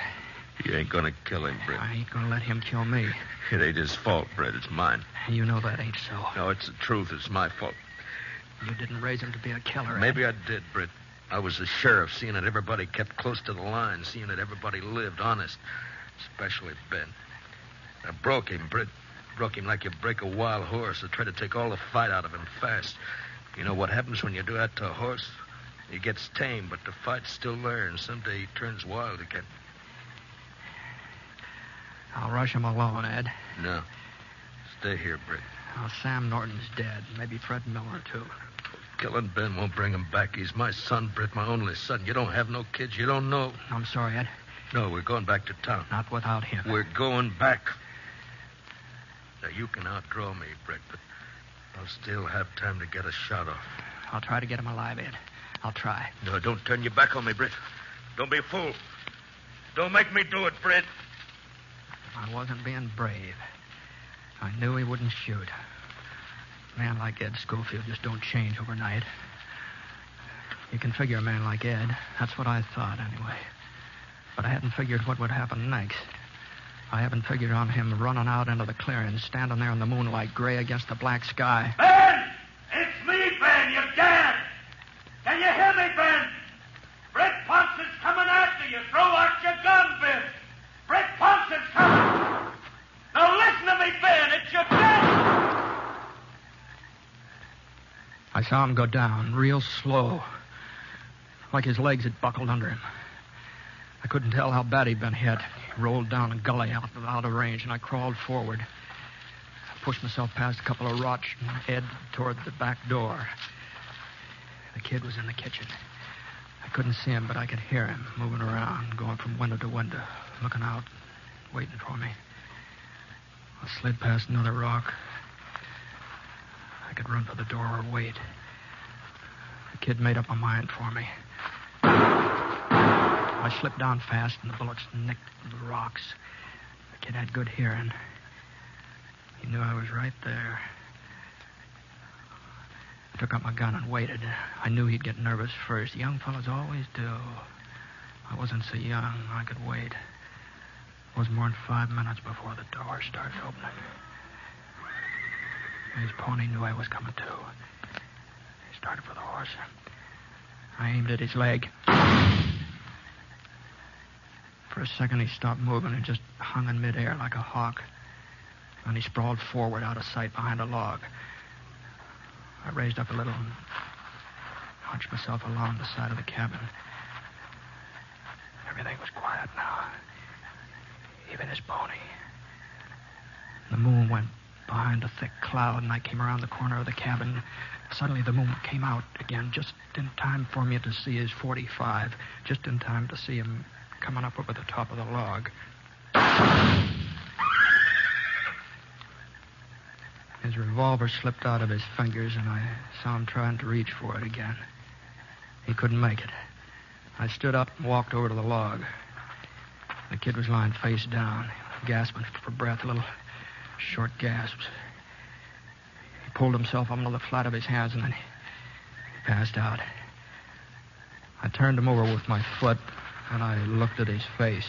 You ain't gonna kill him, Britt. I ain't gonna let him kill me. It ain't his fault, Britt. It's mine. You know that ain't so. No, it's the truth. It's my fault. You didn't raise him to be a killer, Maybe Ed. I did, Britt. I was the sheriff, seeing that everybody kept close to the line, seeing that everybody lived honest. Especially Ben. I broke him, Britt. broke him like you break a wild horse. I tried to take all the fight out of him fast. You know what happens when you do that to a horse? He gets tame, but the fight's still there, and someday he turns wild again. I'll rush him alone, Ed. No. Stay here, Britt. Oh, Sam Norton's dead. Maybe Fred Miller, too. Killing Ben won't bring him back. He's my son, Britt, my only son. You don't have no kids. You don't know. I'm sorry, Ed. No, we're going back to town. Not without him. We're going back. Now, you can outdraw me, Britt, but I'll still have time to get a shot off. I'll try to get him alive, Ed. I'll try. No, don't turn your back on me, Britt. Don't be a fool. Don't make me do it, Britt. I wasn't being brave. I knew he wouldn't shoot. A man like Ed Schofield just don't change overnight. You can figure a man like Ed. That's what I thought, anyway. But I hadn't figured what would happen next. I haven't figured on him running out into the clearing, standing there in the moonlight, gray against the black sky. Ben! It's me, Ben! You're dead! Can you hear me, Ben? Britt Thompson's coming after you. Throw out your gun, Ben! Britt Thompson's coming! Now listen to me, Ben! It's your death! I saw him go down, real slow, like his legs had buckled under him. I couldn't tell how bad he'd been hit. He rolled down a gully out of range, and I crawled forward. I pushed myself past a couple of rocks and head toward the back door. The kid was in the kitchen. I couldn't see him, but I could hear him moving around, going from window to window, looking out, waiting for me. I slid past another rock. I could run for the door or wait. The kid made up my mind for me. I slipped down fast, and the bullets nicked the rocks. The kid had good hearing. He knew I was right there. I took up my gun and waited. I knew he'd get nervous first. Young fellas always do. I wasn't so young. I could wait. It wasn't more than 5 minutes before the door started opening. His pony knew I was coming, too. He started for the horse. I aimed at his leg. For a second, he stopped moving and just hung in midair like a hawk. Then he sprawled forward out of sight behind a log. I raised up a little and hunched myself along the side of the cabin. Everything was quiet now. Even his pony. The moon went behind a thick cloud, and I came around the corner of the cabin. Suddenly, the moon came out again, just in time for me to see his .45, just in time to see him coming up over the top of the log. His revolver slipped out of his fingers, and I saw him trying to reach for it again. He couldn't make it. I stood up and walked over to the log. The kid was lying face down, gasping for breath, little short gasps. He pulled himself up onto the flat of his hands, and then he passed out. I turned him over with my foot, and I looked at his face.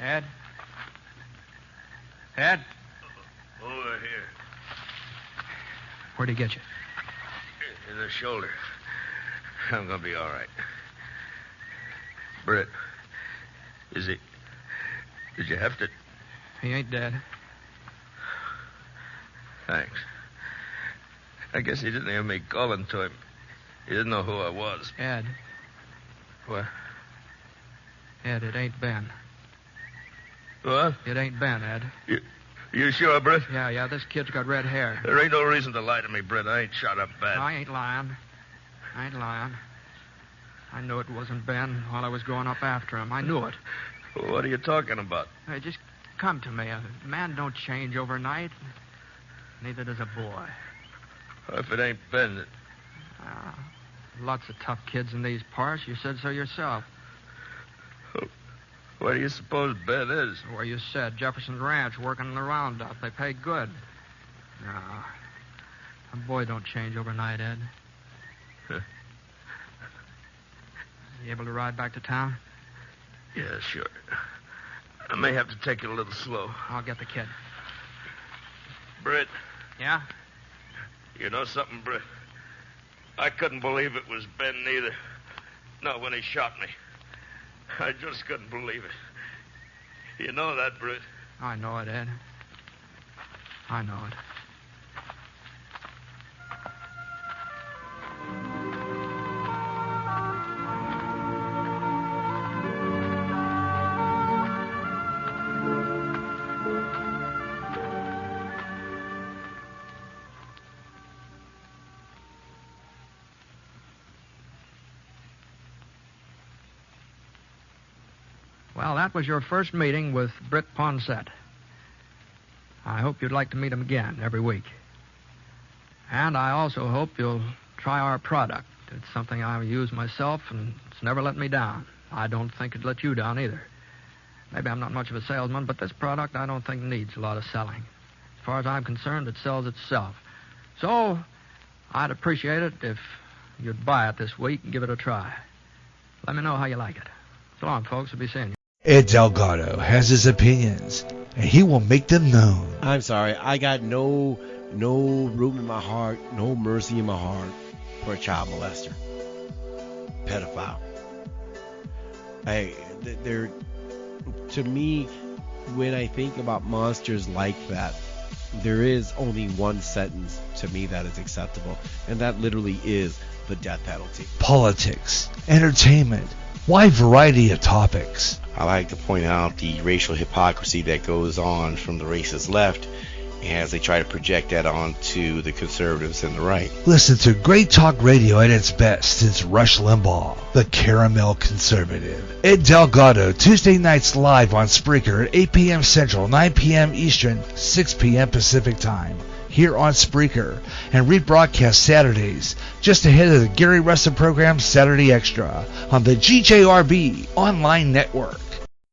Ed? Ed? Over here. Where'd he get you? In the shoulder. I'm gonna be all right. Britt, is he... Did you have to... He ain't dead. Thanks. I guess he didn't hear me calling to him. He didn't know who I was. Ed. What? Ed, it ain't Ben. What? It ain't Ben, Ed. You sure, Britt? Yeah, this kid's got red hair. There ain't no reason to lie to me, Britt. I ain't shot up bad. I ain't lying. I knew it wasn't Ben while I was going up after him. I knew it. What are you talking about? Hey, just come to me. A man don't change overnight. Neither does a boy. If it ain't Ben... Lots of tough kids in these parts. You said so yourself. Where do you suppose Ben is? Where you said, Jefferson's Ranch, working in the roundup. They pay good. No. A boy don't change overnight, Ed. Huh. You able to ride back to town? Yeah, sure. I may have to take it a little slow. I'll get the kid. Britt. Yeah? You know something, Britt? I couldn't believe it was Ben neither. Not when he shot me. I just couldn't believe it. You know that, Britt? I know it, Ed. I know it. Well, that was your first meeting with Britt Ponsett. I hope you'd like to meet him again every week. And I also hope you'll try our product. It's something I use myself, and it's never let me down. I don't think it'd let you down either. Maybe I'm not much of a salesman, but this product I don't think needs a lot of selling. As far as I'm concerned, it sells itself. So, I'd appreciate it if you'd buy it this week and give it a try. Let me know how you like it. So long, folks. We'll be seeing you. Ed Delgado has his opinions, and he will make them known. I'm sorry. I got no room in my heart, no mercy in my heart for a child molester, pedophile. To me, when I think about monsters like that, there is only one sentence to me that is acceptable, and that literally is the death penalty. Politics, entertainment, wide variety of topics. I like to point out the racial hypocrisy that goes on from the racist left as they try to project that onto the conservatives and the right. Listen to great talk radio at its best since Rush Limbaugh, the caramel conservative. Ed Delgado, Tuesday nights live on Spreaker at 8 p.m. Central, 9 p.m. Eastern, 6 p.m. Pacific Time, here on Spreaker, and rebroadcast Saturdays, just ahead of the Gary Russell program Saturday Extra, on the GJRB online network.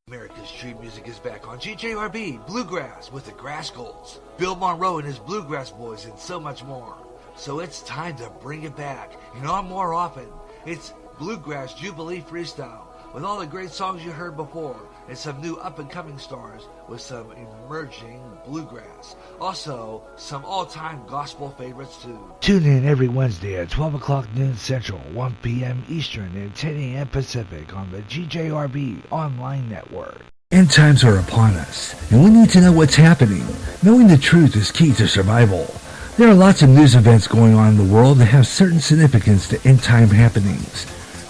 America's Street Music is back on GJRB, Bluegrass with the Grass Goals, Bill Monroe and his Bluegrass Boys, and so much more. So it's time to bring it back, and on more often. It's Bluegrass Jubilee Freestyle, with all the great songs you heard before, and some new up-and-coming stars with some emerging bluegrass. Also, some all-time gospel favorites, too. Tune in every Wednesday at 12 o'clock noon Central, 1 p.m. Eastern, and 10 a.m. Pacific on the GJRB online network. End times are upon us, and we need to know what's happening. Knowing the truth is key to survival. There are lots of news events going on in the world that have certain significance to end-time happenings.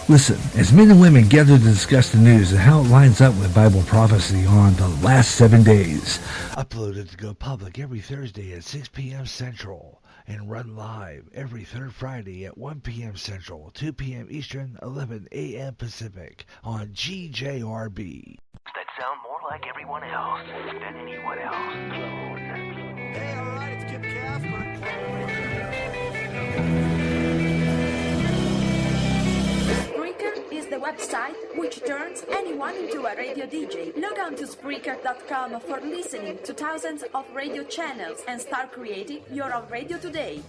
Listen, as men and women gather to discuss the news and how it lines up with Bible prophecy on the last 7 days. Uploaded to go public every Thursday at 6 p.m. Central and run live every third Friday at 1 p.m. Central, 2 p.m. Eastern, 11 a.m. Pacific on GJRB. That sound more like everyone else than anyone else. Clone. Hey, all right, it's Kip Casper. Spreaker is the website which turns anyone into a radio DJ. Log on to Spreaker.com for listening to thousands of radio channels and start creating your own radio today.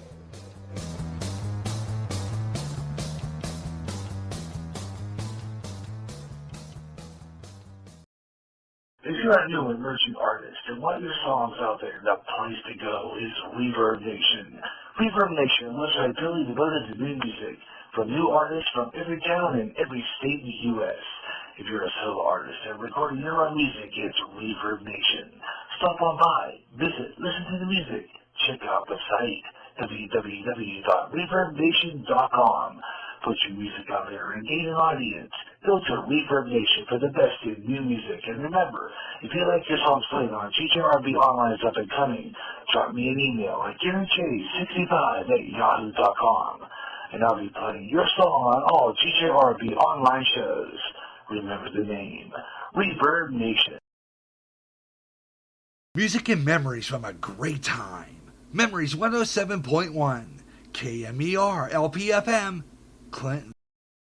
If you're a new emerging artist and want your songs out there, the place to go is Reverb Nation. Reverb Nation, a website purely devoted to new music from new artists from every town and every state in the U.S. If you're a solo artist and recording your own music, it's Reverb Nation. Stop on by, visit, listen to the music, check out the site, www.reverbnation.com. Put your music out there and gain an audience. Go to Reverb Nation for the best in new music. And remember, if you like your songs played on GJRB Online's Up and Coming, drop me an email at GaryJ65@yahoo.com. And I'll be playing your song on all GJRB online shows. Remember the name, Reverb Nation. Music and memories from a great time. Memories 107.1, KMER LPFM, Clinton.